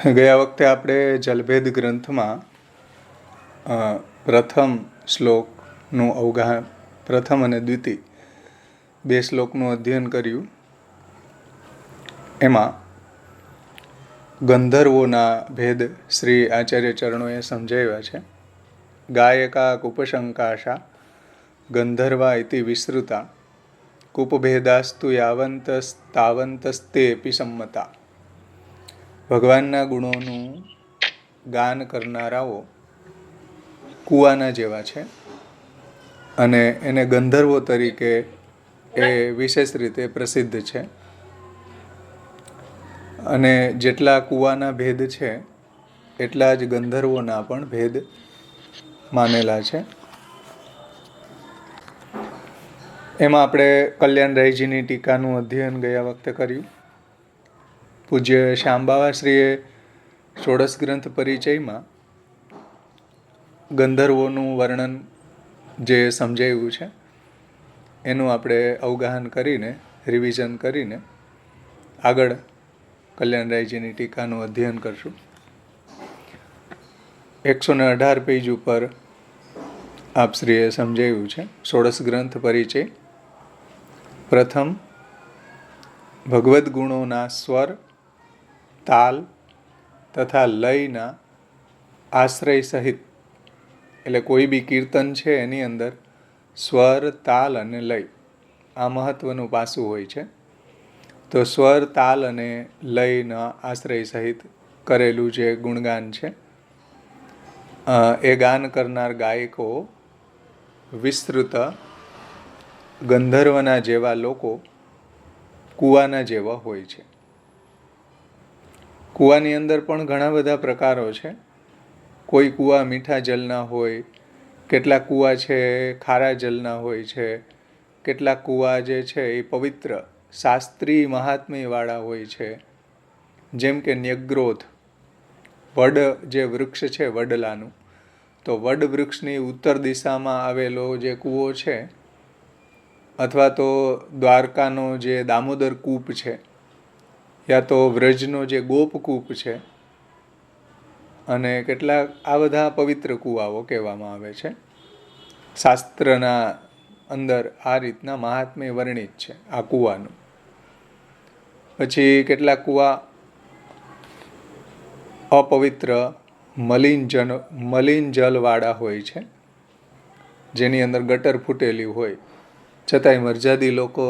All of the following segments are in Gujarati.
ગયા વખતે આપણે જલભેદ ગ્રંથમાં પ્રથમ શ્લોકનું અવગાહન, પ્રથમ અને દ્વિતીય બે શ્લોકનું અધ્યયન કર્યું. એમાં ગંધર્વોના ભેદ શ્રી આચાર્ય ચરણોએ સમજાવ્યા છે. ગાયકા કુપશંકાશા ગંધર્વા ઇતિ વિસ્તૃતા કુપભેદાસ્તુ યાવંતસ્તાવંતસ્તેપી સંમતા. ભગવાનના ગુણોનું ગાન કરનારાઓ કૂવાના જેવા છે અને એને ગંધર્વો તરીકે એ વિશેષ રીતે પ્રસિદ્ધ છે. અને જેટલા કૂવાના ભેદ છે એટલા જ ગંધર્વોના પણ ભેદ માનેલા છે. એમાં આપણે કલ્યાણરાયજીની ટીકાનું અધ્યયન ગયા વખતે કર્યું. પૂજ્ય શ્યામબાવાશ્રીએ ષોડશ ગ્રંથ પરિચયમાં ગંધર્વોનું વર્ણન જે સમજાવ્યું છે એનું આપણે અવગાહન કરીને, રિવિઝન કરીને આગળ કલ્યાણરાયજીની ટીકાનું અધ્યયન કરશું. 118 પેજ ઉપર આપશ્રીએ સમજાવ્યું છે. ષોડશ ગ્રંથ પરિચય. પ્રથમ, ભગવદ્ ગુણોના સ્વર, તાલ તથા લયના આશ્રય સહિત, એટલે કોઈ બી કીર્તન છે એની અંદર સ્વર, તાલ અને લય આ મહત્વનું પાસું હોય છે. તો સ્વર, તાલ અને લયના આશ્રય સહિત કરેલું જે ગુણગાન છે એ ગાન કરનાર ગાયકો વિસ્તૃત ગંધર્વના જેવા લોકો કૂવાના જેવા હોય છે. કૂવાની અંદર પણ ઘણા બધા પ્રકારો છે. કોઈ કૂવા મીઠા જલના હોય, કેટલાક કૂવા છે ખારા જલના હોય છે, કેટલાક કૂવા જે છે એ પવિત્ર શાસ્ત્રીય મહાત્મ્યવાળા હોય છે. જેમ કે ન્યગ્રોધ, વડ જે વૃક્ષ છે વડલાનું, તો વડ વૃક્ષની ઉત્તર દિશામાં આવેલો જે કૂવો છે, અથવા તો દ્વારકાનો જે દામોદર કૂપ છે, યા તો વ્રજનો જે ગોપકૂપ છે, અને કેટલાક આ બધા પવિત્ર કૂવાઓ કહેવામાં આવે છે. શાસ્ત્રના અંદર આ રીતના મહાત્મ્ય વર્ણિત છે આ કૂવાનું. પછી કેટલાક કૂવા અપવિત્ર મલિન જલવાળા હોય છે, જેની અંદર ગટર ફૂટેલી હોય છતાંય મરજાદી લોકો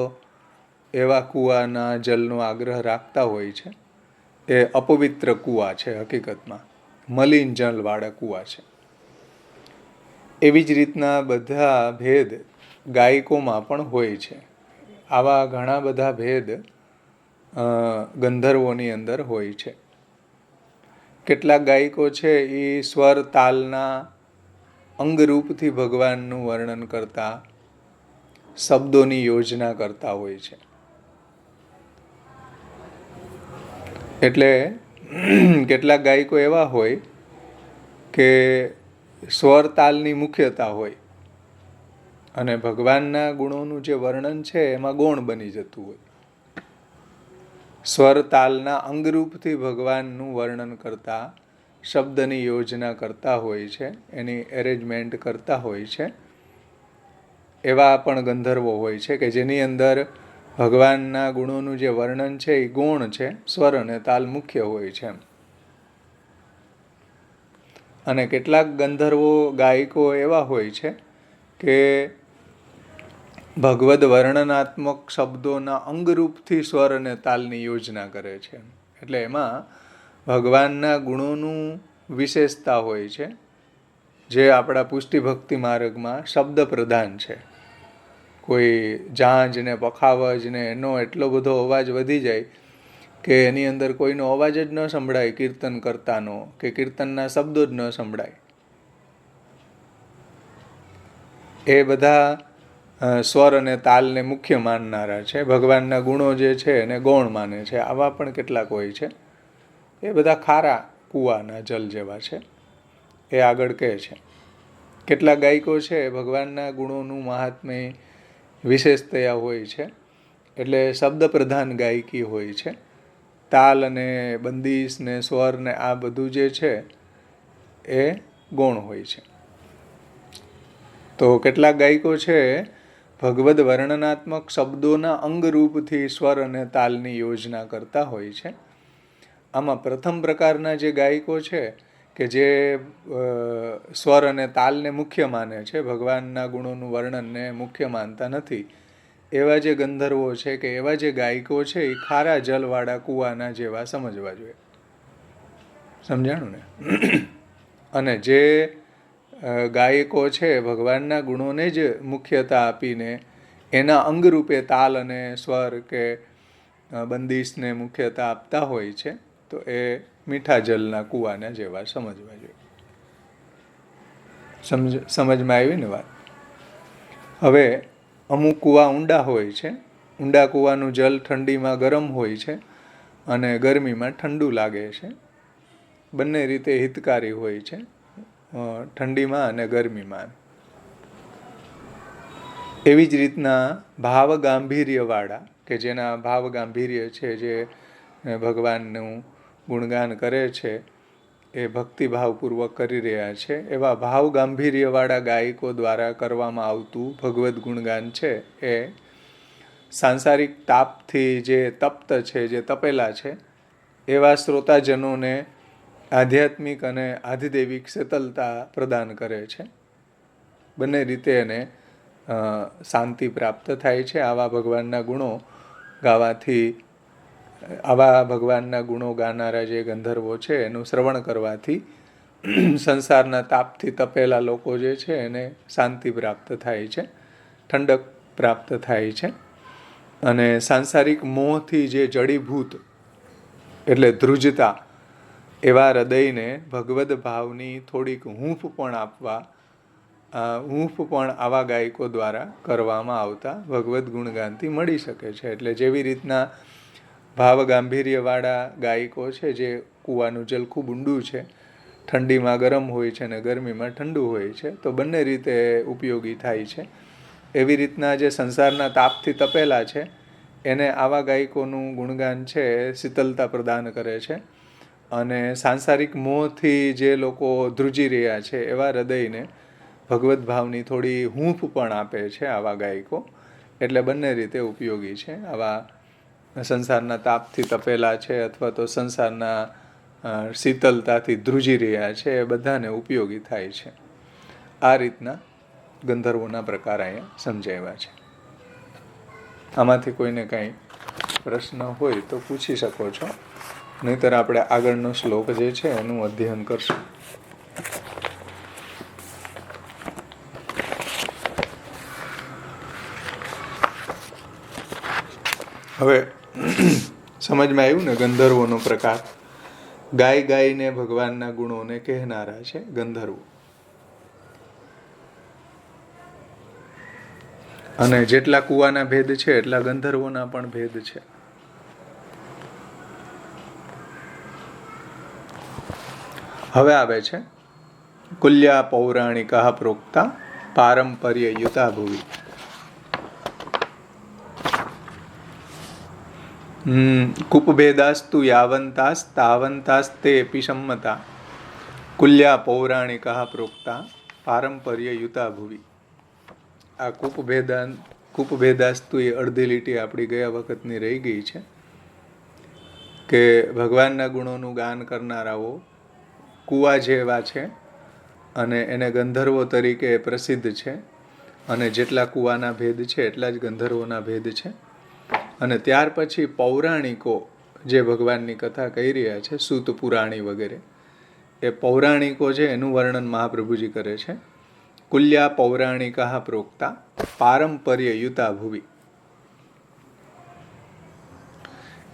એવા કૂવાના જલનો આગ્રહ રાખતા હોય છે. એ અપવિત્ર કૂવા છે, હકીકતમાં મલિન જલવાળા કૂવા છે. એવી જ રીતના બધા ભેદ ગાયકોમાં પણ હોય છે. આવા ઘણા બધા ભેદ ગંધર્વોની અંદર હોય છે. કેટલાક ગાયકો છે એ સ્વર, તાલના અંગરૂપથી ભગવાનનું વર્ણન કરતા, શબ્દોની યોજના કરતા હોય છે. એટલે કેટલાક ગાયકો એવા હોય કે સ્વર, તાલની મુખ્યતા હોય અને ભગવાનના ગુણોનું જે વર્ણન છે એમાં ગૌણ બની જતું હોય. સ્વર, તાલના અંગરૂપથી ભગવાનનું વર્ણન કરતા, શબ્દની યોજના કરતા હોય છે, એની એરેન્જમેન્ટ કરતા હોય છે. એવા પણ ગંધર્વો હોય છે કે જેની અંદર ભગવાનના ગુણોનું જે વર્ણન છે એ ગૌણ છે, સ્વર અને તાલ મુખ્ય હોય છે. અને કેટલાક ગંધર્વો ગાયકો એવા હોય છે કે ભગવદ વર્ણનાત્મક શબ્દોના અંગરૂપથી સ્વર અને તાલની યોજના કરે છે. એટલે એમાં ભગવાનના ગુણોનું વિશેષતા હોય છે, જે આપણા પુષ્ટિ ભક્તિ માર્ગમાં શબ્દ પ્રધાન છે. કોઈ ઝાંઝ ને પખાવજ ને એનો એટલો બધો અવાજ વધી જાય કે એની અંદર કોઈનો અવાજ જ ન સંભળાય, કીર્તન કરતાનો કે કીર્તનના શબ્દો જ ન સંભળાય. એ બધા સ્વર અને તાલને મુખ્ય માનનારા છે. ભગવાનના ગુણો જે છે એને ગૌણ માને છે. આવા પણ કેટલાક હોય છે. એ બધા ખારા કૂવાના જલ જેવા છે, એ આગળ કહે છે. કેટલાક ગાયકો છે ભગવાનના ગુણોનું મહાત્મ્ય વિશેષતયા હોય છે, એટલે શબ્દ પ્રધાન ગાયકી હોય છે. તાલ અને બંદીશ ને સ્વર ને આ બધું જે છે એ ગૌણ હોય છે. તો કેટલાક ગાયકો છે ભગવદ વર્ણનાત્મક શબ્દોના અંગરૂપથી સ્વર અને તાલની યોજના કરતા હોય છે. આમાં પ્રથમ પ્રકારના જે ગાયકો છે કે જે સ્વર અને તાલને મુખ્ય માને છે, ભગવાનના ગુણોનું વર્ણનને મુખ્ય માનતા નથી, એવા જે ગંધર્વો છે કે એવા જે ગાયકો છે એ ખારા જલવાળા કૂવાના જેવા સમજવા જોઈએ. સમજાણું ને? અને જે ગાયકો છે ભગવાનના ગુણોને જ મુખ્યતા આપીને એના અંગરૂપે તાલ અને સ્વર કે બંદીશને મુખ્યતા આપતા હોય છે, તો એ મીઠા જલના કૂવાના જેવા સમજવા જોઈએ. સમજમાં આવી ને વાત? હવે અમુક કૂવા ઊંડા હોય છે. ઊંડા કૂવાનું જલ ઠંડીમાં ગરમ હોય છે અને ગરમીમાં ઠંડુ લાગે છે. બંને રીતે હિતકારી હોય છે, ઠંડીમાં અને ગરમીમાં. એવી જ રીતના ભાવ ગાંભીર્યવાળા કે જેના ભાવ ગાંભીર્ય છે, જે ભગવાનનું ગુણગાન કરે છે, એ ભક્તિભાવપૂર્વક કરી રહ્યા છે, એવા ભાવ ગાંભીર્યવાળા ગાયકો દ્વારા કરવામાં આવતું ભગવદ્ ગુણગાન છે એ સાંસારિક તાપથી જે તપ્ત છે, જે તપેલા છે, એવા શ્રોતાજનોને આધ્યાત્મિક અને આધિદૈવિક શીતલતા પ્રદાન કરે છે. બંને રીતે એને શાંતિ પ્રાપ્ત થાય છે. આવા ભગવાનના ગુણો ગાવાથી, આવા ભગવાનના ગુણો ગાનારા જે ગંધર્વો છે એનું શ્રવણ કરવાથી સંસારના તાપથી તપેલા લોકો જે છે એને શાંતિ પ્રાપ્ત થાય છે, ઠંડક પ્રાપ્ત થાય છે. અને સાંસારિક મોહથી જે જડીભૂત એટલે ધ્રુજતા એવા હૃદયને ભગવદ ભાવની થોડીક હૂંફ પણ આવા ગાયકો દ્વારા કરવામાં આવતા ભગવદ્ ગુણગાનથી મળી શકે છે. એટલે જેવી રીતના ભાવ ગાંભીર્યવાળા ગાયકો છે, જે કૂવાનું જલ ખૂબ ઊંડું છે, ઠંડીમાં ગરમ હોય છે અને ગરમીમાં ઠંડુ હોય છે, તો બંને રીતે ઉપયોગી થાય છે. એવી રીતના જે સંસારના તાપથી તપેલા છે એને આવા ગાયકોનું ગુણગાન છે એ શીતલતા પ્રદાન કરે છે. અને સાંસારિક મોહથી જે લોકો ધ્રુજી રહ્યા છે એવા હૃદયને ભગવદ્ ભાવની થોડી હૂંફ પણ આપે છે આવા ગાયકો. એટલે બંને રીતે ઉપયોગી છે. આવા સંસારના તાપથી તપેલા છે અથવા તો સંસારના શીતલતાથી ધ્રુજી રહ્યા છે, એ બધાને ઉપયોગી થાય છે. આ રીતના ગંધર્વોના પ્રકાર અહીંયા સમજાવ્યા છે. આમાંથી કોઈને કાંઈ પ્રશ્ન હોય તો પૂછી શકો છો, નહીંતર આપણે આગળનો શ્લોક જે છે એનું અધ્યયન કરશું. હવે સમજમાં આવ્યું ને ગંધર્વોનો પ્રકાર? ગાઈને ભગવાનના ગુણોને કહેનારા છે ગંધર્વો. અને જેટલા કૂવાના ભેદ છે એટલા ગંધર્વોના પણ ભેદ છે. હવે આવે છે કુલ્યા પૌરાણિકા પ્રોક્તા પારંપર્ય યુતા ભુવિ. કુપભેદાસ્તુ યાવંતાસ તાવંતાસ્તે સંમતા કુલ્યા પૌરાણિકા પ્રોક્તા પારંપર્ય યુતા ભુવિ. આ કુપભેદાસ્તુ એ અડધી લીટી આપણી ગયા વખતની રહી ગઈ છે કે ભગવાનના ગુણોનું ગાન કરનારાઓ કૂવા જેવા છે અને એને ગંધર્વો તરીકે પ્રસિદ્ધ છે. અને જેટલા કૂવાના ભેદ છે એટલા જ ગંધર્વોના ભેદ છે. અને ત્યાર પછી પૌરાણિકો જે ભગવાનની કથા કહી રહ્યા છે, સૂત પુરાણી વગેરે, એ પૌરાણિકો છે એનું વર્ણન મહાપ્રભુજી કરે છે. કુલ્યા પૌરાણિકા પ્રોક્તા પારંપર્ય યુતા ભુવિ.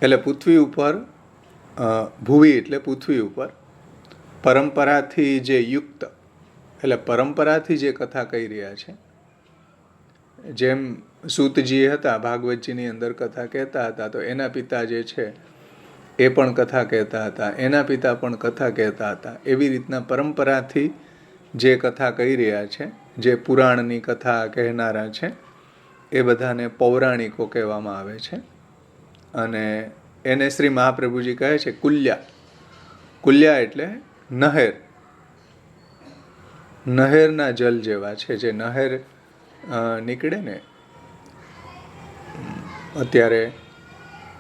એટલે પૃથ્વી ઉપર, ભુવિ એટલે પૃથ્વી ઉપર પરંપરાથી જે યુક્ત, એટલે પરંપરાથી જે કથા કહી રહ્યા છે. જેમ સૂતજી હતા, ભાગવતજીની અંદર કથા કહેતા હતા, તો એના પિતા જે છે એ પણ કથા કહેતા હતા, એના પિતા પણ કથા કહેતા હતા. એવી રીતના પરંપરાથી જે કથા કહી રહ્યા છે, જે પુરાણની કથા કહેનારા છે, એ બધાને પૌરાણિકો કહેવામાં આવે છે. અને એને શ્રી મહાપ્રભુજી કહે છે કુલ્યા. કુલ્યા એટલે નહેર. નહેરના જલ જેવા છે. જે નહેર નીકળે ને, અત્યારે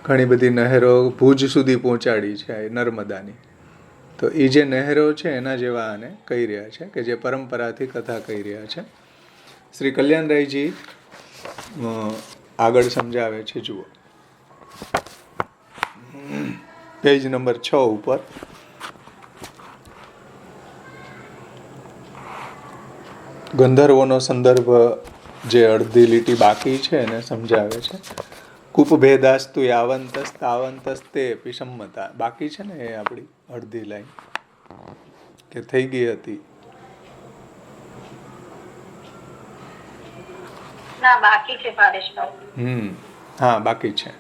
ઘણી બધી નહેરો ભુજ સુધી પહોંચાડી છે નર્મદાની, તો એ જે નહેરો છે એના જેવા આને કહી રહ્યા છે, કે જે પરંપરાથી કથા કહી રહ્યા છે. શ્રી કલ્યાણરાયજી આગળ સમજાવે છે. જુઓ, પેજ નંબર 6 ઉપર ગંધર્વોનો સંદર્ભ જે અડધી લીટી બાકી છે એને સમજાવે છે. કૂપભેદાસ્તુ યાવંતસ તાવંતસ તે પિસમ્મતા. બાકી છે ને એ આપણી અડધી લાઈન, કે થઈ ગઈ હતી? ના, બાકી છે હા, બાકી છે.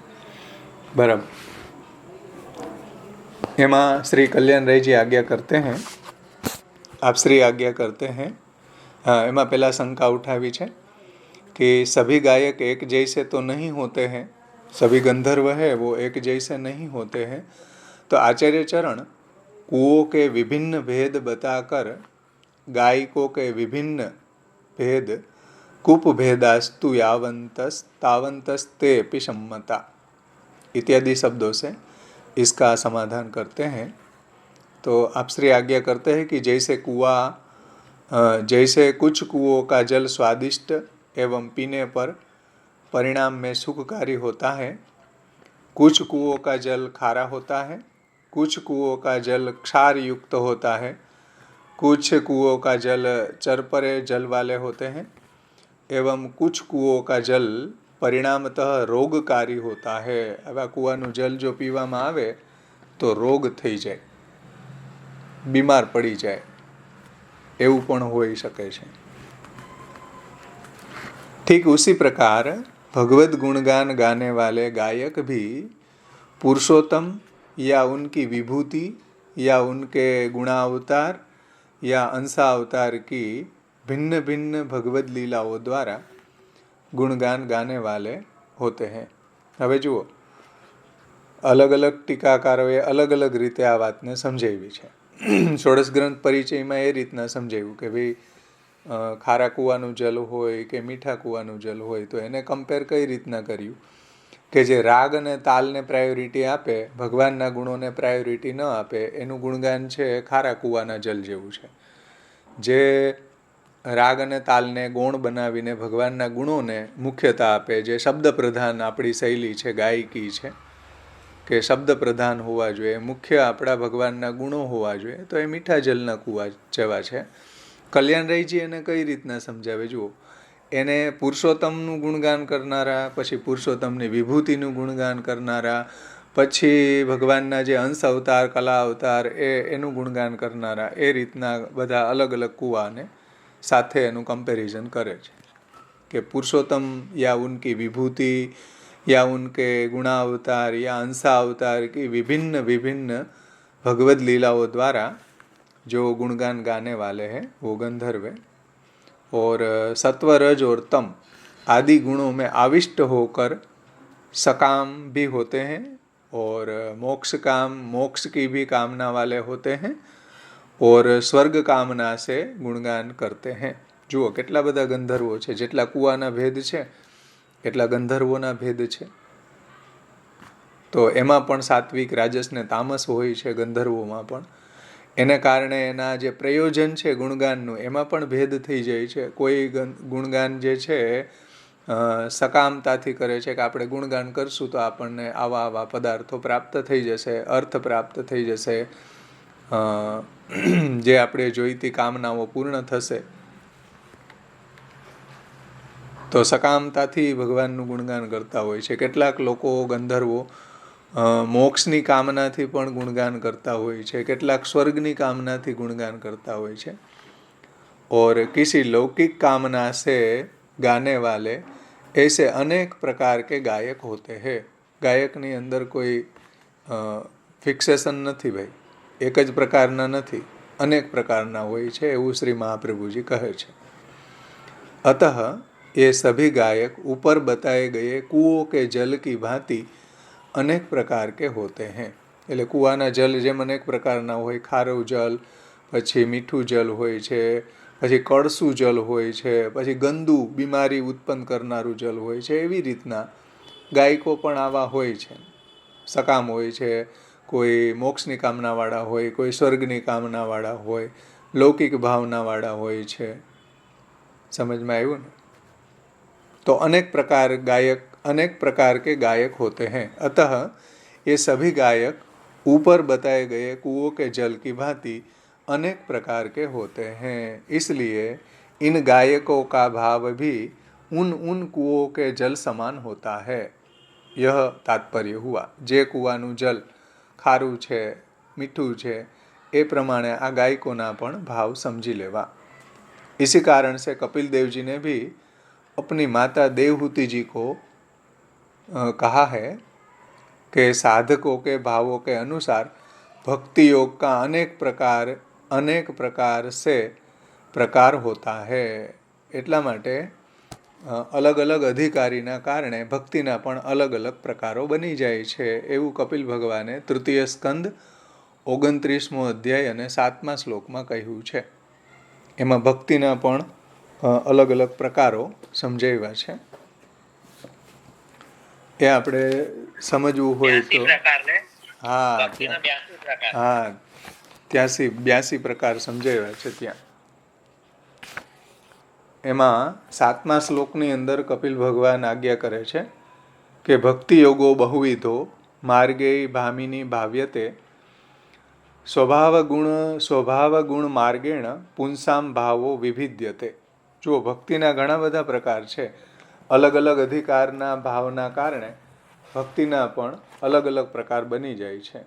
બરાબર. એમાં श्री कल्याणरायजी आज्ञा करते हैं, आप श्री आज्ञा करते हैं. हाँ, एमा पहला शंका उठावी है कि सभी गायक एक जैसे तो नहीं होते हैं, सभी गंधर्व है वो एक जैसे नहीं होते हैं. तो आचार्य चरण कुओं के विभिन्न भेद बताकर गायकों के विभिन्न भेद कूप भेदास्तु यावंतस तावंतस ते पिसम्मता इत्यादि शब्दों से इसका समाधान करते हैं. तो आप श्री आज्ञा करते हैं कि जैसे कुछ कुओं का जल स्वादिष्ट एवं पीने पर परिणाम में सुखकारी होता है, कुछ कुओं का जल खारा होता है, कुछ कुओं का जल क्षार युक्त होता है, कुछ कुओं का जल चरपरे जल वाले होते हैं, एवं कुछ कुओं का जल परिणामतः रोगकारी होता है. आवा कुआનું જલ જો પીવામાં આવે તો રોગ થઈ જાય, બીમાર પડી જાય, એવું પણ હોઈ શકે છે. ठीक उसी प्रकार भगवत गुणगान गाने वाले गायक भी पुरुषोत्तम या उनकी विभूति या उनके गुणावतार या अंशावतार की भिन्न भिन्न भगवत लीलाओं द्वारा गुणगान गाने वाले होते हैं. હવે જુઓ, અલગ અલગ ટીકાકારોએ અલગ અલગ રીતે આ વાતને સમજાવી છે. ષોડશ ગ્રંથ પરિચયમાં એ રીતના સમજાવ્યું કે ભાઈ ખારા કૂવાનું જલ હોય કે મીઠા કૂવાનું જલ હોય તો એને કમ્પેર કઈ રીતના કર્યું કે જે રાગ અને તાલને પ્રાયોરિટી આપે, ભગવાનના ગુણોને પ્રાયોરિટી ન આપે, એનું ગુણગાન છે ખારા કૂવાના જલ જેવું છે. જે રાગ અને તાલને ગૌણ બનાવીને ભગવાનના ગુણોને મુખ્યતા આપે, જે શબ્દ પ્રધાન આપણી શૈલી છે, ગાયકી છે, કે શબ્દ પ્રધાન હોવા જોઈએ, મુખ્ય આપણા ભગવાનના ગુણો હોવા જોઈએ, તો એ મીઠા જલના કૂવા જેવા છે. કલ્યાણરાયજી એને કઈ રીતના સમજાવે? જુઓ, એને પુરુષોત્તમનું ગુણગાન કરનારા, પછી પુરુષોત્તમની વિભૂતિનું ગુણગાન કરનારા, પછી ભગવાનના જે અંશ અવતાર, કલા અવતાર એનું ગુણગાન કરનારા, એ રીતના બધા અલગ અલગ કૂવાને સાથે એનું કમ્પેરિઝન કરે છે કે પુરુષોત્તમ યા ઉનકી વિભૂતિ या उनके गुणावतार या अंशावतार की विभिन्न विभिन्न भगवत लीलाओं द्वारा जो गुणगान गाने वाले हैं वो गंधर्व है, और सत्व रज और तम आदि गुणों में आविष्ट होकर सकाम भी होते हैं और मोक्ष की भी कामना वाले होते हैं और स्वर्ग कामना से गुणगान करते हैं. જુઓ કેટલા બધા ગંધર્વો છે, જેટલા કુવાના ભેદ છે એટલા ગંધર્વોના ભેદ છે. તો એમાં પણ સાત્વિક, રાજસ ને તામસ હોય છે ગંધર્વોમાં પણ. એને કારણે એના જે પ્રયોજન છે ગુણગાનનું એમાં પણ ભેદ થઈ જાય છે. કોઈ ગુણગાન જે છે સકામતાથી કરે છે કે આપણે ગુણગાન કરશું તો આપણને આવા આવા પદાર્થો પ્રાપ્ત થઈ જશે, અર્થ પ્રાપ્ત થઈ જશે, જે આપણે જોઈતી કામનાઓ પૂર્ણ થશે. તો સકામતાથી ભગવાનનું ગુણગાન કરતા હોય છે. કેટલાક લોકો ગંધર્વો મોક્ષની કામનાથી પણ ગુણગાન કરતા હોય છે, કેટલાક સ્વર્ગની કામનાથી ગુણગાન કરતા હોય છે. और किसी लौकिक कामना से गाने वाले ऐसे अनेक प्रकार के गायक होते हैं. ગાયકની અંદર કોઈ ફિક્સેશન નથી ભાઈ, એક જ પ્રકારના નથી, અનેક પ્રકારના હોય છે, એવું શ્રી મહાપ્રભુજી કહે છે. अतः ये सभी गायक ऊपर बताए गए कुओं के जल की भांति अनेक प्रकार के होते हैं. એટલે કૂવાના જલ જેમ અનેક પ્રકારના હોય, ખારું જલ, પછી મીઠું જલ હોય છે, પછી કળસું જલ હોય છે, પછી ગંદુ બીમારી ઉત્પન્ન કરનારું જલ હોય છે, એવી રીતના ગાયકો પણ આવા હોય છે. સકામ હોય છે, કોઈ મોક્ષની કામનાવાળા હોય, કોઈ સ્વર્ગની કામનાવાળા હોય, લૌકિક ભાવનાવાળા હોય છે. समझ में આવ્યું ને? तो अनेक प्रकार के गायक होते हैं. अतः ये सभी गायक ऊपर बताए गए कुओं के जल की भांति अनेक प्रकार के होते हैं. इसलिए इन गायकों का भाव भी उन कुओं के जल समान होता है. यह तात्पर्य हुआ. જે કૂવાનું જલ ખારું છે, મીઠું છે, એ પ્રમાણે આ ગાયકોના પણ ભાવ સમજી લેવા. इसी कारण से कपिल देव जी ने भी अपनी माता देवहूति जी को कहा है कि साधकों के भावों के अनुसार भक्ति योग का अनेक प्रकार से प्रकार होता है. એટલા માટે અલગ અલગ અધિકારીના કારણે ભક્તિના પણ અલગ અલગ પ્રકારો બની જાય છે, એવું કપિલ ભગવાને તૃતીય સ્કંદ 29મો અધ્યાય અને 7મા શ્લોકમાં કહ્યું છે. એમાં ભક્તિના પણ અલગ અલગ પ્રકારો સમજાવ્યા છે. એ આપણે સમજવું હોય તો હા 82 પ્રકાર સમજાવ્યા છે ત્યાં. એમાં 7મા શ્લોકની અંદર કપિલ ભગવાન આજ્ઞા કરે છે કે ભક્તિ યોગો બહુવિધો માર્ગેય ભામિની ભાવ્યતે સ્વભાવ ગુણ માર્ગેણ પુંસામ ભાવો વિભિદ્યતે. જો ભક્તિના ઘણા બધા પ્રકાર છે, અલગ અલગ અધિકારના ભાવના કારણે ભક્તિના પણ અલગ અલગ પ્રકાર બની જાય છે.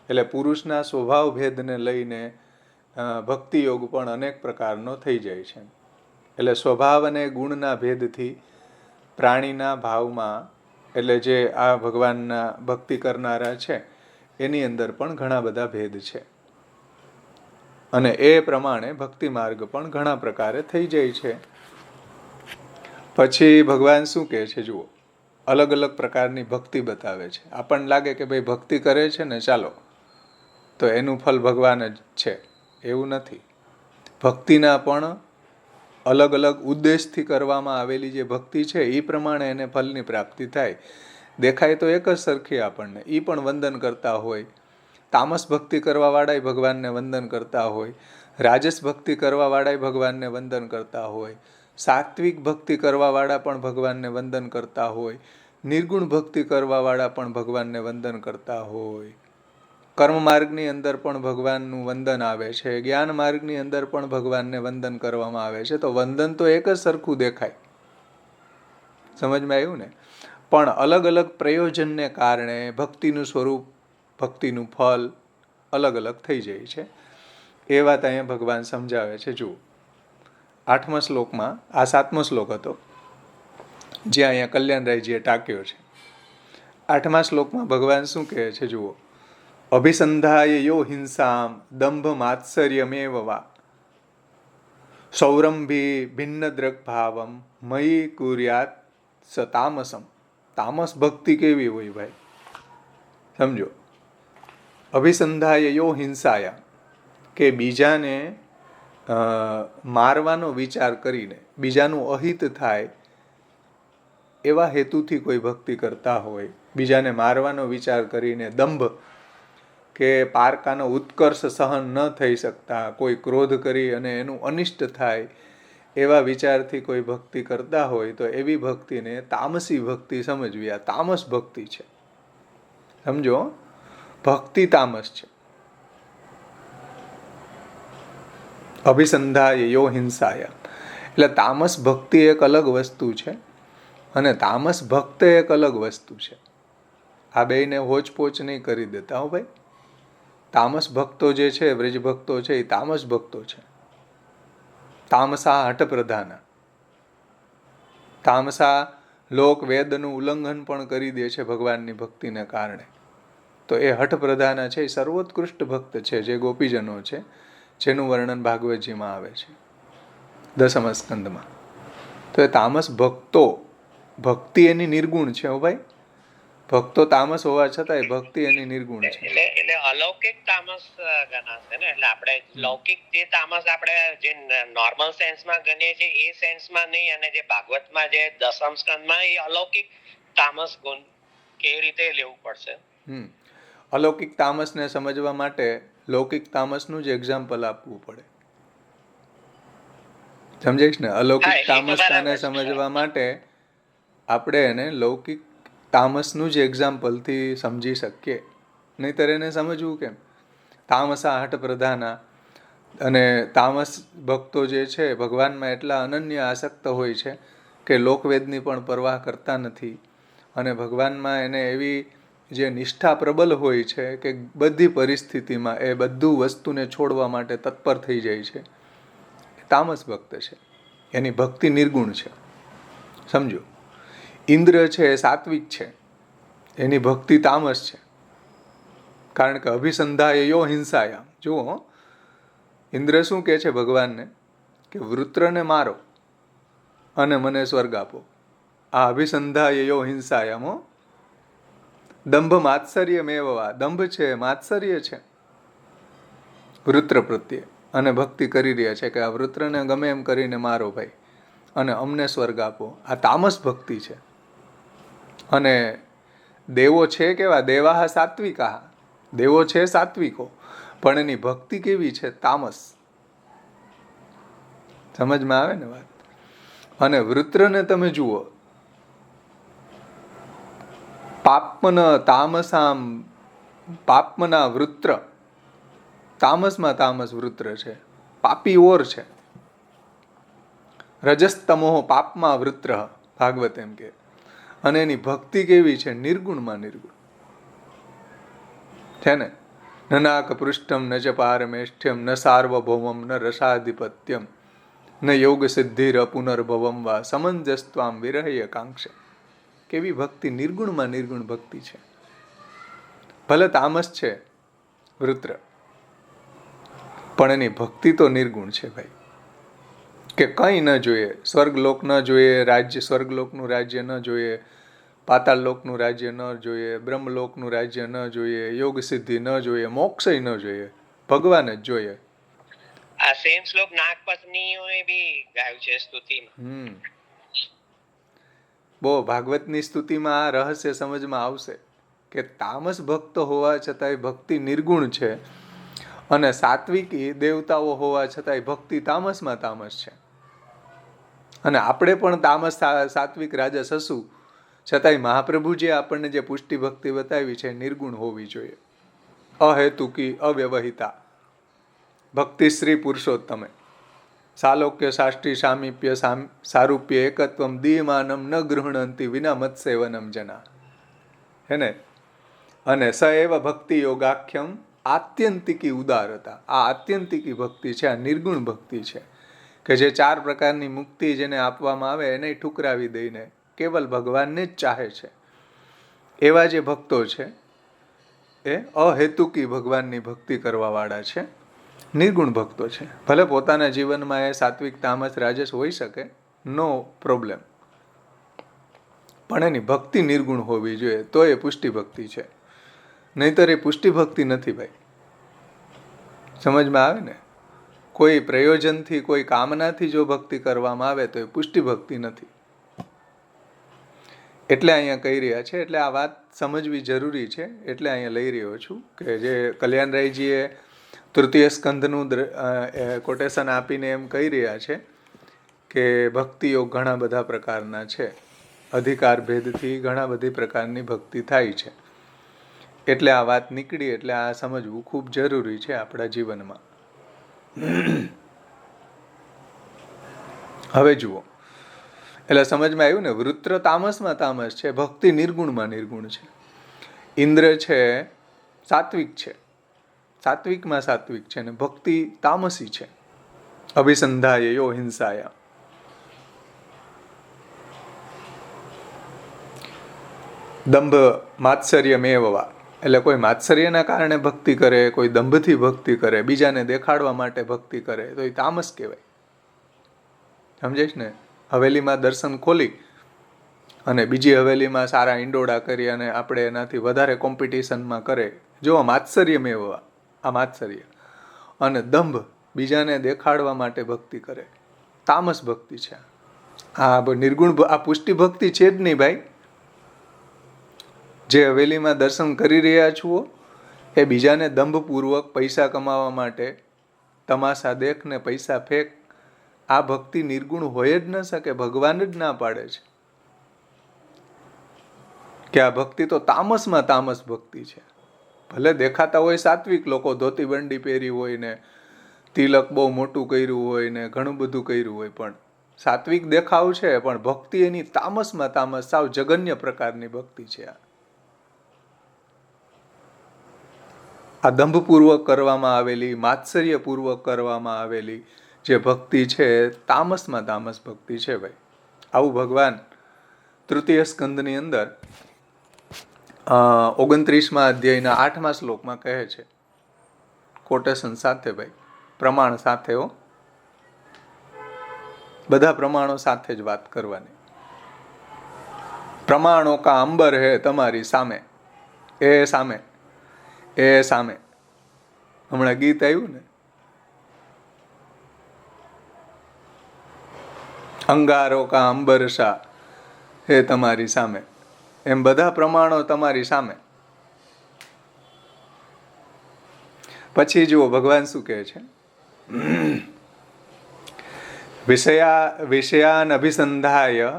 એટલે પુરુષના સ્વભાવ ભેદને લઈને ભક્તિ યોગ પણ અનેક પ્રકારનો થઈ જાય છે. એટલે સ્વભાવ અને ગુણના ભેદથી પ્રાણીના ભાવમાં, એટલે જે આ ભગવાનના ભક્તિ કરનારા છે એની અંદર પણ ઘણા બધા ભેદ છે. અને એ પ્રમાણે ભક્તિ માર્ગ પણ ઘણા પ્રકારે થઈ જાય છે. પછી ભગવાન શું કહે છે જુઓ, અલગ અલગ પ્રકારની ભક્તિ બતાવે છે. આપણને લાગે કે ભાઈ ભક્તિ કરે છે ને ચાલો તો એનું ફલ ભગવાન જ છે, એવું નથી. ભક્તિના પણ અલગ અલગ ઉદ્દેશથી કરવામાં આવેલી જે ભક્તિ છે એ પ્રમાણે એને ફલની પ્રાપ્તિ થાય. દેખાય તો એક જ સરખી આપણને, એ પણ વંદન કરતા હોય. તામસ ભક્તિ કરવાવાળાય ભગવાનને વંદન કરતા હોય, રાજસ ભક્તિ કરવાવાળાય ભગવાનને વંદન કરતા હોય, સાત્વિક ભક્તિ કરવાવાળા પણ ભગવાનને વંદન કરતા હોય, નિર્ગુણ ભક્તિ કરવાવાળા પણ ભગવાનને વંદન કરતા હોય. કર્મ માર્ગની અંદર પણ ભગવાનનું વંદન આવે છે, જ્ઞાન માર્ગની અંદર પણ ભગવાનને વંદન કરવામાં આવે છે. તો વંદન તો એક જ સરખું દેખાય, સમજમાં આવ્યું ને? પણ અલગ અલગ પ્રયોજનને કારણે ભક્તિનું સ્વરૂપ, ભક્તિનું ફલ અલગ અલગ થઈ જાય છે. એ વાત અહીંયા ભગવાન સમજાવે છે. જુઓ 8મા શ્લોકમાં, આ 7મો શ્લોક હતો જે અહીંયા કલ્યાણરાયજીએ ટાંક્યો છે. 8મા શ્લોકમાં ભગવાન શું કહે છે જુઓ, અભિસંધાય યો હિંસામ દંભ માત્સર્યમેવ વા સૌરંભી ભિન્ન દ્રગ ભાવમ મયી કુર્યાત સ તામસમ. તામસ ભક્તિ કેવી હોય ભાઈ, સમજો. અભિસંધાય યો હિંસાયા, કે બીજાને મારવાનો વિચાર કરીને, બીજાનું અહિત થાય એવા હેતુથી કોઈ ભક્તિ કરતા હોય, બીજાને મારવાનો વિચાર કરીને, દંભ કે પારકાનો ઉત્કર્ષ સહન ન થઈ શકતા, કોઈ ક્રોધ કરી અને એનું અનિષ્ટ થાય એવા વિચારથી કોઈ ભક્તિ કરતા હોય તો એવી ભક્તિને તામસી ભક્તિ સમજવી. આ તામસ ભક્તિ છે, સમજો. ભક્તિ તામસ છે. અભિસંધાય યો હિંસાયા, એટલે તામસ ભક્તિ એક અલગ વસ્તુ છે અને તામસ ભક્ત એક અલગ વસ્તુ છે. આ બેયને હોચપોચ નહીં કરી દેતા હો ભાઈ. તામસ ભક્તો જે છે, વ્રજ ભક્તો છે, એ તામસ ભક્તો છે. તામસા હઠ પ્રધાના. તામસા લોક વેદનું ઉલ્લંઘન પણ કરી દે છે ભગવાનની ભક્તિને કારણે. તો એ હઠ પ્રધાના છે, એ સર્વોત્કૃષ્ટ ભક્ત છે, જે ગોપીજનો છે, જેનું વર્ણન ભાગવતજીમાં આવે છે 10મા સ્કંદમાં. તો એ તામસ ભક્તો, ભક્તિ એની નિર્ગુણ છે હો ભાઈ. ભક્તો તામસ હોવા છતાંય ભક્તિ એની નિર્ગુણ છે. એટલે અલૌકિક તામસ ગણાશે ને. એટલે આપણે લૌકિક જે તામસ આપણે જે નોર્મલ સેન્સમાં ગણીએ છીએ એ સેન્સમાં નહીં, અને જે ભાગવતમાં જે દસમ સ્કંદમાં એ અલૌકિક તામસ ગુણ કેવી રીતે લેવું પડશે? અલૌકિક તામસને સમજવા માટે લૌકિક તામસનું જ એક્ઝામ્પલ આપવું પડે. સમજાઈશ ને? અલૌકિક તામસને સમજવા માટે આપણે એને લૌકિક તામસનું જ એક્ઝામ્પલથી સમજી શકીએ. નહીંતર એને સમજવું કેમ? તામસા હઠ પ્રધાના, અને તામસ ભક્તો જે છે ભગવાનમાં એટલા અનન્ય આસક્ત હોય છે કે લોકવેદની પણ પરવાહ કરતા નથી, અને ભગવાનમાં એને એવી જે નિષ્ઠા પ્રબલ હોય છે કે બધી પરિસ્થિતિમાં એ બધું વસ્તુને છોડવા માટે તત્પર થઈ જાય છે. તામસ ભક્ત છે, એની ભક્તિ નિર્ગુણ છે. સમજો, ઇન્દ્ર છે એ સાત્વિક છે, એની ભક્તિ તામસ છે. કારણ કે અભિસંધાયો હિંસાયામ. જુઓ, ઇન્દ્ર શું કહે છે ભગવાનને કે વૃત્રને મારો અને મને સ્વર્ગ આપો. આ અભિસંધાયો હિંસાયામ. દંભ માત્સર્ય મેવવા. દંભ છે, માત્સર્ય છે વૃત્ર પ્રત્યે, અને ભક્તિ કરી રહ્યા છે કે આ વૃત્રને ગમે એમ કરીને મારો ભાઈ, અને અમને સ્વર્ગ આપો. આ તામસ ભક્તિ છે. અને દેવો છે કેવા? દેવાહ સાત્વિકા. દેવો છે સાત્વિકો, પણ એની ભક્તિ કેવી છે? તામસ. સમજમાં આવે ને વાત? અને વૃત્રને તમે જુઓ, પાપમન તામસામ પાપમના વૃત્ર. તામસમાં તામસ વૃત્ર છે, પાપી ઓર છે. રજસ્તમોહ પાપમાં વૃત્ર, ભાગવત એમ કે. અને એની ભક્તિ કેવી છે? નિર્ગુણમાં નિર્ગુણ છે ને. ન નાક પૃષ્ઠમ ન ચ પારમેષ્ઠ્યમ ન સાર્વભૌમમ ન રસાધિપત્યમ ન યોગ સિદ્ધિર પુનર્ભવમ વા સમંજસ્ત્વામ વિરહ્ય કાંક્ષ. કેવી ભક્તિ? નિર્ગુણમાં નિર્ગુણ ભક્તિ છે. ભલે તામસ છે વૃત્ર, પણ એની ભક્તિ તો નિર્ગુણ છે ભાઈ. કે કંઈ ન જોઈએ, સ્વર્ગલોક ન જોઈએ, રાજ્ય સ્વર્ગલોકનું રાજ્ય ન જોઈએ, પાતાળ લોકનું રાજ્ય ન જોઈએ, બ્રહ્મલોકનું રાજ્ય ન જોઈએ, યોગ સિદ્ધિ ન જોઈએ, મોક્ષય ન જોઈએ, ભગવાન જ જોઈએ. આ સેમ શ્લોક નાગપત્નીઓએ બી ગાયું છે સ્તુતિમાં. બહુ ભાગવતની સ્તુતિમાં આ રહસ્ય સમજમાં આવશે કે તામસ ભક્ત હોવા છતાંય ભક્તિ નિર્ગુણ છે, અને સાત્વિકી દેવતાઓ હોવા છતાંય ભક્તિ તામસમાં તામસ છે. અને આપણે પણ તામસ સાત્વિક રાજસ હશું, છતાંય મહાપ્રભુજીએ આપણને જે પુષ્ટિ ભક્તિ બતાવી છે નિર્ગુણ હોવી જોઈએ. અહેતુકી અવ્યવહિતા ભક્તિ શ્રી પુરુષોત્તમે સાલોક્ય સાષ્ટી સામીપ્ય સારૂપ્ય એકત્વમ દીયમાનમ ન ગૃહણંતિ વિના મત્સેવનમ જના. હે ને? અને સ એવ ભક્તિ યોગાખ્યમ આત્યંતિકી ઉદારતા. આ આત્યંતિકી ભક્તિ છે, આ નિર્ગુણ ભક્તિ છે કે જે 4 પ્રકારની મુક્તિ જેને આપવામાં આવે એને ઠુકરાવી દઈને કેવલ ભગવાનને જ ચાહે છે. એવા જે ભક્તો છે એ અહેતુકી ભગવાનની ભક્તિ કરવાવાળા છે, નિર્ગુણ ભક્તો છે. ભલે પોતાના જીવનમાં એ સાત્વિક તામસ રાજસ હોઈ શકે, નો પ્રોબ્લેમ, પણ એની ભક્તિ નિર્ગુણ હોવી જોઈએ, તો એ પુષ્ટિ ભક્તિ છે. નહીંતર એ પુષ્ટિ ભક્તિ નથી ભાઈ. સમજમાં આવે ને? કોઈ પ્રયોજનથી, કોઈ કામનાથી જો ભક્તિ કરવામાં આવે તો એ પુષ્ટિ ભક્તિ નથી. એટલે અહીંયા કહી રહ્યા છે, એટલે આ વાત સમજવી જરૂરી છે. એટલે અહીંયા લઈ રહ્યો છું કે જે કલ્યાણરાયજીએ તૃતીય સ્કંધનું કોટેશન આપીને એમ કહી રહ્યા છે કે ભક્તિઓ ઘણા બધા પ્રકારના છે, અધિકાર ભેદથી ઘણા બધી પ્રકારની ભક્તિ થાય છે. એટલે આ વાત નીકળી, એટલે આ સમજવું ખૂબ જરૂરી છે આપણા જીવનમાં. હવે જુઓ, એટલે સમજમાં આવ્યું ને? વૃત્ર તામસમાં તામસ છે, ભક્તિ નિર્ગુણમાં નિર્ગુણ છે. ઇન્દ્ર છે સાત્વિક છે, સાત્વિકમાં સાત્વિક છે, ને ભક્તિ તામસી છે. અભિસંધાયો હિંસાયા. દંભ માત્સર્ય મેવવા. એટલે કોઈ માત્સર્યના કારણે ભક્તિ કરે, કોઈ દંભથી ભક્તિ કરે, બીજાને દેખાડવા માટે ભક્તિ કરે, તો એ તામસ કહેવાય. સમજાઈશ ને? હવેલીમાં દર્શન ખોલી અને બીજી હવેલીમાં સારા ઈંડોળા કરી અને આપણે એનાથી વધારે કોમ્પિટિશનમાં કરે. જો માત્સર્ય મેળવવા, આ માત્સર્ય અને દંભ, બીજાને દેખાડવા માટે ભક્તિ કરે, તામસ ભક્તિ છે. આ નિર્ગુણ, આ પુષ્ટિ ભક્તિ છે જ નહીં ભાઈ. જે હવેલીમાં દર્શન કરી રહ્યા છો એ બીજાને દંભપૂર્વક પૈસા કમાવા માટે તમાશા દેખ ને પૈસા ફેંક, આ ભક્તિ નિર્ગુણ હોય જ ન શકે. ભગવાન જ ના પાડે છે કે આ ભક્તિ તો તામસમાં તામસ ભક્તિ છે. ભલે દેખાતા હોય સાત્વિક લોકો, ધોતી બંડી પહેરી હોય ને તિલક બહુ મોટું કર્યું હોય ને ઘણું બધું કર્યું હોય, પણ સાત્વિક દેખાવ છે, પણ ભક્તિ એની તામસમાં તામસ, સાવ જગન્ય પ્રકારની ભક્તિ છે. આ દંભપૂર્વક કરવામાં આવેલી, માત્સર્યપૂર્વક કરવામાં આવેલી જે ભક્તિ છે, તામસમાં તામસ ભક્તિ છે ભાઈ. આવું ભગવાન તૃતીય સ્કંદની અંદર 29મા અધ્યાયના 8મા શ્લોકમાં કહે છે, કોટેશન સાથે ભાઈ, પ્રમાણ સાથે હો, બધા પ્રમાણો સાથે જ વાત કરવાની. પ્રમાણો કા અંબર હે તમારી સામે, એ સામે, એ સામે. હમણાં ગીત આવ્યું ને, અંગારો કા અંબરસા હે તમારી સામે, એમ બધા પ્રમાણો તમારી સામે. પછી જુઓ ભગવાન શું કહે છે, વિષયાન અભિસંધાય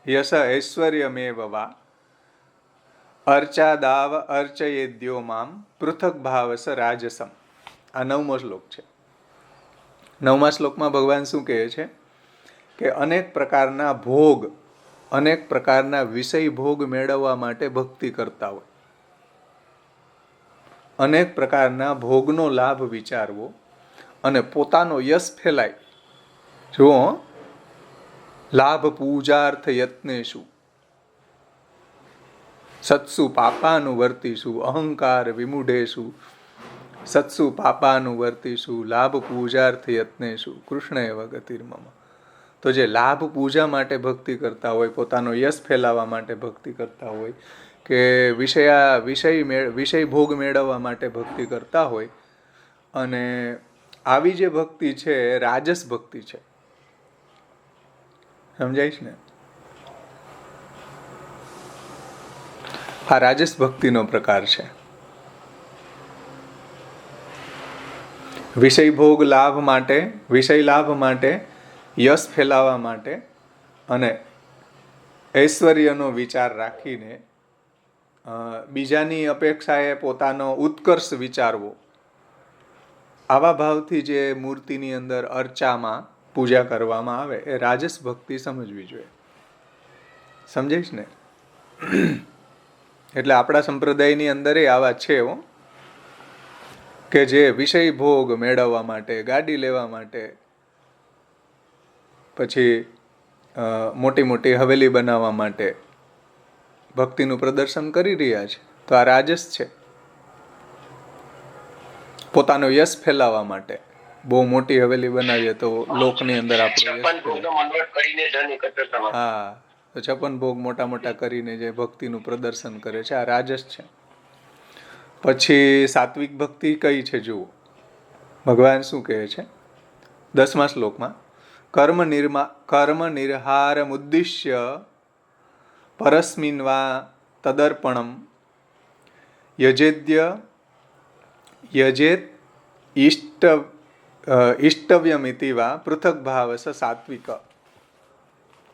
યશ ઐશ્વર્યમેવ વા અર્ચાદાવ અર્ચયેદ્યો મામ પૃથક ભાવસ રાજસમ. આ 9મો શ્લોક છે. 9મા શ્લોકમાં ભગવાન શું કહે છે કે અનેક પ્રકારના ભોગ, અનેક પ્રકારના વિષય ભોગ મેળવવા માટે ભક્તિ કરતા હોય, અનેક પ્રકારના ભોગનો લાભ વિચારવો અને પોતાનો યશ ફેલાય. જુઓ, લાભ પૂજાર્થ યત્નેશુ સત્સુ પાપાનું વર્તીશું, અહંકાર વિમૂઢેશુ સત્સુ પાપાનું વર્તીશું, લાભ પૂજાર્થ યત્નેશુ કૃષ્ણ એવ ગતિર્મમ. તો જે લાભ પૂજા માટે ભક્તિ કરતા હોય, પોતાનો યશ ફેલાવવા માટે ભક્તિ કરતા હોય, કે વિષય ભોગ મેળવવા માટે ભક્તિ કરતા હોય, અને આવી જે ભક્તિ છે રાજસ ભક્તિ છે. સમજાય છે ને? આ રાજસ ભક્તિનો પ્રકાર છે. વિષય ભોગ લાભ માટે, વિષય લાભ માટે, યશ ફેલાવવા માટે અને ઐશ્વર્યનો વિચાર રાખીને બીજાની અપેક્ષાએ પોતાનો ઉત્કર્ષ વિચારવો, આવા ભાવથી જે મૂર્તિની અંદર અર્ચામાં પૂજા કરવામાં આવે એ રાજસ ભક્તિ સમજવી જોઈએ. સમજાય છે ને? એટલે આપણા સંપ્રદાયની અંદર આવા છે કે જે વિષય ભોગ મેળવવા માટે, ગાડી લેવા માટે, પછી મોટી મોટી હવેલી બનાવવા માટે ભક્તિનું પ્રદર્શન કરી રહ્યા છે. તો આ રાજસ છે. પોતાનો યશ ફેલાવવા માટે બહુ મોટી હવેલી બનાવીએ તો લોકની અંદર આપણું, હા, તો 56 ભોગ મોટા મોટા કરીને જે ભક્તિનું પ્રદર્શન કરે છે, આ રાજસ છે. પછી સાત્વિક ભક્તિ કઈ છે જુઓ, ભગવાન શું કહે છે 10મા શ્લોકમાં, કર્મ નિર્હારમ ઉદ્દિશ્ય પરસ્મિન વા તદર્પણમ યજેત ઇષ્ટવ્યમિતિ વા પૃથક ભાવસ સાત્વિક.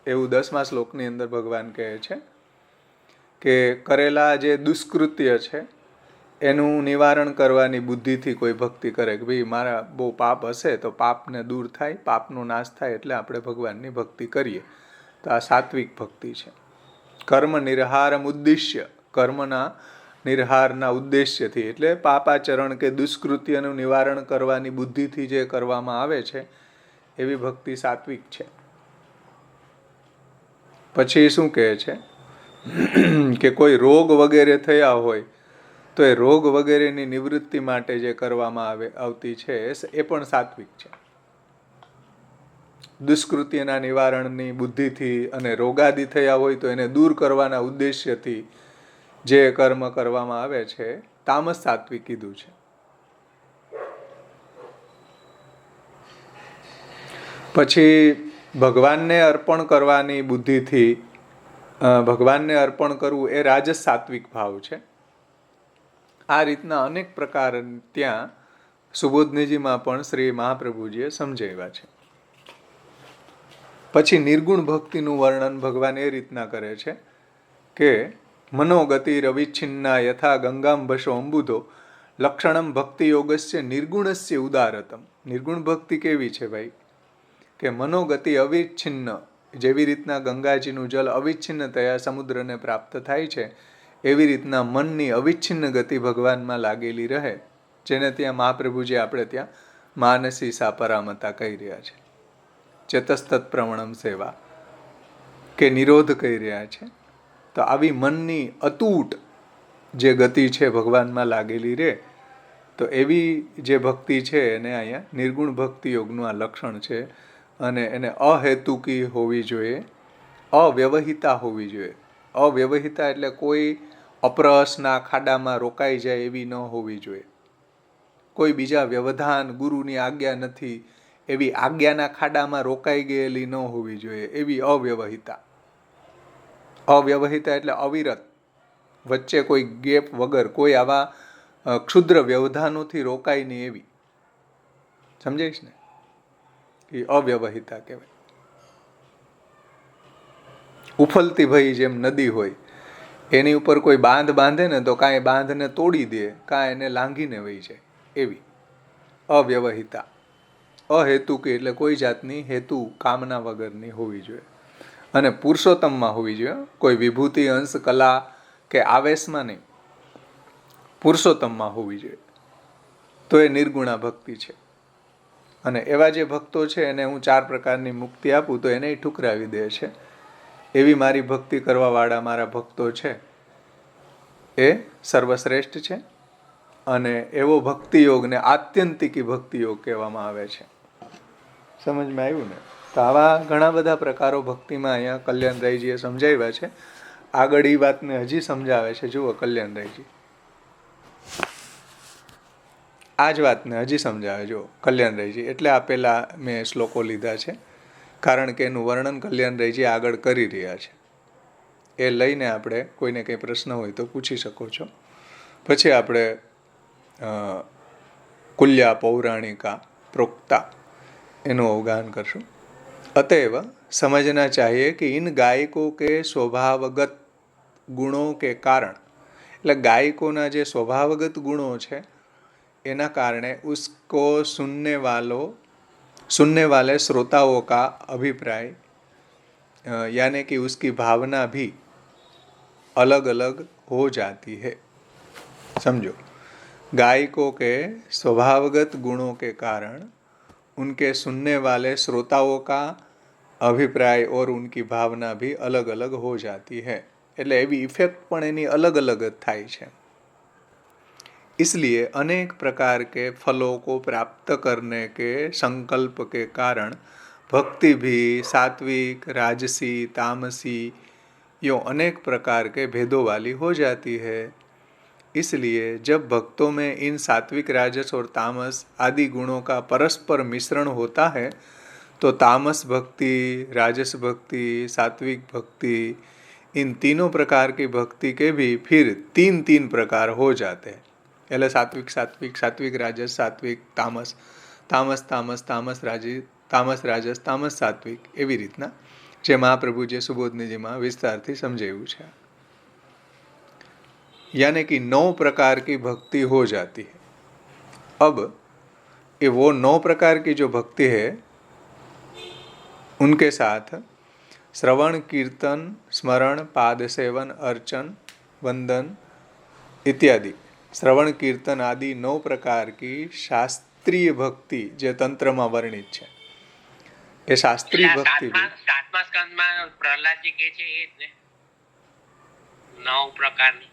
એવું 10મા શ્લોકની અંદર ભગવાન કહે છે કે કરેલા જે દુષ્કૃત્ય છે એનું નિવારણ કરવાની બુદ્ધિથી કોઈ ભક્તિ કરે, કે ભાઈ મારા બહુ પાપ હશે તો પાપને દૂર થાય, પાપનો નાશ થાય, એટલે આપણે ભગવાનની ભક્તિ કરીએ, તો આ સાત્વિક ભક્તિ છે. કર્મ નિર્હારમ ઉદ્દેશ્ય, કર્મના નિર્હારના ઉદ્દેશ્યથી, એટલે પાપાચરણ કે દુષ્કૃત્યનું નિવારણ કરવાની બુદ્ધિથી જે કરવામાં આવે છે એવી ભક્તિ સાત્વિક છે. પછી શું કહે છે કે કોઈ રોગ વગેરે થયા હોય તો એ રોગ વગેરેની નિવૃત્તિ માટે જે કરવામાં આવતી છે એ પણ સાત્વિક છે. દુષ્કૃત્યના નિવારણની બુદ્ધિથી અને રોગાદિ થયા હોય તો એને દૂર કરવાના ઉદ્દેશ્યથી જે કર્મ કરવામાં આવે છે તામસ સાત્વિક કીધું છે. પછી ભગવાનને અર્પણ કરવાની બુદ્ધિથી ભગવાનને અર્પણ કરવું એ રાજસ સાત્વિક ભાવ છે. આ રીતના અનેક પ્રકાર ત્યાં સુબોધનીજીમાં પણ શ્રી મહાપ્રભુજીએ સમજાવ્યા છે. પછી નિર્ગુણ ભક્તિનું વર્ણન ભગવાન એ રીતના કરે છે કે મનોગતિ રવિચ્છિન્ના યથા ગંગાંબશો અંબુધો લક્ષણમ ભક્તિ યોગસ્ય નિર્ગુણસ્ય ઉદારતમ. નિર્ગુણ ભક્તિ કેવી છે ભાઈ? કે મનોગતિ અવિચ્છિન્ન, જેવી રીતના ગંગાજીનું જલ અવિચ્છિન્નતયા સમુદ્રને પ્રાપ્ત થાય છે એવી રીતના મનની અવિચ્છિન્ન ગતિ ભગવાનમાં લાગેલી રહે, જેને ત્યાં મહાપ્રભુજી આપણે ત્યાં માનસી સા પરામતા કહી રહ્યા છે, ચેતસ્તત પ્રવણમ સેવા કે નિરોધ કહી રહ્યા છે. તો આવી મનની અતૂટ જે ગતિ છે ભગવાનમાં લાગેલી રહે, તો એવી જે ભક્તિ છે એને અહીંયા નિર્ગુણ ભક્તિ યોગનું આ લક્ષણ છે. અને એને અહેતુકી હોવી જોઈએ, અવ્યવહિતા હોવી જોઈએ. અવ્યવહિતા એટલે કોઈ અપ્રહસના ખાડામાં રોકાઈ જાય એવી ન હોવી જોઈએ. કોઈ બીજા વ્યવધાન, ગુરુની આજ્ઞા નથી એવી આજ્ઞાના ખાડામાં રોકાઈ ગયેલી ન હોવી જોઈએ, એવી અવ્યવહિતા. અવ્યવહિતા એટલે અવિરત, વચ્ચે કોઈ ગેપ વગર, કોઈ આવા ક્ષુદ્ર વ્યવધાનોથી રોકાય નહીં એવી. સમજાઈશ ને? એ અવ્યવહિતા કહેવાય. ઉફલતી ભઈ જેમ નદી હોય, એની ઉપર કોઈ બાંધ બાંધે ને તો કાંઈ બાંધને તોડી દે, કાંઈ એને લાંઘીને વહી જાય, એવી અવ્યવહિતા. અહેતુકી એટલે કોઈ જાતની હેતુ કામના વગરની હોવી જોઈએ. અને પુરુષોત્તમમાં હોવી જોઈએ, કોઈ વિભૂતિ અંશ કલા કે આવેશમાં નહીં, પુરુષોત્તમમાં હોવી જોઈએ. તો એ નિર્ગુણા ભક્તિ છે. અને એવા જે ભક્તો છે એને હું 4 પ્રકારની મુક્તિ આપું તો એને ઠુકરાવી દે છે. એવી મારી ભક્તિ કરવાવાળા મારા ભક્તો છે એ સર્વશ્રેષ્ઠ છે. અને એવો ભક્તિયોગને આત્યંતિકી ભક્તિયોગ કહેવામાં આવે છે. સમજમાં આવ્યું ને? તો આવા ઘણા બધા પ્રકારો ભક્તિમાં અહીંયા કલ્યાણરાયજીએ સમજાવ્યા છે. આગળ એ વાતને હજી સમજાવે છે. જુઓ કલ્યાણરાયજી આ જ વાતને હજી સમજાવે. જો કલ્યાણરાયજી એટલે આ પહેલા મેં શ્લોકો લીધા છે, કારણ કે એનું વર્ણન કલ્યાણરાયજી આગળ કરી રહ્યા છે. એ લઈને આપણે કોઈને કંઈ પ્રશ્ન હોય તો પૂછી શકો છો. પછી આપણે કુલ્યા પૌરાણિકા પ્રોક્તા એનું અવગાહન કરશું. अतएव समझना चाहिए कि इन गायकों के स्वभावगत गुणों के कारण, એટલે ગાયકોના જે સ્વભાવગત ગુણો છે એના કારણે उसको सुनने वाले श्रोताओं का अभिप्राय यानी कि उसकी भावना भी अलग अलग हो जाती है. समझो, गायकों के स्वभावगत गुणों के कारण उनके सुनने वाले श्रोताओं का अभिप्राय और उनकी भावना भी अलग अलग हो जाती है. એટલે એવી ઇફેક્ટ પણ એની અલગ અલગ જ થાય છે. इसलिए अनेक प्रकार के फलों को प्राप्त करने के संकल्प के कारण भक्ति भी सात्विक, राजसी, तामसी यो अनेक प्रकार के भेदों वाली हो जाती है. इसलिए जब भक्तों में इन सात्विक, राजस और तामस आदि गुणों का परस्पर मिश्रण होता है तो तामस भक्ति, राजस भक्ति, सात्विक भक्ति, इन तीनों प्रकार की भक्ति के भी फिर 3 प्रकार हो जाते हैं. એટલે સાત્વિક સાત્વિક, સાત્વિક રાજસ, સાત્વિક તામસ, તામસ તામસ, તામસ રાજસ, તામસ રાજસ, તામસ સાત્વિક, એવી રીતના જે મહાપ્રભુજીએ સુબોધનીજીમાં વિસ્તારથી સમજાવ્યું છે. यानी कि 9 प्रकार की भक्ति हो जाती है. अब ये वो 9 प्रकार की जो भक्ति है उनके साथ श्रवण, कीर्तन, स्मरण, पाद सेवन, अर्चन, वंदन इत्यादि श्रवण कीर्तन आदि 9 प्रकार की शास्त्रीय भक्ति જે તંત્રમાં વર્ણિત છે એ શાસ્ત્રીય ભક્તિ. 7મા સ્કંદમાં પ્રહલાદજી કહે છે એ જ ને 9 પ્રકારની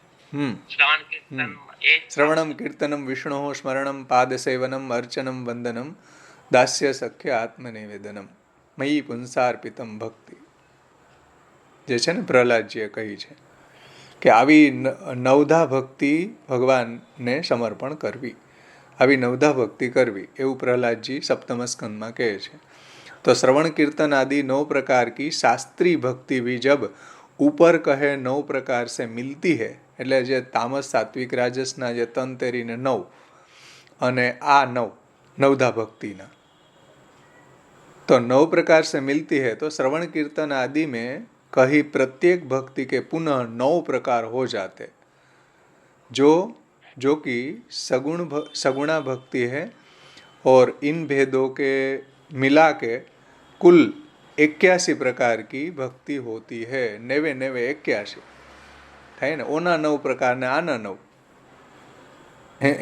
શ્રવણમ કીર્તનમ વિષ્ણોઃ સ્મરણમ પાદ સેવનમ અર્ચનમ વંદનમ દાસ્ય સખ્ય આત્મનિવેદનમ. મયી પુંસાર્પિતમ ભક્તિ, જે છે ને પ્રહલાદજીએ કહી છે કે આવી નવધા ભક્તિ ભગવાનને સમર્પણ કરવી, આવી નવધા ભક્તિ કરવી, એવું પ્રહલાદજી સપ્તમ સ્કંદમાં કહે છે. તો શ્રવણ કીર્તન આદि 9 प्रकार की शास्त्रीय भक्ति भी जब ऊपर कहे 9 प्रकार से मिलती है, એટલે જે તામસ સાત્વિક રાજસના જે તન તેરીને 9 અને આ 9 નવધા ભક્તિના, तो 9 प्रकार से मिलती है तो श्रवण कीर्तन आदि में कही प्रत्येक भक्ति के पुनः 9 प्रकार हो जाते, जो कि सगुणा भक्ति है और इन भेदों के मिला के कुल 81 प्रकार की भक्ति होती है. 91 થાય ને, ઓના 9 પ્રકાર ને આના 9,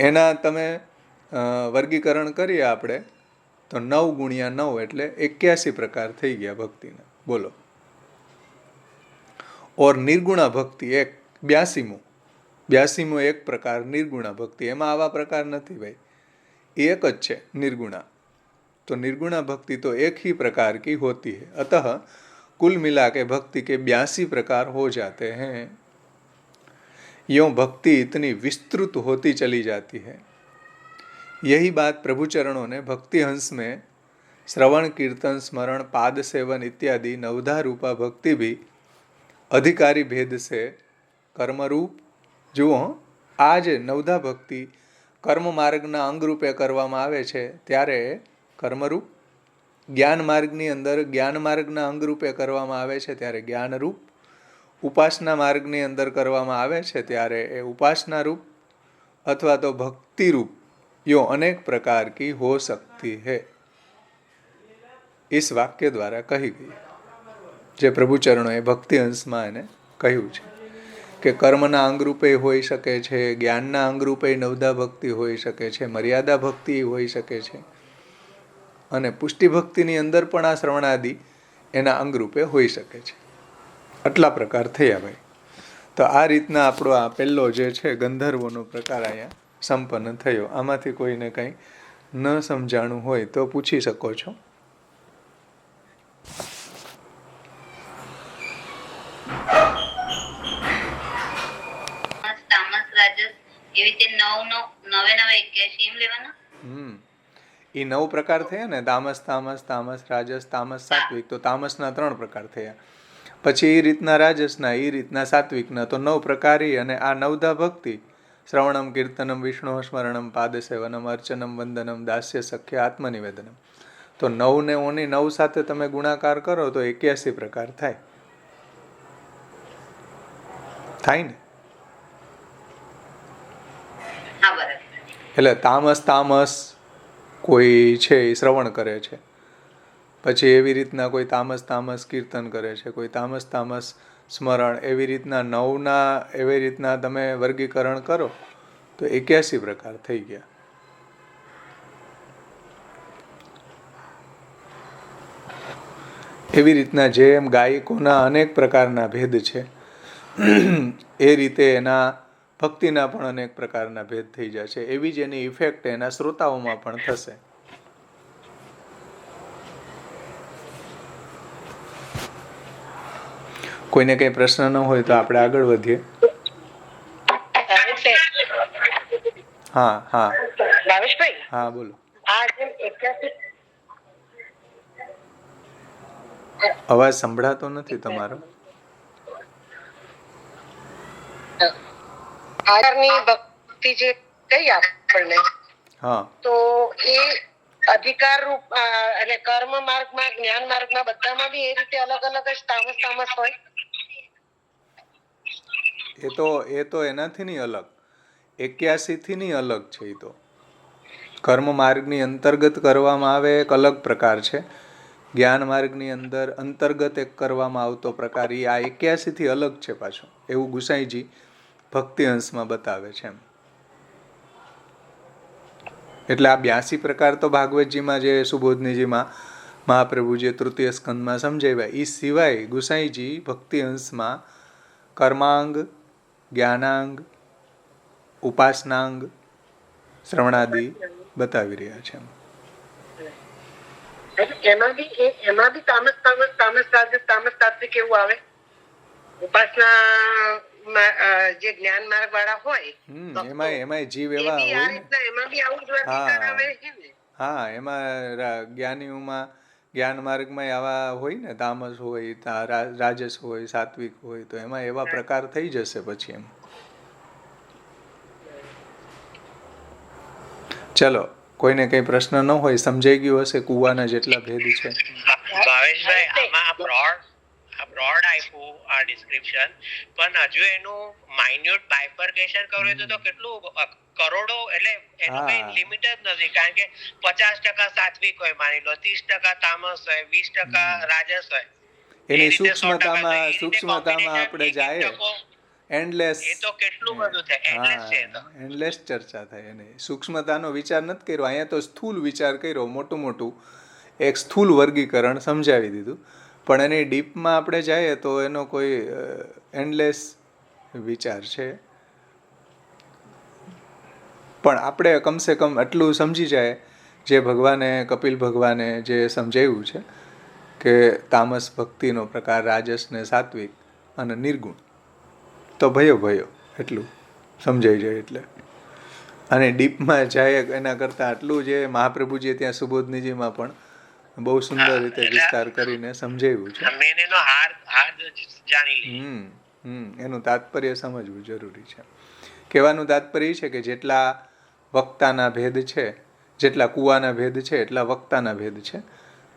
એના તમે વર્ગીકરણ કરીએ આપણે તો 9 ગુણ્યા 9 એટલે 81 પ્રકાર થઈ ગયા ભક્તિના. બોલો. ઓર નિર્ગુણા ભક્તિ એક 82મો એક પ્રકાર નિર્ગુણા ભક્તિ, એમાં આવા પ્રકાર નથી ભાઈ, एक જ છે निर्गुणा. तो निर्गुणा भक्ति तो एक ही प्रकार की होती है, अतः कुल मिला के भक्ति के 82 प्रकार हो जाते हैं. यूं भक्ति इतनी विस्तृत होती चली जाती है. यही बात प्रभु चरणों ने भक्ति हंस में श्रवण कीर्तन स्मरण पाद सेवन इत्यादि नवधा रूपा भक्ति भी अधिकारी भेद से कर्मरूप, જુઓ આ જે નવધા ભક્તિ કર્મ માર્ગના અંગરૂપે કરવામાં આવે છે ત્યારે કર્મરૂપ, જ્ઞાન માર્ગની અંદર જ્ઞાન માર્ગના અંગરૂપે કરવામાં આવે છે ત્યારે જ્ઞાનરૂપ, ઉપાસના માર્ગની અંદર કરવામાં આવે છે ત્યારે એ ઉપાસના રૂપ અથવા તો ભક્તિ રૂપ, યો અનેક પ્રકાર કી હો सकती है. इस वाक्य द्वारा कही गई, જે પ્રભુ ચરણોએ ભક્તિ અંશમાં એને કહ્યું છે કે કર્મના અંગરૂપે હોઈ શકે છે, જ્ઞાનના અંગરૂપે નવધા ભક્તિ હોઈ શકે છે, મર્યાદા ભક્તિ હોઈ શકે છે, અને પુષ્ટિ ભક્તિની અંદર પણ આ શ્રવણાદિ એના અંગરૂપે હોઈ શકે છે. આટલા પ્રકાર થયા ભાઈ. તો આ રીતના આપણો આ પહેલો જે છે ગંધર્વોનો પ્રકાર અહીંયા સંપન્ન થયો. આમાંથી કોઈને કંઈ ન સમજાણું હોય તો પૂછી શકો છો. એ 9 પ્રકાર થયા ને, તામસ તામસ તામસ રાજસ તામસ સાત્વિક, તો તામસના 3 પ્રકાર થયા. પછી એ રીતના રાજસના, એ રીતના સાત્વિકના, તો 9 પ્રકારી. અને આ નવધા ભક્તિ શ્રવણમ કીર્તનમ વિષ્ણુ સ્મરણમ પાદસેવનમ અર્ચનમ વંદનમ દાસ્ય સખ્ય આત્મનિવેદનમ, તો 9 ને ઓની 9 સાથે તમે ગુણાકાર કરો તો 81 પ્રકાર થાય ને. એટલે તામસ કોઈ છે એ શ્રવણ કરે છે, પછી એવી રીતના કોઈ તામસ કીર્તન કરે છે, કોઈ તામસ સ્મરણ, એવી રીતના 9ના એવી રીતના તમે વર્ગીકરણ કરો તો 81 પ્રકાર થઈ ગયા. એવી રીતના જેમ ગાયકોના અનેક પ્રકારના ભેદ છે એ રીતે એના ભક્તિના પણ અનેક પ્રકારના ભેદ થઈ જાય છે. એવી જ એની ઇફેક્ટ એના શ્રોતાઓમાં પણ થશે. કોઈને કઈ પ્રશ્ન ન હોય તો આપણે આગળ વધીએ. હા ભાવેશભાઈ, હા બોલો. આ જેમ 81 અવાજ સંભળાતો નથી તમારો. આચારની ભક્તિ જે કહી આપણને, હા, તો એ અધિકાર રૂપ એટલે કર્મ માર્ગમાં જ્ઞાન માર્ગમાં બધામાં બી એ રીતે અલગ અલગ જ તામસ હોય. એ તો એનાથી નહીં અલગ, 81 થી નહીં અલગ છે. એ તો કર્મ માર્ગની અંતર્ગત કરવામાં આવે એક અલગ પ્રકાર છે, જ્ઞાન માર્ગની અંદર અંતર્ગત એક કરવામાં આવતો પ્રકાર એ આ 81 થી અલગ છે પાછો, એવું ગુસાઈજી ભક્તિ અંશમાં બતાવે છે. એટલે આ 82 પ્રકાર તો ભાગવતજીમાં જે સુબોધનીજીમાં મહાપ્રભુજીએ તૃતીય સ્કંદમાં સમજાવ્યા, એ સિવાય ગુસાઈજી ભક્તિ અંશમાં કર્માંગ, જ્ઞાનાંગ, ઉપાસનાંગ, શ્રવણાદિ બતાવી રહ્યા છે. એટલે એમાં બી તામસ તાત્વિક એવું આવે. ઉપાસના જે જ્ઞાન માર્ગ વાળા હોય એમાંય જીવ એવા હોય ને. એમાં બી આવું જ વર્ગીકરણ આવે છે ને. હા, એમાં જ્ઞાનીઓમાં જ્ઞાન માર્ગમાં આવા હોય ને, તામસ હોય, રાજસ હોય, સાત્વિક હોય, તો એમાં એવા પ્રકાર થઈ જશે પછી એમ. ચલો, કોઈને કઈ પ્રશ્ન ન હોય, સમજાઈ ગયું હશે કુવાના જેટલા ભેદ છે. ભાવેશભાઈ, આમાં બ્રોડ આપ્યું આ ડિસ્ક્રિપ્શન, પણ હજુ એનું માઇન્યુટ બાયફર્કેશન કરવું તો કેટલું કરોડો, એટલે એનું કઈ લિમિટ જ નથી. કારણ કે 50% સાત્વિક હોય, માની લો 30% તામસ હોય, 20% રાજસ હોય. એની સૂક્ષ્મતામાં આપણે જાય એન્ડલેસ. એ તો કેટલું બધું છે, એન્ડલેસ છે. એન્ડલેસ ચર્ચા થાય. એને સૂક્ષ્મતાનો વિચાર નથી કર્યો, અહીંયા તો સ્થૂલ વિચાર કર્યો, મોટું એક સ્થૂલ વર્ગીકરણ સમજાવી દીધું. પણ એની ડીપમાં આપણે જઈએ તો એનો કોઈ એન્ડલેસ વિચાર છે. પણ આપણે કમસે કમ એટલું સમજી જાય, જે કપિલ ભગવાને જે સમજાવ્યું છે કે તામસ ભક્તિનો પ્રકાર, રાજસ ને સાત્વિક અને નિર્ગુણ, તો ભયો એટલું સમજાઈ જાય. એટલે અને ડીપમાં જાય એના કરતાં આટલું જે મહાપ્રભુજીએ ત્યાં સુબોધનીજીમાં પણ બહુ સુંદર રીતે વિસ્તાર કરીને સમજાવ્યું છે. એનું તાત્પર્ય સમજવું જરૂરી છે. કહેવાનું તાત્પર્ય છે કે જેટલા વક્તાના ભેદ છે, જેટલા કુવાના ભેદ છે, એટલા વક્તાના ભેદ છે.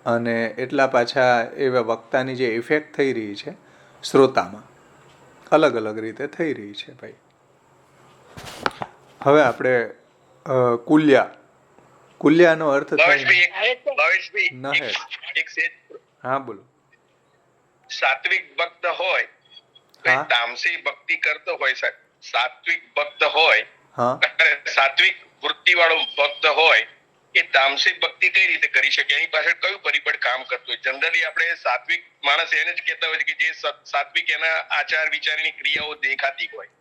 અને એટલા પાછા એવા વક્તાની જે ઇફેક્ટ થઈ રહી છે શ્રોતામાં, અલગ અલગ રીતે થઈ રહી છે. ભાઈ, હવે આપણે કુલ્યાનો અર્થ થાય. હા, બોલો. સાત્વિક ભક્ત હોય, તામસી ભક્તિ કરતો હોય, સાત્વિક ભક્ત હોય, સાત્વિક વૃત્તિ વાળો ભક્ત હોય, એ તામસિક ભક્તિ કઈ રીતે કરી શકે? એની પાછળ કયું પરિબળ કામ કરતું હોય? જનરલી આપણે સાત્વિક માણસ એને જ કહેતા હોય કે જે સાત્વિક એના આચાર વિચારની ક્રિયાઓ દેખાતી હોય,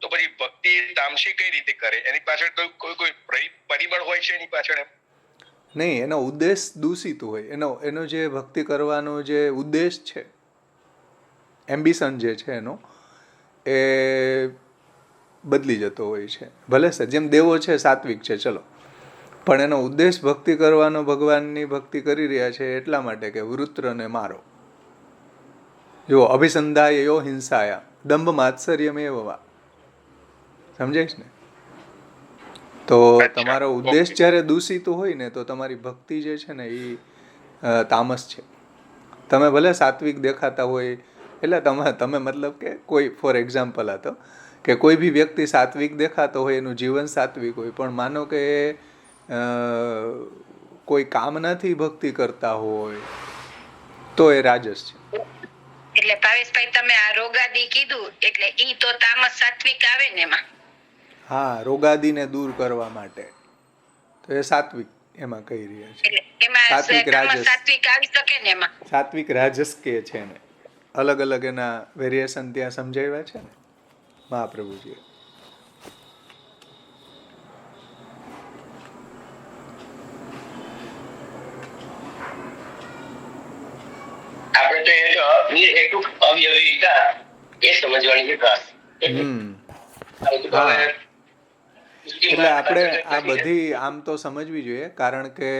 તો પછી ભક્તિ તામસી કઈ રીતે કરે? એની પાછળ કોઈ પરિબળ હોય છે એની પાછળ? એમ નહીં, એનો ઉદ્દેશ દૂષિત હોય. એનો જે ભક્તિ કરવાનો જે ઉદ્દેશ છે, એમ્બિશન જે છે એનો, એ બદલી જતો હોય છે. ભલે સર જેમ દેવો છે સાત્વિક છે, ચલો, પણ એનો ઉદ્દેશ ભક્તિ કરવાનો, ભગવાનની ભક્તિ કરી રહ્યા છે એટલા માટે કે વૃત્રને મારો. જો અભિસંધાય યો હિંસાયા દંભ માત્સર્યમેવ વા. સમજાય ને? તો તમારો ઉદ્દેશ જ્યારે દૂષિત હોય ને, તો તમારી ભક્તિ જે છે ને એ તામસ છે. તમે ભલે સાત્વિક દેખાતા હોય, એટલે તમે મતલબ કે કોઈ ફોર એક્ઝામ્પલ હતો કે કોઈ બી વ્યક્તિ સાત્વિક દેખાતો હોય, એનું જીવન સાત્વિક હોય, પણ માનો કે કોઈ કામનાથી ભક્તિ કરતા હોય, તો એ રાજસ છે. એટલે ભાવેશભાઈ, તમે આ રોગાદી કીધું, એટલે ઈ તો તામસ સાત્વિક આવે ને એમાં? હા, રોગાદીને દૂર કરવા માટે તો એ સાત્વિક એમાં કહી રહ્યા છે. સાત્વિક રાજસ, સાત્વિક આવી શકે ને એમાં? સાત્વિક રાજસ કે છે ને, અલગ અલગ એના વેરિએશન ત્યાં સમજાવ્યા છે ને મહાપ્રભુજીએ. આપણે તો એ હેતુ અવ્યવહિતા એ સમજવાની છે ખાસ. એટલે આપણે આ બધી આમ તો સમજવી જોઈએ, કારણ કે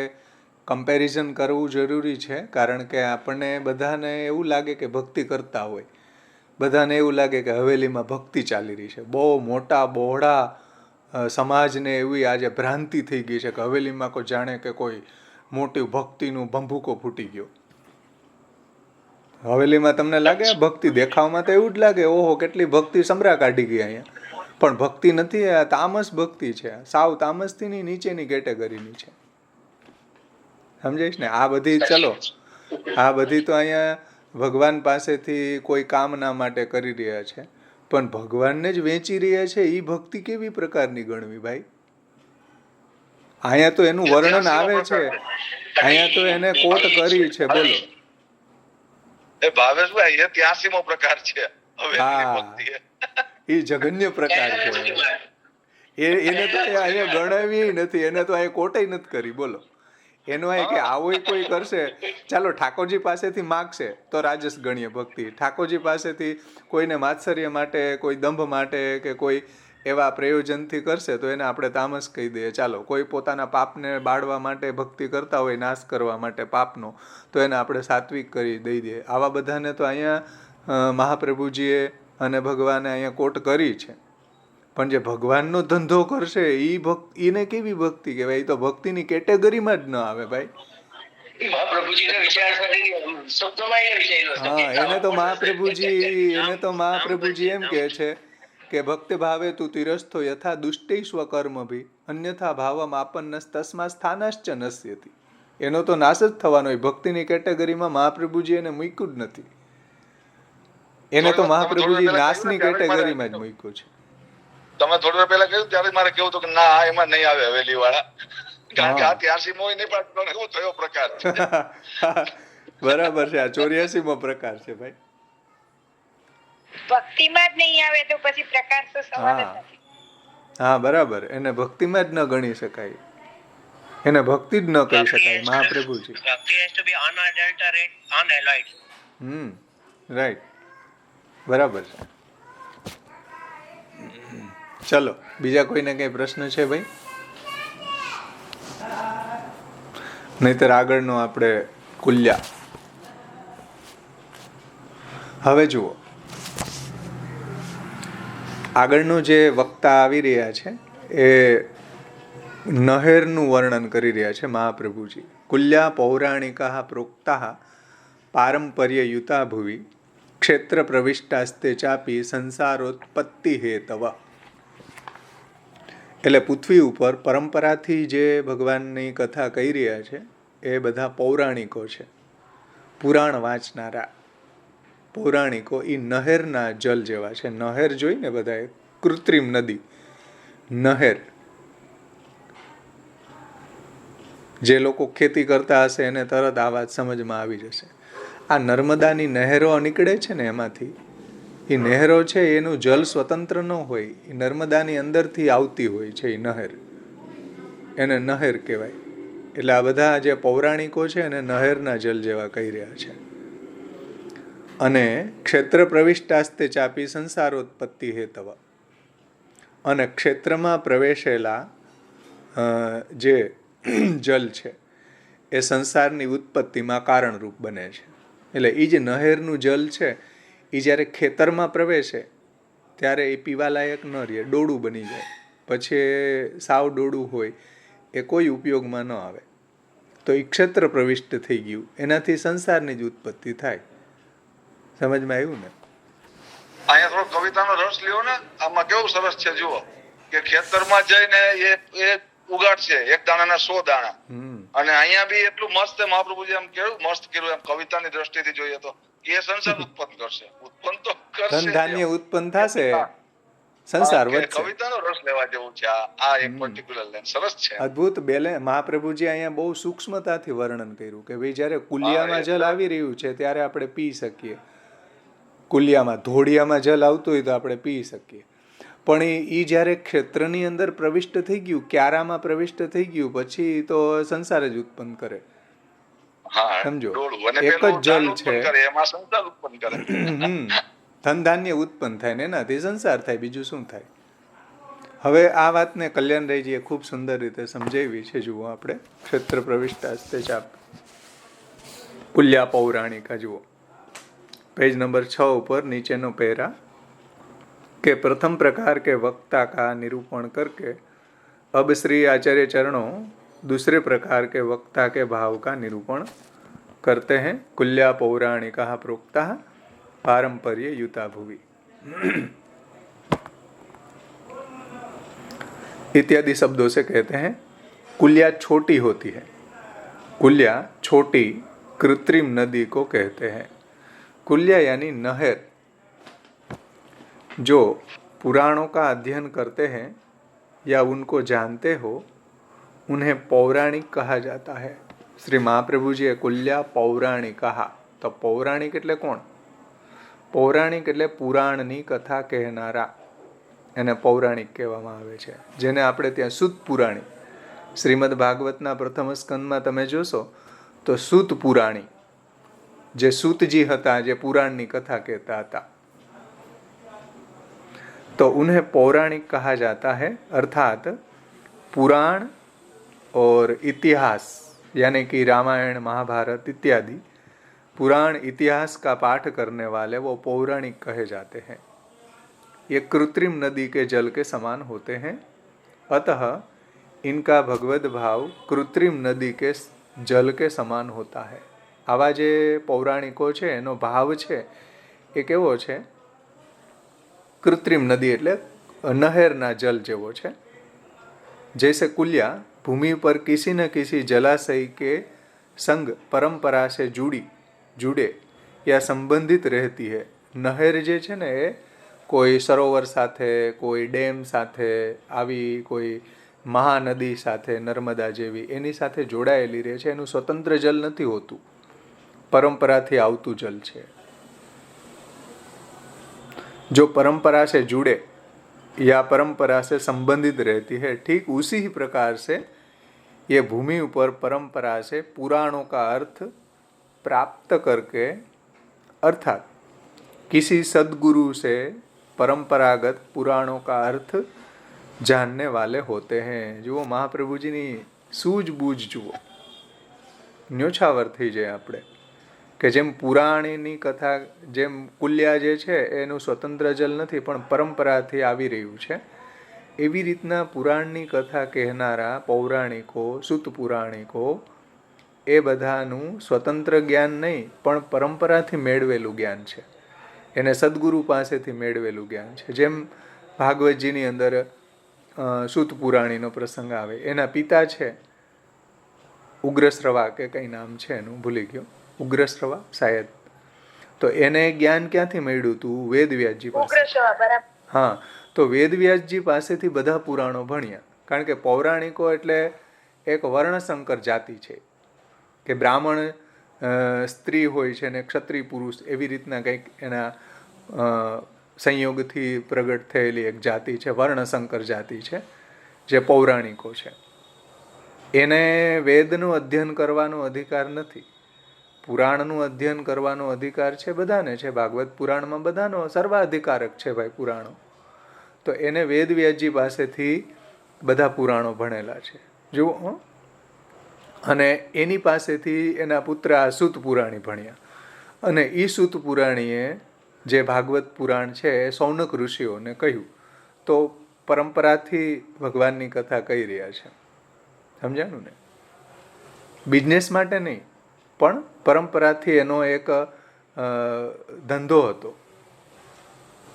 કમ્પેરિઝન કરવું જરૂરી છે. કારણ કે આપણને બધાને એવું લાગે કે ભક્તિ કરતા હોય, બધાને એવું લાગે કે હવેલીમાં ભક્તિ ચાલી રહી છે. બહુ મોટા બહોળા સમાજને એવી આજે ભ્રાંતિ થઈ ગઈ છે કે હવેલીમાં કોઈ જાણે કે કોઈ મોટી ભક્તિનું ભંભૂકો ફૂટી ગયો. હવેલીમાં તમને લાગે ભક્તિ? દેખાવમાં તો એવું જ લાગે, ઓહો કેટલી ભક્તિ સમરા કાઢી ગઈ અહીંયા. પણ ભક્તિ નથી, આ તામસ ભક્તિ છે. સાવ તામસથી નીચેની કેટેગરીની છે. સમજાય ને? આ બધી ચલો, આ બધી તો અહીંયા ભગવાન પાસેથી કોઈ કામના માટે કરી રહ્યા છે, પણ ભગવાનને જ વેચી રહ્યા છે. એ ભક્તિ કેવી પ્રકારની ગણવી ભાઈ? અહીંયા તો એનું વર્ણન આવે છે, અહીંયા તો એને કોટ કરી છે. બોલો. ભાવેશભાઈ, એ 83મો પ્રકાર છે. એ જઘન્ય પ્રકાર છે. એને તો અહીંયા ગણાવી નથી, એને તો અહીંયા કોટય નથી કરી. બોલો, એનો એ કે આવું કોઈ કરશે, ચાલો ઠાકોરજી પાસેથી માગશે તો રાજસ ગણીય ભક્તિ, ઠાકોરજી પાસેથી કોઈને માત્સર્ય માટે, કોઈ દંભ માટે કે કોઈ એવા પ્રયોજનથી કરશે તો એને આપણે તામસ કહી દઈએ. ચાલો કોઈ પોતાના પાપને બાળવા માટે ભક્તિ કરતા હોય, નાશ કરવા માટે પાપનો, તો એને આપણે સાત્વિક કરી દઈ દઈએ. આવા બધાને તો અહીંયા મહાપ્રભુજીએ અને ભગવાને અહીંયા કોટ કરી છે. પણ જે ભગવાનનો ધંધો કરશે એને કેવી ભક્તિ કહેવાય? એ તો ભક્તિની કેટેગરીમાં જ ન આવે ભાઈ. હા, એને તો મહાપ્રભુજી એમ કહે છે કે ભક્ત ભાવે તું તિરસ્થો યથા દુષ્ટૈ સ્વકર્મ ભી અન્યથા ભાવમ આપન્નસ તસ્મા સ્થાનશ્ચ નશ્યતિ. એનો તો નાશ જ થવાનો હોય. ભક્તિની કેટેગરીમાં મહાપ્રભુજી એને મૂક્યું જ નથી. એને તો મહાપ્રભુજી નાશની કેટેગરીમાં જ મૂક્યું છે. તમે થોડી વાર પહેલા કહ્યું ત્યારે મારે કેવું હતું કે ના એમાં નહીં આવે હવેલી વાળા, કારણ કે આ 83મો નહીં પણ એવો થયો પ્રકાર છે. બરાબર છે, આ 84મો પ્રકાર છે ભાઈ. ભક્તિમાં જ નહીં આવે તો પછી પ્રકાર તો સવાલ જ નથી. હા બરાબર, એને ભક્તિમાં જ ન ગણી શકાય, એને ભક્તિ જ ન કહી શકાય મહાપ્રભુજી. ભક્તિ has to be unadulterated, unalloyed. Right, બરાબર છે. ચલો, બીજા કોઈને કઈ પ્રશ્ન છે ભાઈ? નહીતર આગળનો આપણે કુલ્યા. હવે જુઓ, આગળનું જે વક્તા આવી રહ્યા છે એ નહેરનું વર્ણન કરી રહ્યા છે મહાપ્રભુજી. કુલ્યા પૌરાણિકા પ્રોક્તા પારંપર્ય યુતા ભુવિ ક્ષેત્ર પ્રવિષ્ટાસ્તે ચાપી સંસારોત્પત્તિ હેતવ. એટલે પૃથ્વી ઉપર પરંપરાથી જે ભગવાનની કથા કહી રહ્યા છે એ બધા પૌરાણિકો છે, પુરાણ વાંચનારા પૌરાણિકો. એ નહેરના જલ જેવા છે. નહેર જોઈને બધાએ, કૃત્રિમ નદી, નહેર. જે લોકો ખેતી કરતા હશે એને તરત આ વાત સમજમાં આવી જશે. આ નર્મદાની નહેરો નીકળે છે ને, એમાંથી એ નહેરો છે એનું જલ સ્વતંત્ર ન હોય, એ નર્મદાની અંદરથી આવતી હોય છે. એ નહેર, એને નહેર કહેવાય. એટલે આ બધા જે પૌરાણિકો છે એને નહેરના જલ જેવા કહી રહ્યા છે. અને ક્ષેત્ર પ્રવિષ્ટાસ્તે ચાપી સંસારોત્પત્તિ હેતવ. અને ક્ષેત્રમાં પ્રવેશેલા જે જલ છે એ સંસારની ઉત્પત્તિમાં કારણરૂપ બને છે. એટલે એ જે નહેરનું જલ છે એ જ્યારે ખેતરમાં પ્રવેશે ત્યારે એ પીવાલાયક ન રહે, ડોળું બની જાય. પછી એ સાવ ડોળું હોય, એ કોઈ ઉપયોગમાં ન આવે. તો એ ક્ષેત્ર પ્રવિષ્ટ થઈ ગયું, એનાથી સંસારની જ ઉત્પત્તિ થાય. સમજમાં આવ્યું ને? અહીંયા થોડો કવિતાનો રસ લ્યો ને, આમાં કેવું સરસ છે જુઓ કે ખેતરમાં જઈને એ ઉગાડશે એક દાણાના 100 દાણા. અને અહીંયા બી એટલું મસ્ત મહાપ્રભુજી એમ કેવું મસ્ત કર્યું એમ કવિતાની દ્રષ્ટિથી જોઈએ તો એ સંસાર ઉત્પન્ન કરશે, ઉત્પન્ન તો કરશે, ધન ધાન્ય ઉત્પન્ન થશે, સંસાર વધશે. કવિતાનો રસ લેવા જેવું છે આ એક પર્ટિક્યુલર લાઈન સરસ છે, અદ્ભુત. મહાપ્રભુજી અહીંયા બહુ સૂક્ષ્મતાથી વર્ણન કર્યું કે ભાઈ જ્યારે કુલિયામાં જલ આવી રહ્યું છે ત્યારે આપણે પી શકીએ. કુલિયામાં, ધોળિયામાં જલ આવતું હોય તો આપણે પી શકીએ. પણ એ જ્યારે ક્ષેત્રની અંદર પ્રવિષ્ટ થઈ ગયું, ક્યારામાં પ્રવિષ્ટ થઈ ગયું, પછી તો સંસાર જ ઉત્પન્ન કરે. સમજો, એક જ જલ છે, ધન ધાન્ય ઉત્પન્ન થાય ને એનાથી સંસાર થાય, બીજું શું થાય? હવે આ વાતને કલ્યાણરાયજીએ ખૂબ સુંદર રીતે સમજાવી છે. જુઓ આપણે ક્ષેત્ર પ્રવિષ્ટાસ્તે ચાપ કુલ્યા પૌરાણિકા જુઓ, पेज नंबर 6 ऊपर नीचेनो पैरा के प्रथम प्रकार के वक्ता का निरूपण करके अब श्री आचार्य चरणों दूसरे प्रकार के वक्ता के भाव का निरूपण करते हैं. कुल्या पौराणिका प्रोक्ता पारंपर्य युता भुवि इत्यादि शब्दों से कहते हैं. कुल्या छोटी होती है. कुल्या छोटी कृत्रिम नदी को कहते हैं. कुल्या यानी नहर. जो पुराणों का अध्ययन करते हैं या उनको जानते हो उन्हें पौराणिक कहा जाता है. श्री महाप्रभु जी कुल्या पौराणिक कहा. तो पौराणिक એટલે કોણ? પૌરાણિક એટલે પુરાણની કથા કહેનારા, એને પૌરાણિક કહેવામાં આવે છે. જેને આપણે ત્યાં શુદ્ધ પુરાણી, શ્રીમદ ભાગવતના પ્રથમ સ્કંદમાં તમે જોશો તો સૂત પુરાણી, જે सूतजी હતા, જે પુરાણની કથા કહેતા હતા, तो उन्हें पौराणिक कहा जाता है। अर्थात पुराण और इतिहास यानी कि रामायण महाभारत इत्यादि पुराण इतिहास का पाठ करने वाले वो पौराणिक कहे जाते हैं। ये कृत्रिम नदी के जल के समान होते हैं, अतः इनका भगवत भाव कृत्रिम नदी के जल के समान होता है। आवा जे पौराणिको छे एनो भाव छे ए केवो छे? कृत्रिम नदी एटले नहरना जल जेवो छे। जैसे कुलिया भूमि पर किसी न किसी जलाशय के संग परंपरा से जुड़े या संबंधित रहती है। नहर जे छे ने कोई सरोवर साथे, कोई डेम साथे, आवी कोई महानदी साथे, नर्मदा जेवी एनी साथे जोड़ायेली रहे छे। एनुं स्वतंत्र जल नथी होतुं, परंपराथी आवतुं जल छे। जो परंपरा से जुड़े या परंपरा से संबंधित रहती है, ठीक उसी ही प्रकार से ये भूमि ऊपर परंपरा से पुराणों का अर्थ प्राप्त करके, अर्थात किसी सद्गुरु से परंपरागत पुराणों का अर्थ जानने वाले होते हैं। जुओ महाप्रभु जी नी सूझबूझ जुओ, न्योछावर थई जाए आपणे કે જેમ પુરાણીની કથા, જેમ કુલ્યા જે છે એનું સ્વતંત્ર જલ નથી પણ પરંપરાથી આવી રહ્યું છે, એવી રીતના પુરાણની કથા કહેનારા પૌરાણિકો, સૂત પુરાણિકો એ બધાનું સ્વતંત્ર જ્ઞાન નહીં પણ પરંપરાથી મેળવેલું જ્ઞાન છે, એને સદગુરુ પાસેથી મેળવેલું જ્ઞાન છે। જેમ ભાગવતજીની અંદર સૂત પુરાણીનો પ્રસંગ આવે, એના પિતા છે ઉગ્રશ્રવા કે કંઈ નામ છે એનું, ભૂલી ગયો, ઉગ્રશ્રવા શાયદ, તો એને જ્ઞાન ક્યાંથી મળ્યું હતું? વેદવ્યાસજી પાસે। હા, તો વેદવ્યાસજી પાસેથી બધા પુરાણો ભણ્યા, કારણ કે પૌરાણિકો એટલે એક વર્ણશંકર જાતિ છે કે બ્રાહ્મણ સ્ત્રી હોય છે ને ક્ષત્રિય પુરુષ, એવી રીતના કંઈક એના સંયોગથી પ્રગટ થયેલી એક જાતિ છે, વર્ણશંકર જાતિ છે જે પૌરાણિકો છે। એને વેદનું અધ્યયન કરવાનો અધિકાર નથી, પુરાણનું અધ્યયન કરવાનો અધિકાર છે બધાને છે। ભાગવત પુરાણમાં બધાનો સર્વાધિકારક છે ભાઈ પુરાણો, તો એને વેદવ્યાસજી પાસેથી બધા પુરાણો ભણેલા છે જુઓ। અને એની પાસેથી એના પુત્ર આ સૂત પુરાણી ભણ્યા, અને એ સૂત પુરાણીએ જે ભાગવત પુરાણ છે એ સૌનક ઋષિઓને કહ્યું, તો પરંપરાથી ભગવાનની કથા કહી રહ્યા છે, સમજાણું ને? બિઝનેસ માટે નહીં પણ પરંપરાથી એનો એક ધંધો હતો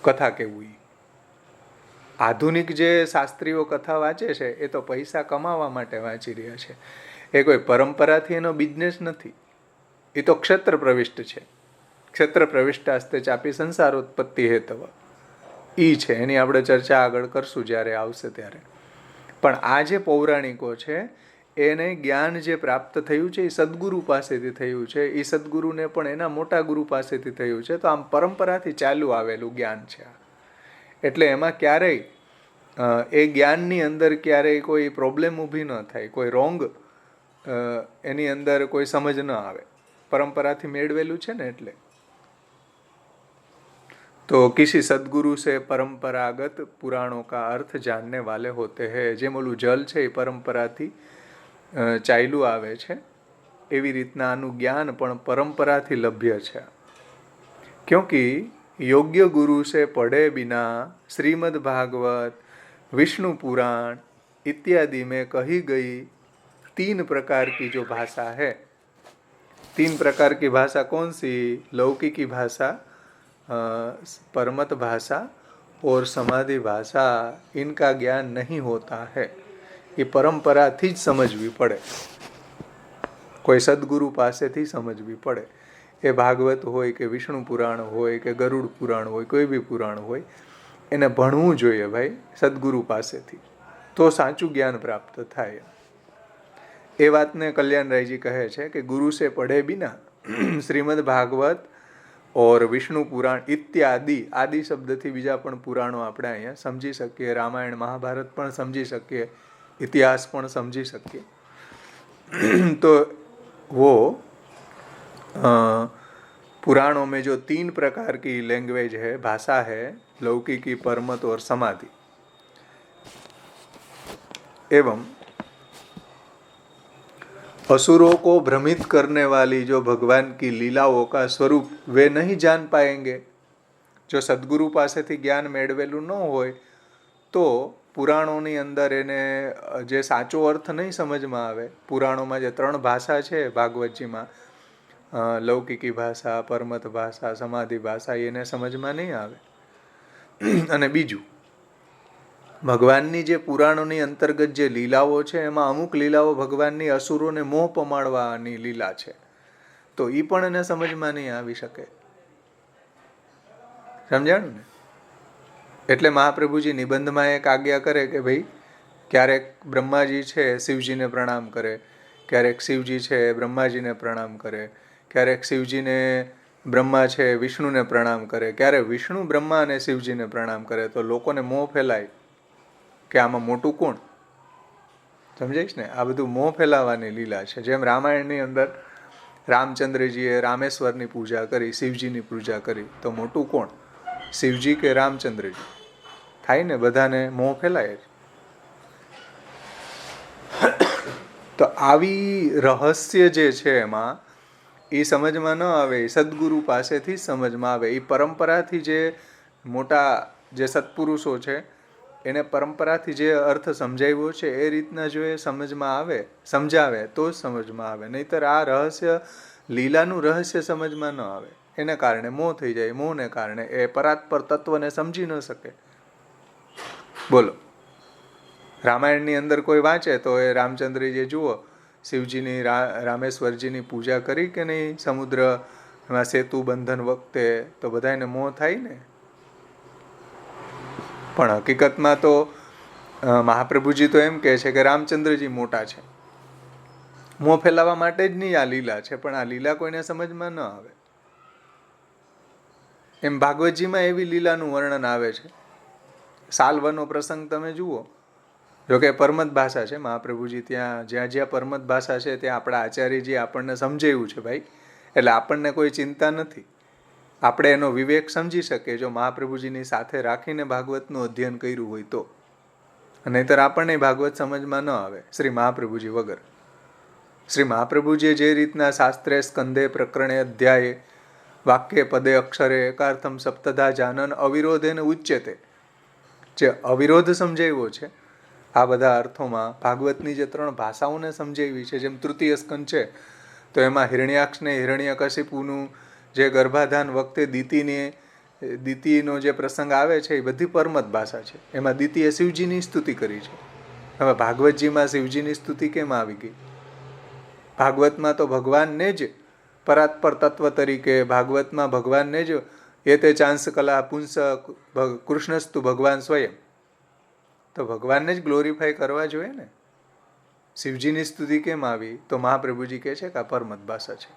કથા કહેવું। આધુનિક જે શાસ્ત્રીઓ કથા વાંચે છે એ તો પૈસા કમાવા માટે વાંચી રહ્યા છે, એ કોઈ પરંપરાથી એનો બિઝનેસ નથી, એ તો ક્ષેત્ર પ્રવિષ્ટ છે। ક્ષેત્ર પ્રવિષ્ટાસ્તે ચાપી સંસારોત્પત્તિ હેતવ એ છે, એની આપણે ચર્ચા આગળ કરશું જ્યારે આવશે ત્યારે। પણ આ જે પૌરાણિકો છે એને જ્ઞાન જે પ્રાપ્ત થયું છે એ સદગુરુ પાસેથી થયું છે, એ સદગુરુને પણ એના મોટા ગુરુ પાસેથી થયું છે, તો આમ પરંપરાથી ચાલ્યું આવેલું જ્ઞાન છે। એટલે એમાં ક્યારેય એ જ્ઞાનની અંદર ક્યારેય કોઈ પ્રોબ્લેમ ઊભી ન થાય, કોઈ રોંગ એની અંદર કોઈ સમજ ન આવે, પરંપરાથી મેળવેલું છે ને એટલે। तो किसी सदगुरु से परंपरागत पुराणों का अर्थ जानने वाले होते हैं। જેમ ઓલું જલ છે એ પરંપરાથી ચાલ્યું આવે છે, એવી રીતના આનું જ્ઞાન પણ પરંપરાથી લભ્ય છે। क्योंकि योग्य गुरु से पढ़े बिना श्रीमद् भागवत, विष्णु पुराण इत्यादि में कही गई 3 प्रकार की जो भाषा है, 3 प्रकार की भाषा कौन सी? लौकिकी भाषा, परमत भाषा और समाधि भाषा, इनका ज्ञान नहीं होता है। ये परंपराથી જ સમજવી પડે, કોઈ સદગુરુ પાસેથી સમજવી પડે। એ ભાગવત હોય કે વિષ્ણુ પુરાણ હોય કે ગરુડ પુરાણ હોય, કોઈ બી પુરાણ હોય, એને ભણવું જોઈએ ભાઈ સદગુરુ પાસેથી, તો સાચું જ્ઞાન પ્રાપ્ત થાય। એ વાતને કલ્યાણરાયજી કહે છે કે ગુરુ સે પढ़े बिना શ્રીમદ ભાગવત और विष्णु पुराण इत्यादि, आदि शब्दથી બીજા પણ પુરાણો આપણે અહીંયા સમજી શકીએ, રામાયણ મહાભારત પણ સમજી શકીએ, इतिहास पण समझी सकिए। तो वो पुराणों में जो 3 प्रकार की लैंग्वेज है, भाषा है, लौकिकी, परमत और समाधि, एवं असुरों को भ्रमित करने वाली जो भगवान की लीलाओं का स्वरूप वे नहीं जान पाएंगे। जो सद्गुरु पासेथी ज्ञान मेळवेલું ન હોય તો પુરાણોની અંદર એને જે સાચો અર્થ નહીં સમજમાં આવે। પુરાણોમાં જે 3 ભાષા છે ભાગવતજીમાં, લૌકિકી ભાષા, પરમત ભાષા, સમાધિ ભાષા, એને સમજમાં નહીં આવે। અને બીજું, ભગવાનની જે પુરાણોની અંતર્ગત જે લીલાઓ છે એમાં અમુક લીલાઓ ભગવાનની અસુરોને મોહ પમાડવાની લીલા છે, તો એ પણ એને સમજમાં નહીં આવી શકે। સમજાણું ને? એટલે મહાપ્રભુજી નિબંધમાં એક આજ્ઞા કરે કે ભાઈ ક્યારેક બ્રહ્માજી છે શિવજીને પ્રણામ કરે, ક્યારેક શિવજી છે બ્રહ્માજીને પ્રણામ કરે, ક્યારેક શિવજીને બ્રહ્મા છે વિષ્ણુને પ્રણામ કરે, ક્યારેક વિષ્ણુ બ્રહ્મા અને શિવજીને પ્રણામ કરે, તો લોકોને મોહ ફેલાય કે આમાં મોટું કોણ? સમજાઈશ ને? આ બધું મોહ ફેલાવાની લીલા છે। જેમ રામાયણની અંદર રામચંદ્રજીએ રામેશ્વરની પૂજા કરી, શિવજીની પૂજા કરી, તો મોટું કોણ? શિવજી કે રામચંદ્રજી? થાય ને, બધાને મોહ ફેલાય। તો આવી રહસ્ય જે છે એમાં એ સમજમાં ન આવે, એ સદગુરુ પાસેથી સમજમાં આવે। એ પરંપરાથી જે મોટા જે સત્પુરુષો છે એને પરંપરાથી જે અર્થ સમજાવ્યો છે એ રીતના જો એ સમજમાં આવે, સમજાવે તો જ સમજમાં આવે, નહીતર આ રહસ્ય, લીલાનું રહસ્ય સમજમાં ન આવે। એને કારણે મોહ થઈ જાય, મોહને કારણે એ પરાત્પર તત્વને સમજી ન શકે। બોલો, રામાયણની અંદર કોઈ વાંચે તો એ રામચંદ્રજીએ જુઓ શિવજીની રામેશ્વરજીની પૂજા કરી કે નહીં સમુદ્રમાં સેતુ બંધન વખતે, તો બધાને મોહ થાય ને। પણ હકીકતમાં તો મહાપ્રભુજી તો એમ કહે છે કે રામચંદ્રજી મોટા છે, મોહ ફેલાવા માટે જ નહીં આ લીલા છે, પણ આ લીલા કોઈને સમજમાં ન આવે। એમ ભાગવતજીમાં એવી લીલાનું વર્ણન આવે છે। સાલ્વનો પ્રસંગ તમે જુઓ, જોકે પરમત ભાષા છે મહાપ્રભુજી, ત્યાં જ્યાં જ્યાં પરમત ભાષા છે ત્યાં આપણા આચાર્યજી આપણને સમજાવ્યું છે ભાઈ, એટલે આપણને કોઈ ચિંતા નથી, આપણે એનો વિવેક સમજી શકીએ જો મહાપ્રભુજીની સાથે રાખીને ભાગવતનું અધ્યયન કર્યું હોય તો, નહીંતર આપણને ભાગવત સમજમાં ન આવે શ્રી મહાપ્રભુજી વગર। શ્રી મહાપ્રભુજીએ જે રીતના શાસ્ત્રે સ્કંદે પ્રકરણે અધ્યાયે વાક્ય પદે અક્ષરે એકાર્થમ સપ્તધા જાનન અવિરોધેન ઉચ્યતે, જે અવિરોધ સમજાવ્યો છે આ બધા અર્થોમાં, ભાગવતની જે 3 ભાષાઓને સમજાવી છે, જેમ તૃતીય સ્કંદ છે તો એમાં હિરણ્યાક્ષને હિરણ્યકશિપુનું જે ગર્ભાધાન વખતે દિતિનો જે પ્રસંગ આવે છે એ બધી પરમત ભાષા છે, એમાં દિતિએ શિવજીની સ્તુતિ કરી છે। હવે ભાગવતજીમાં શિવજીની સ્તુતિ કેમ આવી ગઈ? ભાગવતમાં તો ભગવાનને જ પરાત્પર તત્વ તરીકે, ભાગવતમાં ભગવાનને જ એ તે ચાંસ કલા પુંસ કૃષ્ણસ્તુ ભગવાન સ્વયં, તો ભગવાનને જ ગ્લોરીફાય કરવા જોઈએ ને। શિવજીની સ્તુતિ કેમ આવી? તો મહાપ્રભુજી કહે છે કે આ પરમત ભાષા છે।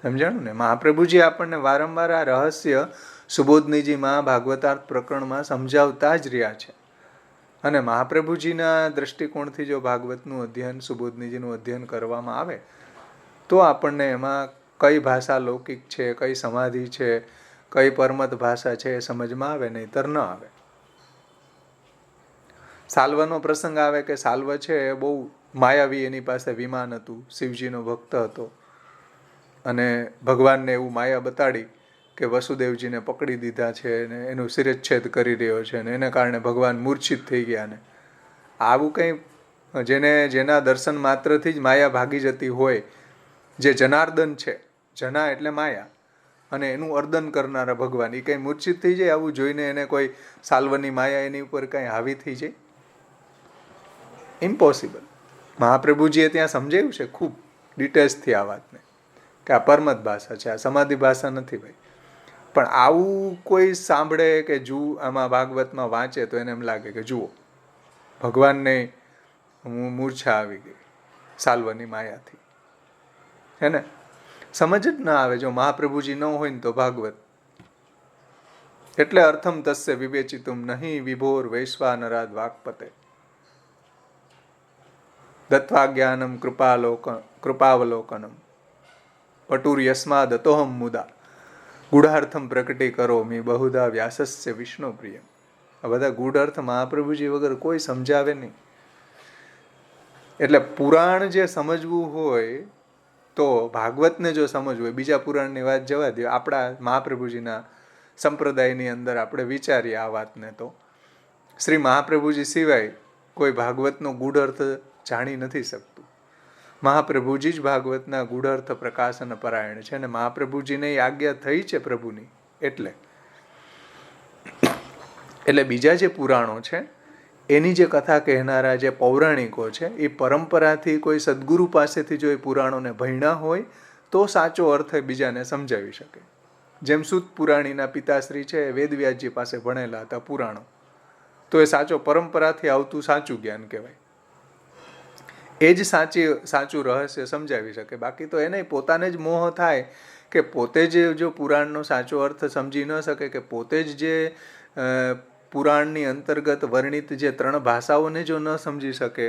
સમજાણું ને? મહાપ્રભુજી આપણને વારંવાર આ રહસ્ય સુબોધનીજીમાં ભાગવતાર્થ પ્રકરણમાં સમજાવતા જ રહ્યા છે। અને મહાપ્રભુજીના દ્રષ્ટિકોણથી જો ભાગવતનું અધ્યયન, સુબોધનીજીનું અધ્યયન કરવામાં આવે તો આપણને એમાં કઈ ભાષા લૌકિક છે, કઈ સમાધિ છે, કઈ પરમત ભાષા છે એ સમજમાં આવે, નહીંતર ન આવે। સાલ્વનો પ્રસંગ આવે કે સાલ્વ છે એ બહુ માયાવી, એની પાસે વિમાન હતું, શિવજીનો ભક્ત હતો, અને ભગવાનને એવું માયા બતાડી કે વસુદેવજીને પકડી દીધા છે ને એનું શિરચ્છેદ કરી રહ્યો છે ને એને કારણે ભગવાન મૂર્છિત થઈ ગયા ને આવું કંઈ જેના દર્શન માત્રથી જ માયા ભાગી જતી હોય, જે જનાર્દન છે, જના એટલે માયા, અને એનું અર્દન કરનારા ભગવાન, એ કંઈ મૂર્છિત થઈ જાય આવું જોઈને એને કોઈ સાલ્વની માયા એની ઉપર કંઈ હાવી થઈ જાય? ઇમ્પોસિબલ। મહાપ્રભુજીએ ત્યાં સમજાવ્યું છે ખૂબ ડિટેલ્સથી આ વાતને કે આ પરમત ભાષા છે, આ સમાધિ ભાષા નથી ભાઈ। પણ આવું કોઈ સાંભળે કે આમાં ભાગવતમાં વાંચે તો એને એમ લાગે કે જુઓ ભગવાનને મૂર્છા આવી ગઈ સાલ્વની માયાથી, હે ને? સમજ જ ના આવે જો મહાપ્રભુજી ન હોય ને તો ભાગવત। એટલે અર્થમ તસ્ય વિવેચિતુમ નહીં વિભોર વૈશ્વાનરાદ વાક્પતે, દત્વા જ્ઞાનમ કૃપાવલોકનમ પટુર્યસ્માદ અતોહમ મુદા ગૂઢાર્થમ પ્રકટી કરો મી બહુધા વ્યાસસ્ય વિષ્ણુ પ્રિય. આ બધા ગૂઢ અર્થ મહાપ્રભુજી વગર કોઈ સમજાવે નહીં. એટલે પુરાણ જે સમજવું હોય તો ભાગવતને જો સમજવું હોય, બીજા પુરાણની વાત જવા દો, આપણા મહાપ્રભુજીના સંપ્રદાયની અંદર આપણે વિચારીએ આ વાતને, તો શ્રી મહાપ્રભુજી સિવાય કોઈ ભાગવતનો ગૂઢ અર્થ જાણી નથી શકતું. મહાપ્રભુજી જ ભાગવતના ગૂઢ અર્થ પ્રકાશન પરાયણ છે, અને મહાપ્રભુજીને આજ્ઞા થઈ છે પ્રભુની. એટલે બીજા જે પુરાણો છે એની જે કથા કહેનારા જે પૌરાણિકો છે એ પરંપરાથી કોઈ સદગુરુ પાસેથી જો એ પુરાણોને ભણ્યા હોય તો સાચો અર્થ બીજાને સમજાવી શકે. જેમ સૂત પુરાણીના પિતાશ્રી છે વેદવ્યાસજી પાસે ભણેલા હતા પુરાણો, તો એ સાચો પરંપરાથી આવતું સાચું જ્ઞાન કહેવાય. એ જ સાચું રહસ્ય સમજાવી શકે. બાકી તો એને પોતાને જ મોહ થાય કે પોતે જ જો પુરાણનો સાચો અર્થ સમજી ન શકે, કે પોતે જ જે પુરાણની અંતર્ગત વર્ણિત જે 3 ભાષાઓને જો ન સમજી શકે,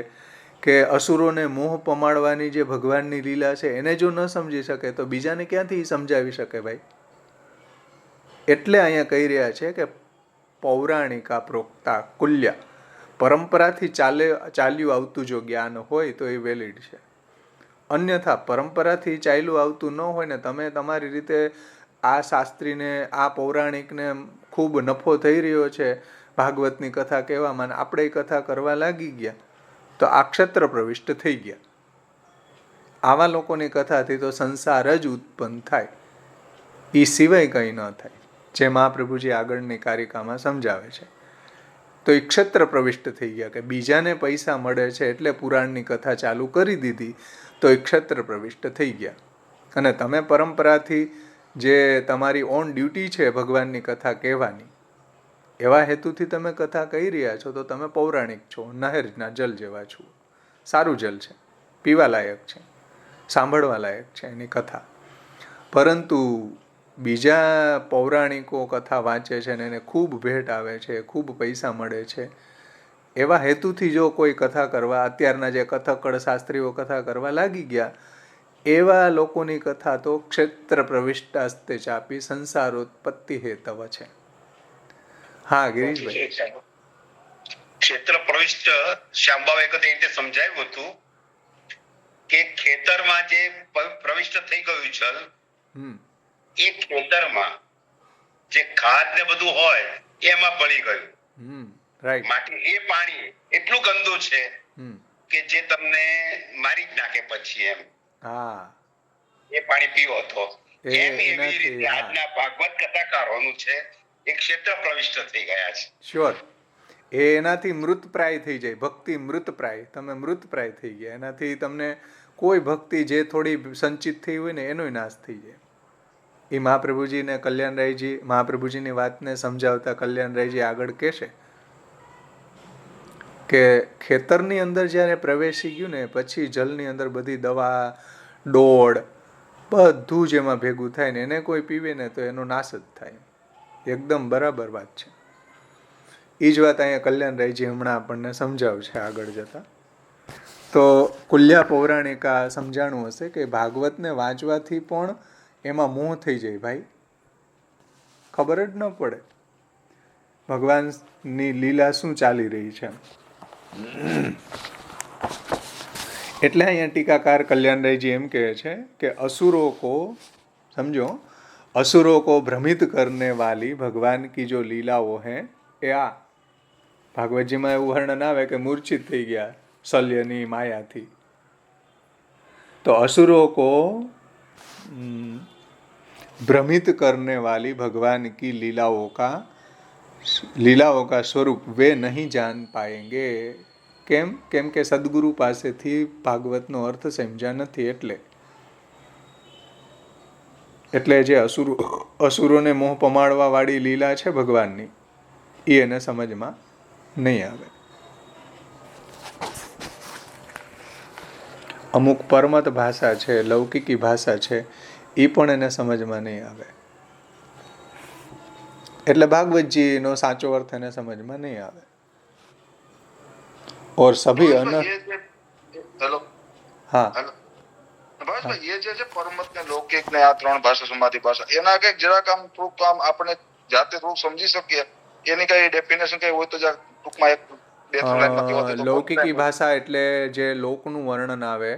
કે અસુરોને મોહ પમાડવાની જે ભગવાનની લીલા છે એને જો ન સમજી શકે, તો બીજાને ક્યાંથી સમજાવી શકે ભાઈ? એટલે અહીંયા કહી રહ્યા છે કે પૌરાણિકા પ્રોક્તા કુલ્યા, પરંપરાથી ચાલ્યું આવતું જો જ્ઞાન હોય તો એ વેલિડ છે. અન્યથા પરંપરાથી ચાલ્યું આવતું ન હોય ને તમે તમારી રીતે આ શાસ્ત્રીને, આ પૌરાણિકને ખૂબ નફો થઈ રહ્યો છે ભાગવતની કથા કહેવામાં, આપણે કથા કરવા લાગી ગયા તો આ ક્ષેત્ર પ્રવિષ્ટ થઈ ગયા. આવા લોકોની કથાથી તો સંસાર જ ઉત્પન્ન થાય, એ સિવાય કંઈ ન થાય, જે મહાપ્રભુજી આગળની કારિકામાં સમજાવે છે. તો એ ક્ષેત્ર પ્રવિષ્ટ થઈ ગયા કે બીજાને પૈસા મળે છે એટલે પુરાણની કથા ચાલુ કરી દીધી, તો એ ક્ષેત્ર પ્રવિષ્ટ થઈ ગયા. અને તમે પરંપરાથી જે તમારી ઓન ડ્યુટી છે ભગવાનની કથા કહેવાની, એવા હેતુથી તમે કથા કહી રહ્યા છો તો તમે પૌરાણિક છો, નહેરના જલ જેવા છો. સારું જલ છે, પીવા લાયક છે, સાંભળવા લાયક છે એની કથા. પરંતુ બીજા પૌરાણિકો કથા વાંચે છે ને એને ખૂબ ભેટ આવે છે, ખૂબ પૈસા મળે છે, એવા હેતુથી જો કોઈ કથા કરવા, અત્યારના જે કથકળ શાસ્ત્રીઓ કથા કરવા લાગી ગયા, એવા લોકોની કથા તો ક્ષેત્ર પ્રવિષ્ટાસ્તે ચાપી સંસારોત્પત્તિ હેતવ છે. હા ગિરીશભાઈ, ક્ષેત્ર પ્રવિષ્ટ શ્યામબાબા એક રીતે સમજાવ્યું હતું કે ખેતરમાં જે પ્રવિષ્ટ થઈ ગયું જલ, એ ખેતરમાં જે ખાદ ને બધું હોય એમાં ભળી ગયું. માટી, એ પાણી એટલું ગંદુ છે કે જે તમને મારી જ નાખે પછી એમ. એ પાણી પીવો તો એમ. એવી રીતે આજના ભાગવત કથાકારોનું છે, એ ક્ષેત્ર પ્રવિષ્ટ થઈ ગયા છે. શ્યોર. એનાથી મૃતપ્રાય થઈ જાય, ભક્તિ મૃતપ્રાય, તમે મૃતપ્રાય થઈ ગયા. એનાથી તમને કોઈ ભક્તિ જે થોડી સંચિત થઈ હોય ને એનો નાશ થઈ જાય. એ મહાપ્રભુજીને કલ્યાણરાયજી, મહાપ્રભુજીની વાતને સમજાવતા કલ્યાણરાયજી આગળ કહેશે કે ખેતરની અંદર જ્યારે પ્રવેશી ગયું ને પછી જલની અંદર બધી દવા, ડોળ બધું જ એમાં ભેગું થાય ને એને કોઈ પીવે ને તો એનો નાશ જ થાય. એકદમ બરાબર વાત છે. એ જ વાત અહીંયા કલ્યાણરાયજી હમણાં આપણને સમજાવશે આગળ જતા. તો કુલ્યા પૌરાણિકા સમજાણું હશે કે ભાગવતને વાંચવાથી પણ એમાં મોહ થઈ જાય ભાઈ, ખબર જ ન પડે ભગવાનની લીલા શું ચાલી રહી છે. એટલે અહીંયા ટીકાકાર કલ્યાણરાયજી એમ કહે છે કે असुरों को समझो, असुरों को भ्रमित करने वाली भगवान की जो लीलाओं हैं એ આ ભાગવતજીમાં એવું વર્ણન આવે કે મૂર્છિત થઈ ગયા શલ્યની માયાથી. તો असुरों को भ्रमित करने वाली भगवान की लीलाओं का स्वरूप वे नहीं जान पाएंगे. કેમ કે સદગુરુ પાસેથી ભાગવતનો અર્થ સમજ્યા નથી. એટલે જે અસુરોને મોહ પમાડવા વાળી લીલા છે ભગવાનની, એ એને સમજમાં નહીં આવે. અમુક પરમત ભાષા છે, લૌકિકી ભાષા છે, એ પણ એને સમજમાં નહીં આવે. એટલે ભાગવતજીનો સાચો અર્થ એને સમજમાં નહીં આવે. और सभी હેલો હા હેલો ભાવેશભાઈ, એ જે છે પરમત ને લૌકિક ને આ 3 ભાષા સમાધિ ભાષા, એના કઈક જરાક આમ થોડુંક આમ આપણે જાતે થોડુંક સમજી શકીએ, એની કઈ ડેફિનેશન કઈ હોય તો જરાક ટૂંકમાં એક 2-3 લાઈનમાં કહેવા તો લૌકિકી ભાષા એટલે જે લોકનું વર્ણન આવે,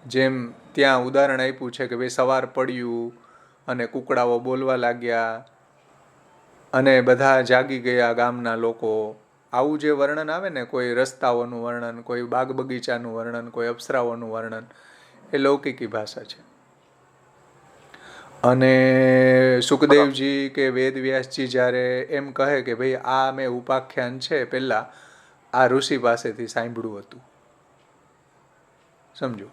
જેમ ત્યાં ઉદાહરણ આપ્યું છે કે ભાઈ સવાર પડ્યું અને કુકડાઓ બોલવા લાગ્યા અને બધા જાગી ગયા ગામના લોકો, આવું જે વર્ણન આવે ને, કોઈ રસ્તાઓનું વર્ણન, કોઈ બાગ બગીચાનું વર્ણન, કોઈ અપ્સરાઓનું વર્ણન, એ લૌકિકી ભાષા છે. અને સુખદેવજી કે વેદવ્યાસજી જ્યારે એમ કહે કે ભાઈ આ મેં ઉપાખ્યાન છે પહેલાં આ ઋષિ પાસેથી સાંભળ્યું હતું, સમજો,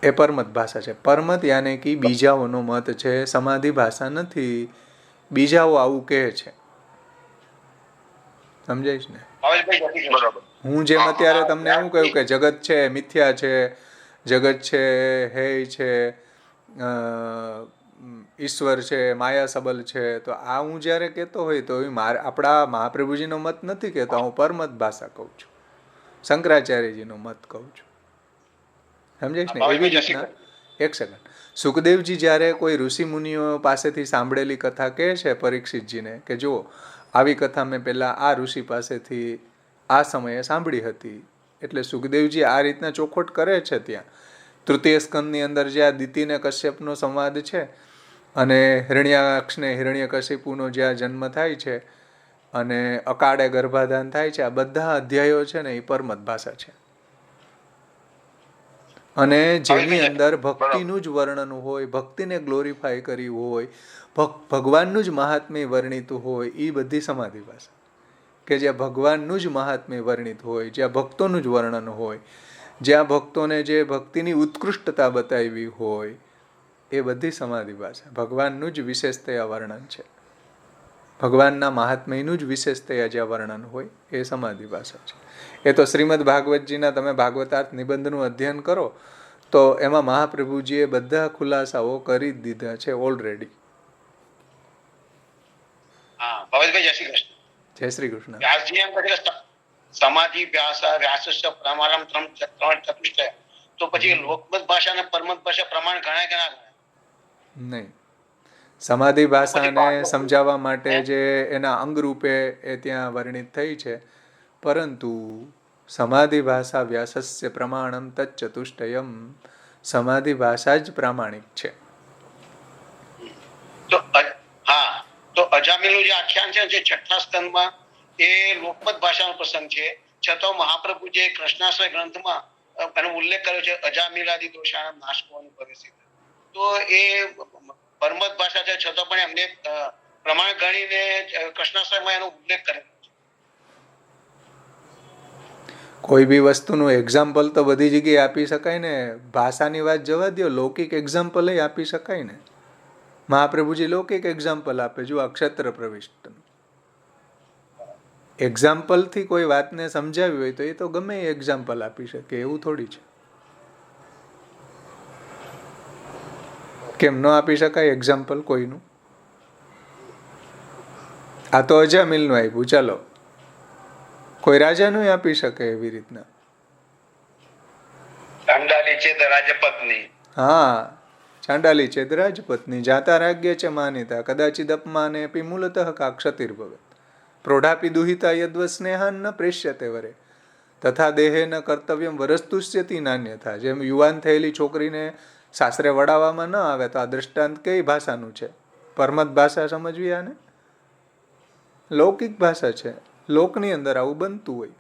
એ પરમત ભાષા છે. પરમત યાને કે બીજાઓનો મત છે, સમાધિ ભાષા નથી. બીજાઓ આવું કહે છે, સમજાય છે ને? બરાબર. હું જેમ અત્યારે તમને એવું કહ્યું કે જગત છે મિથ્યા છે, જગત છે હેય છે, ઈશ્વર છે, માયા સબલ છે, તો આ હું જ્યારે કહેતો હોય તો આપણા મહાપ્રભુજીનો મત નથી કહેતો, હું પરમત ભાષા કહું છું, શંકરાચાર્યજીનો મત કહું છું, સમજાય છે ને? એવી રીતના એક સેકન્ડ, સુખદેવજી જ્યારે કોઈ ઋષિ મુનિઓ પાસેથી સાંભળેલી કથા કહે છે પરીક્ષિતજીને કે જુઓ આવી કથા મેં પહેલાં આ ઋષિ પાસેથી આ સમયે સાંભળી હતી, એટલે સુખદેવજી આ રીતના ચોખવટ કરે છે. ત્યાં તૃતીય સ્કંદની અંદર જ્યાં દિતિ ને કશ્યપનો સંવાદ છે અને હિરણ્યાક્ષ ને હિરણ્યકશિપુનો જ્યાં જન્મ થાય છે અને અકાળે ગર્ભાધાન થાય છે, આ બધા અધ્યાયો છે ને એ પરમત ભાષા છે. અને જેની અંદર ભક્તિનું જ વર્ણન હોય, ભક્તિને ગ્લોરીફાય કરી હોય, ભગવાનનું જ મહાત્મ્ય વર્ણિત હોય, એ બધી સમાધિ ભાષા. કે જ્યાં ભગવાનનું જ મહાત્મ્ય વર્ણિત હોય, જ્યાં ભક્તોનું જ વર્ણન હોય, જ્યાં ભક્તોને જે ભક્તિની ઉત્કૃષ્ટતા બતાવી હોય, એ બધી સમાધિ ભાષા. ભગવાનનું જ વિશેષતયા વર્ણન છે, ભગવાનના મહાત્મ્યનું જ વિશેષતયા જ્યાં વર્ણન હોય એ સમાધિ ભાષા છે. એ તો શ્રીમદ ભાગવતજીના તમે ભાગવતાર્થ નિબંધનું અધ્યયન કરો તો એમાં મહાપ્રભુજીએ બધા ખુલાસાઓ કરી દીધા છે ઓલરેડી. જય શ્રી કૃષ્ણ. સમાધિ વ્યાસસ્ય પ્રમાણમ ત્રણ ચતુષ્ટય, તો પછી લોકમત ભાષા અને પરમત ભાષા પ્રમાણ ઘણા નહીં. સમાધિ ભાષાને સમજાવવા માટે જે એના અંગરૂપે એ ત્યાં વર્ણિત થઈ છે, પરંતુ સમાધિ ભાષા વ્યાસસ્ય પ્રમાણમ તચ્ચતુષ્ટયમ, સમાધિ ભાષા જ પ્રામાણિક છે. તો અજામિલનું જે આખ્યાન છે જે 6થા સ્કંદમાં એ લોકમત ભાષાનો પ્રસંગ છે, છતાં મહાપ્રભુ જે કૃષ્ણાશ્રય ગ્રંથમાં એનો ઉલ્લેખ કર્યો છે અજામિલાદિ દોષાના નાશકોનું પરિસ્થિતિ, તો એ પરમત ભાષા છે છતાં પણ એમને પ્રમાણ ગણીને કૃષ્ણાશ્રયમાં એનો ઉલ્લેખ કર્યો છે. કોઈ બી વસ્તુનું એક્ઝામ્પલ તો બધી જગ્યાએ આપી શકાય ને, ભાષાની વાત જવા દો, લૌકિક એક્ઝામ્પલ આપી શકાય ને. મહાપ્રભુજી લૌકિક એક્ઝામ્પલ આપે, જો અક્ષત્ર પ્રવિષ્ટનું એક્ઝામ્પલથી કોઈ વાતને સમજાવી હોય તો એ તો ગમે એ એક્ઝામ્પલ આપી શકે, એવું થોડી છે. કેમ ન આપી શકાય એક્ઝામ્પલ કોઈનું? આ તો અજામિલનું આપ્યું, ચાલો કોઈ રાજાનું આપી શકે એવી રીતના. ચાંડાલી ચેત રાજપત્ની, હા, ચાંડાલી ચેત રાજપત્ની, જાતા રાજ્ય છે માનિતા, કદાચિદ અપમાને અપી મૂલતઃ કા ક્ષતિર્ભવેત, પ્રૌઢાપી દુહિતા યદ્વ સ્નેહાન ન પ્રેષ્યતે વરે, તથા દેહે ન કર્તવ્યમ વરસ્તુષ્યતિ નાન્યથા. જેમ યુવાન થયેલી છોકરીને સાસરે વડાવવામાં ન આવે તો આ દ્રષ્ટાંત કઈ ભાષાનું છે? પરમત ભાષા સમજવી આને? લૌકિક ભાષા છે. લોકની અંદર આવું બનતું હોય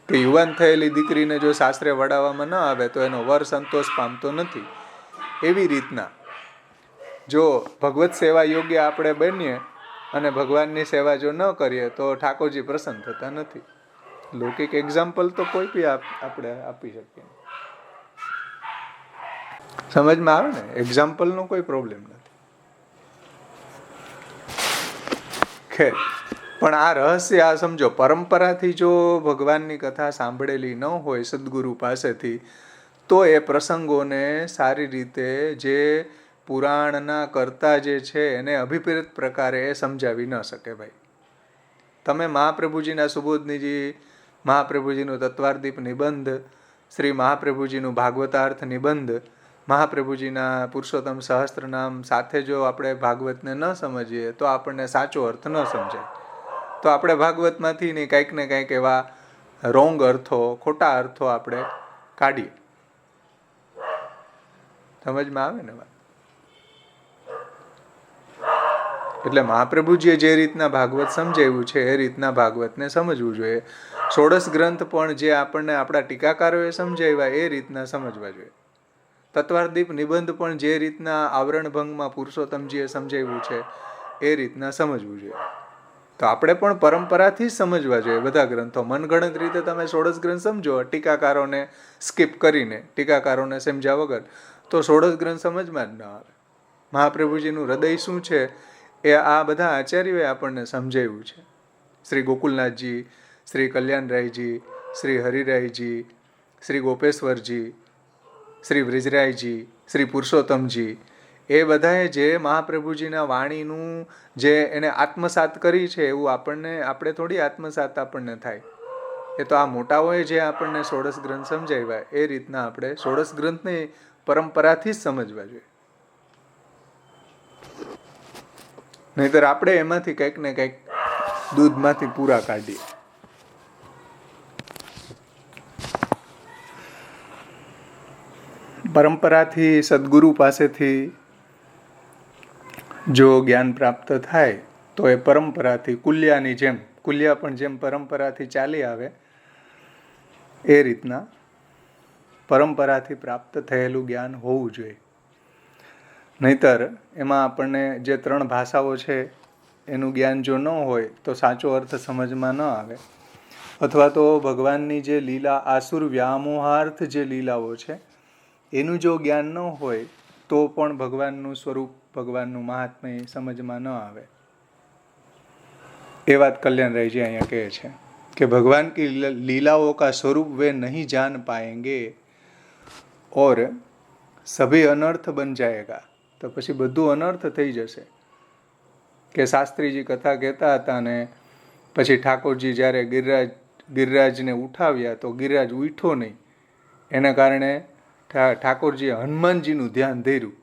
કે યુવાન થયેલી દીકરીને જો સાસરે વડાવવામાં ન આવે તો એનો વર સંતોષ પામતો નથી. એવી રીતના જો ભગવત સેવા યોગ્ય આપણે બનીએ અને ભગવાનની સેવા જો ન કરીએ તો ઠાકોરજી પ્રસન્ન થતા નથી. લૌકિક એક્ઝામ્પલ તો કોઈ બી આપણે આપી શકીએ, સમજમાં આવે ને? એક્ઝામ્પલનો કોઈ પ્રોબ્લેમ નથી. ખેર, પણ આ રહસ્ય આ સમજો, પરંપરાથી જો ભગવાનની કથા સાંભળેલી ન હોય સદગુરુ પાસેથી તો એ પ્રસંગોને સારી રીતે જે પુરાણના કર્તા જે છે એને અભિપ્રેત પ્રકારે એ સમજાવી ન શકે. ભાઈ તમે મહાપ્રભુજીના સુબોધનીજી, મહાપ્રભુજીનું તત્વાર્દીપ નિબંધ શ્રી મહાપ્રભુજીનું ભાગવતાર્થ નિબંધ, મહાપ્રભુજીના પુરુષોત્તમ સહસ્ત્રનામ સાથે જો આપણે ભાગવતને ન સમજીએ તો આપણને સાચો અર્થ ન સમજાય. તો આપણે ભાગવતમાંથી ને કંઈક એવા રોંગ અર્થો, ખોટા અર્થો આપણે કાઢીએ. સમજમાં આવે ને વાત? એટલે મહાપ્રભુજીએ જે રીતના ભાગવત સમજાવ્યું છે એ રીતના ભાગવતને સમજવું જોઈએ. ષોડશ ગ્રંથ પણ જે આપણને આપણા ટીકાકારોએ સમજાવ્યા એ રીતના સમજવા જોઈએ. તત્વાર્દીપ નિબંધ પણ જે રીતના આવરણ ભંગમાં પુરુષોત્તમજીએ સમજાવ્યું છે એ રીતના સમજવું જોઈએ. તો આપણે પણ પરંપરાથી જ સમજવા જોઈએ બધા ગ્રંથો. મનગણત રીતે તમે ષોડશ ગ્રંથ સમજો ટીકાકારોને સ્કીપ કરીને, ટીકાકારોને સમજ્યા વગર, તો ષોડશ ગ્રંથ સમજમાં જ ન આવે. મહાપ્રભુજીનું હૃદય શું છે એ આ બધા આચાર્યોએ આપણને સમજાવ્યું છે. શ્રી ગોકુલનાથજી, શ્રી કલ્યાણરાયજી, શ્રી હરિરાયજી, શ્રી ગોપેશ્વરજી, શ્રી બ્રિજરાયજી, શ્રી પુરુષોત્તમજી, એ બધાએ જે મહાપ્રભુજીના વાણીનું જે એને આત્મસાત કરી છે એવું આપણે થોડી આત્મસાત આપણને થાય. એ તો આ મોટાઓએ જે આપણને ષોડશ ગ્રંથ સમજાવ્યા એ રીતના આપણે ષોડશ ગ્રંથને પરંપરાથી જ સમજવા જોઈએ. નહીંતર આપણે એમાંથી કંઈક ને કંઈક દૂધમાંથી પૂરા કાઢીએ. પરંપરાથી સદગુરુ પાસેથી જો જ્ઞાન પ્રાપ્ત થાય તો એ પરંપરાથી કુલ્યાની જેમ, કુલ્યા પણ જેમ પરંપરાથી ચાલી આવે એ રીતના પરંપરાથી પ્રાપ્ત થયેલું જ્ઞાન હોવું જોઈએ. નહીંતર એમાં આપણને જે 3 ભાષાઓ છે એનું જ્ઞાન જો ન હોય તો સાચો અર્થ સમજમાં ન આવે. અથવા તો ભગવાનની જે લીલા, આસુર વ્યામોહાર્થ જે લીલાઓ છે એનું જો જ્ઞાન ન હોય તો પણ ભગવાનનું સ્વરૂપ, ભગવાનનું મહાત્મ્ય સમજમાં ન આવે. એ વાત કલ્યાણરાયજી અહીંયા કહે છે કે ભગવાન કી લીલાઓ કા સ્વરૂપ વે નહીં જાન પાએંગે ઓર સભી અનર્થ બન જાયેગા. તો પછી બધું અનર્થ થઈ જશે. કે શાસ્ત્રીજી કથા કહેતા હતા ને પછી ઠાકોરજી જ્યારે ગિરિરાજને ઉઠાવ્યા તો ગિરિરાજ ઉઠ્યો નહીં. એના કારણે ઠાકોરજીએ હનુમાનજીનું ધ્યાન ધર્યું.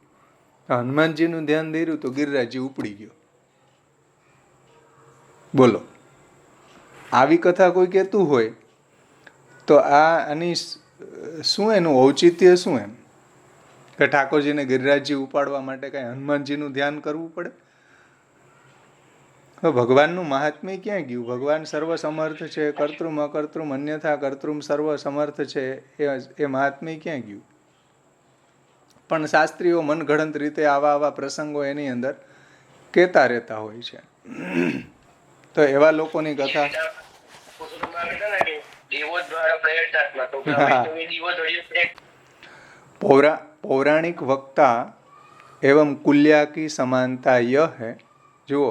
હનુમાનજીનું ધ્યાન ધર્યું તો ગિરિરાજજી ઉપડી ગયો. બોલો, આવી કથા કોઈ કહેતું હોય તો આની શું એનું ઔચિત્ય શું એમ? કે ઠાકોરજીને ગિરિરાજજી ઉપાડવા માટે કાંઈ હનુમાનજીનું ધ્યાન કરવું પડે? તો ભગવાનનું મહાત્મ્ય ક્યાં ગયું? ભગવાન સર્વ સમર્થ છે, કર્તૃમ અકર્તૃમ અન્યથા કર્તૃમ સર્વ સમર્થ છે, એ મહાત્મ્ય ક્યાં ગયું? પણ શાસ્ત્રીઓ મનગઢંત રીતે આવા પ્રસંગો એની અંદર કહેતા રહેતા હોય છે. તો એવા લોકોની કથા પૌરાણિક વક્તા એવं કુલ્યા કી સમાનતા યહ હૈ. જુઓ,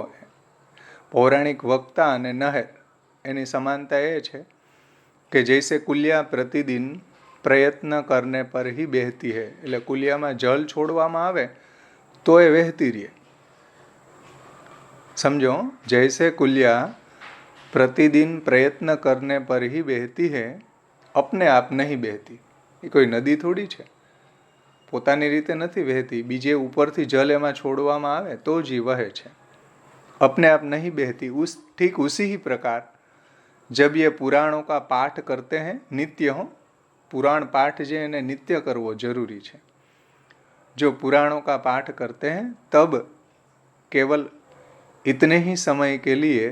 પૌરાણિક વક્તા અને નહેર એની સમાનતા એ છે કે જૈસે કુલ્યા પ્રતિદિન પ્રયત્ન કરને પર ही बहती है. એટલે કુલિયામાં જળ છોડવામાં આવે તો એ વહેતી રહે. સમજો, જૈસે કુલિયા प्रतिदिन प्रयत्न करने पर ही बहती है, अपने आप नहीं बहती. એ કોઈ નદી થોડી છે, પોતાની રીતે નથી વહેતી. બીજે ઉપરથી જલ એમાં છોડવામાં આવે તો જ એ વહે છે. अपने आप नहीं बहती. ठीक उसी ही प्रकार जब ये पुराणों का पाठ करते हैं नित्य हो, पुराण पाठ जो इन्हें नित्य करवो जरूरी है. जो पुराणों का पाठ करते हैं तब केवल इतने ही समय के लिए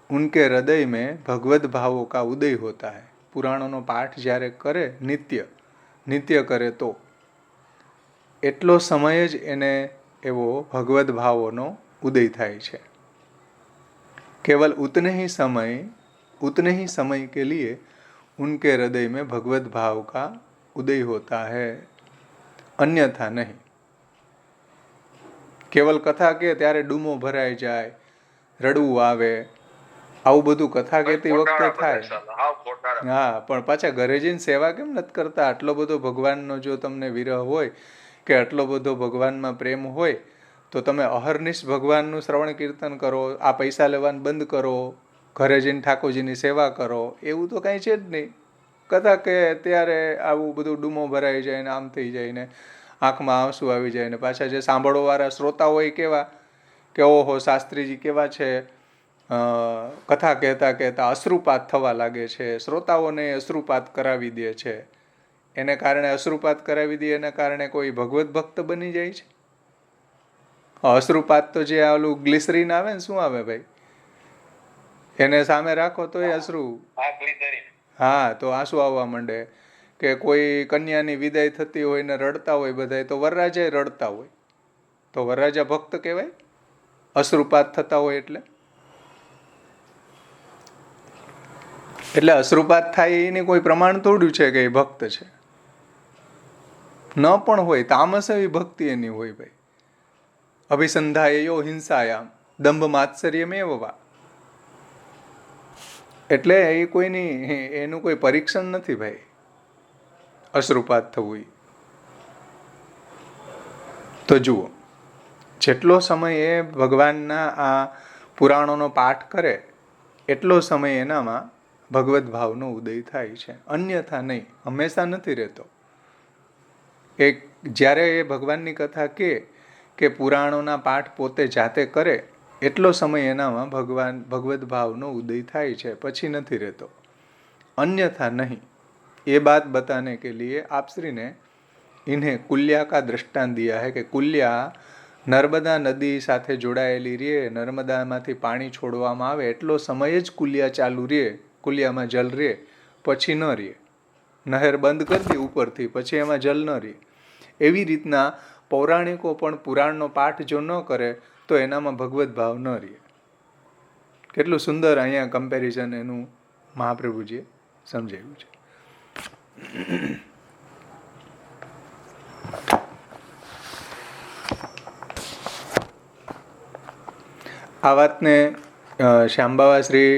उनके हृदय में भगवत भावों का उदय होता है. पुराणों पाठ જ્યારે કરે નિત્ય કરે તો એટલો સમય જ એને એવો ભગવત ભાવોનો ઉદય થાય છે. केवल उतने ही समय के लिए उनके हृदय में भगवत भाव का उदय होता है, अन्यथा नहीं. केवल कथा के ત્યારે ડૂમો ભરાઈ જાય, રડવું આવે, આવું બધું કથા કહેતી વખતે થાય. હા, પણ પાછા ઘરે જઈને સેવા કેમ નથી કરતા? આટલો બધો ભગવાનનો જો તમને વિરહ હોય કે આટલો બધો ભગવાનમાં પ્રેમ હોય તો તમે અહર્નિશ ભગવાનનું શ્રવણ કીર્તન કરો, આ પૈસા લેવાનું બંધ કરો, ઘરે જઈને ઠાકોરજીની સેવા કરો. એવું તો કાંઈ છે જ નહીં. કથા કે ત્યારે આવું બધું ડૂમો ભરાઈ જાય ને આમ થઈ જાય ને આંખમાં આંસુ આવી જાય ને પાછા જે સાંભળવાવાળા શ્રોતા હોય કેવા કે ઓહો શાસ્ત્રીજી કેવા છે, કથા કહેતા કહેતા અશ્રુપાત થવા લાગે છે, શ્રોતાઓને અશ્રુપાત કરાવી દે છે. એને કારણે અશ્રુપાત કરાવી દે એના કારણે કોઈ ભગવત ભક્ત બની જાય છે? અશ્રુપાત તો જે ઓલું ગ્લિસરીન આવે ને, શું આવે ભાઈ, એને સામે રાખો તો એ અશ્રુ, હા, તો આંસુ આવવા માંડે. કે કોઈ કન્યાની વિદાય થતી હોય ને રડતા હોય બધા, તો વરરાજા રડતા હોય, તો વરરાજા ભક્ત કહેવાય? અશ્રુપાત થતા હોય એટલે અશ્રુપાત થાય એની કોઈ પ્રમાણ થોડું છે કે એ ભક્ત છે? ન પણ હોય. તામસ એવી ભક્તિ એની હોય ભાઈ. અભિસંધાયો હિંસાયામ દંભ માત્સર્યમેવ વા. એટલે એ કોઈની એનું કોઈ પરીક્ષણ નથી ભાઈ, અશ્રુપાત થવું. તો જુઓ, જેટલો સમય એ ભગવાનના આ પુરાણોનો પાઠ કરે એટલો સમય એનામાં ભગવદ્ ભાવનો ઉદય થાય છે, અન્યથા નહીં, હંમેશા નથી રહેતો. જ્યારે એ ભગવાનની કથા કે પુરાણોના પાઠ પોતે જાતે કરે એટલો સમય એનામાં ભગવદ્ ભાવનો ઉદય થાય છે, પછી નથી રહેતો, અન્યથા નહીં. ये बात बताने के लिए आप श्री ने इन्हें कुल्या का दृष्टांत दिया है कि कुल्या नर्मदा नदी સાથે જોડાયેલી રહે, નર્મદામાંથી પાણી છોડવામાં આવે એટલો સમય જ કુલિયા ચાલુ રહે, કુલિયામાં જલ રહે, પછી ન રહે. નહેર બંધ કરી દે ઉપરથી, પછી એમાં જલ ન રહે. એવી રીતના પૌરાણિકો પણ પુરાણનો પાઠ જો ન કરે તો એનામાં ભગવદ્ ભાવ ન રહે. કેટલું સુંદર અહીંયા કમ્પેરિઝન એનું મહાપ્રભુજીએ સમજાવ્યું છે. આ વાતને શ્યામબાવા શ્રી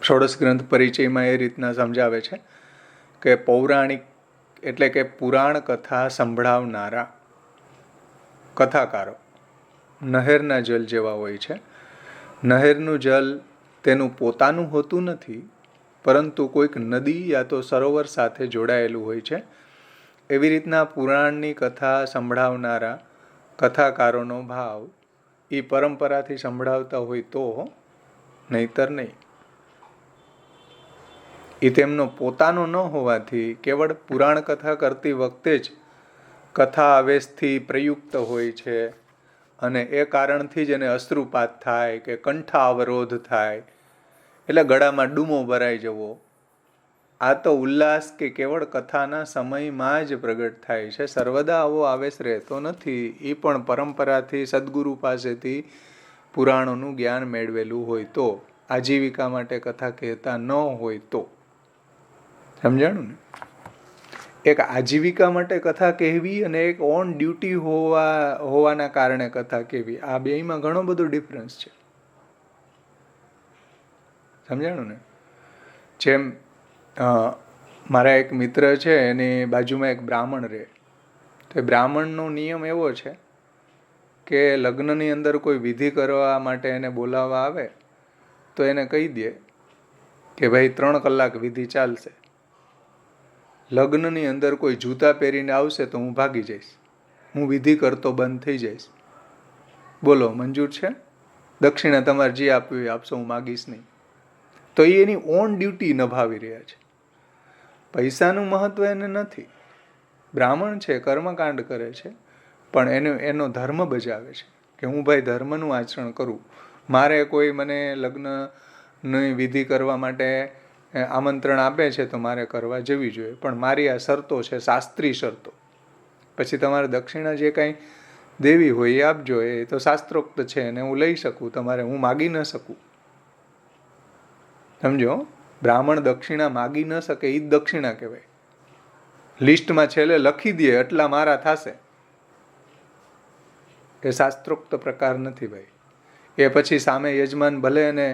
ષોડશ ગ્રંથ પરિચયમાં એ રીતના સમજાવે છે કે પૌરાણિક એટલે કે પુરાણ કથા સંભળાવનારા કથાકારો નહેરના જલ જેવા હોય છે. નહેરનું જલ તેનું પોતાનું હોતું નથી, પરંતુ કોઈક નદી યા તો સરોવર સાથે જોડાયેલું હોય છે. એવી રીતના પુરાણની કથા સંભળાવનારા કથાકારોનો ભાવ એ પરંપરાથી સંભળાવતા હોય તો, નહીતર નહીં. એ તેમનો પોતાનો ન હોવાથી કેવળ પુરાણ કથા કરતી વખતે જ કથા આવેશથી પ્રયુક્ત હોય છે, અને એ કારણથી જ એને અશ્રુપાત થાય કે કંઠા અવરોધ થાય, એટલે ગળામાં ડૂમો ભરાઈ જવો. આ તો ઉલ્લાસ કે કેવળ કથાના સમયમાં જ પ્રગટ થાય છે, સર્વદા આવો આવેશ રહેતો નથી. એ પણ પરંપરાથી સદગુરુ પાસેથી પુરાણોનું જ્ઞાન મેળવેલું હોય તો, આજીવિકા માટે કથા કહેતા ન હોય તો. સમજાણું ને? એક આજીવિકા માટે કથા કહેવી અને એક ઓન ડ્યુટી હોવાના કારણે કથા કહેવી, આ બેયમાં ઘણો બધો ડિફરન્સ છે. સમજાણું ને? જેમ મારા એક મિત્ર છે, એની બાજુમાં એક બ્રાહ્મણ રહે, તો એ બ્રાહ્મણનો નિયમ એવો છે કે લગ્નની અંદર કોઈ વિધિ કરવા માટે એને બોલાવવા આવે તો એને કહી દે કે ભાઈ 3 કલાક વિધિ ચાલશે. લગ્નની અંદર કોઈ જૂતા પહેરીને આવશે તો હું ભાગી જઈશ, હું વિધિ કરતો બંધ થઈ જઈશ. બોલો, મંજૂર છે? દક્ષિણા તમારે જે આપવી આપશો, હું માગીશ નહીં. તો એ એની ઓન ડ્યુટી નિભાવી રહ્યા છે. પૈસાનું મહત્વ એને નથી. બ્રાહ્મણ છે, કર્મકાંડ કરે છે, પણ એનો ધર્મ બજાવે છે કે હું ભાઈ ધર્મનું આચરણ કરું. મારે કોઈ મને લગ્નની વિધિ કરવા માટે આમંત્રણ આપે છે તો મારે કરવા જવી જોઈએ, પણ મારી આ શરતો છે, શાસ્ત્રી શરતો. પછી તમારે દક્ષિણા જે કાંઈ દેવી હોય એ આપજો, એ તો શાસ્ત્રોક્ત છે અને હું લઈ શકું, તમારે હું માગી ન શકું. સમજો, બ્રાહ્મણ દક્ષિણા માગી ન શકે એ જ દક્ષિણા કહેવાય. લિસ્ટમાં છેલ્લે લખી દે એટલા મારા થશે, એ શાસ્ત્રોક્ત પ્રકાર નથી ભાઈ. એ પછી સામે યજમાન ભલે એને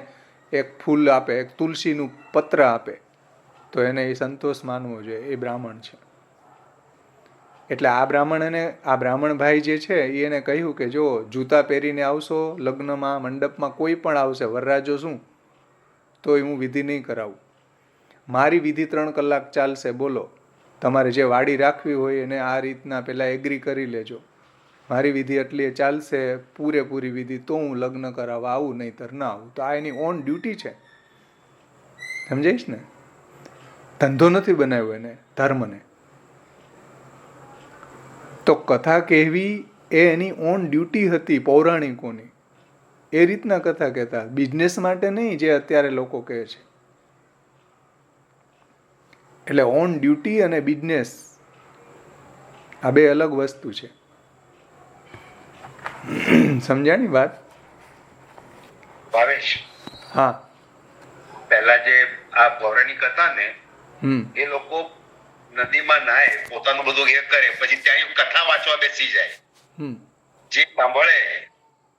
એક ફૂલ આપે, એક તુલસીનું પત્ર આપે, તો એને એ સંતોષ માનવો જોઈએ, એ બ્રાહ્મણ છે. એટલે આ બ્રાહ્મણ ભાઈ જે છે એને કહ્યું કે જો જૂતા પહેરીને આવશો લગ્નમાં, મંડપમાં કોઈ પણ આવશે, વરરાજો શું, તો હું વિધિ નહીં કરાવું. મારી વિધિ 3 કલાક ચાલશે, બોલો. તમારે જે વાડી રાખવી હોય એને આ રીતના પહેલાં એગ્રી કરી લેજો. મારી વિધિ એટલી ચાલશે, પૂરેપૂરી વિધિ, તો હું લગ્ન કરાવવા આવું, નહીંતર ના આવું. તો આ એની ઓન ડ્યુટી છે, સમજાઈશ ને? ધંધો નથી બનાવ્યો એને, ધર્મને. તો કથા કહેવી એ એની ઓન ડ્યુટી હતી પૌરાણિકોની. એ રીતના કથા કહેતા, બિઝનેસ માટે નહીં જે અત્યારે લોકો કહે છે. એટલે ઓન ડ્યુટી અને બિઝનેસ આ બે અલગ વસ્તુ છે. સમજાણી વાત? ભાવેશ, હા, પહેલા જે આ પૌરાણિક હતા ને, એ લોકો નદીમાં નાય, પોતાનું બધું એ કરે, પછી ત્યાં કથા વાંચવા બેસી જાય. જે સાંભળે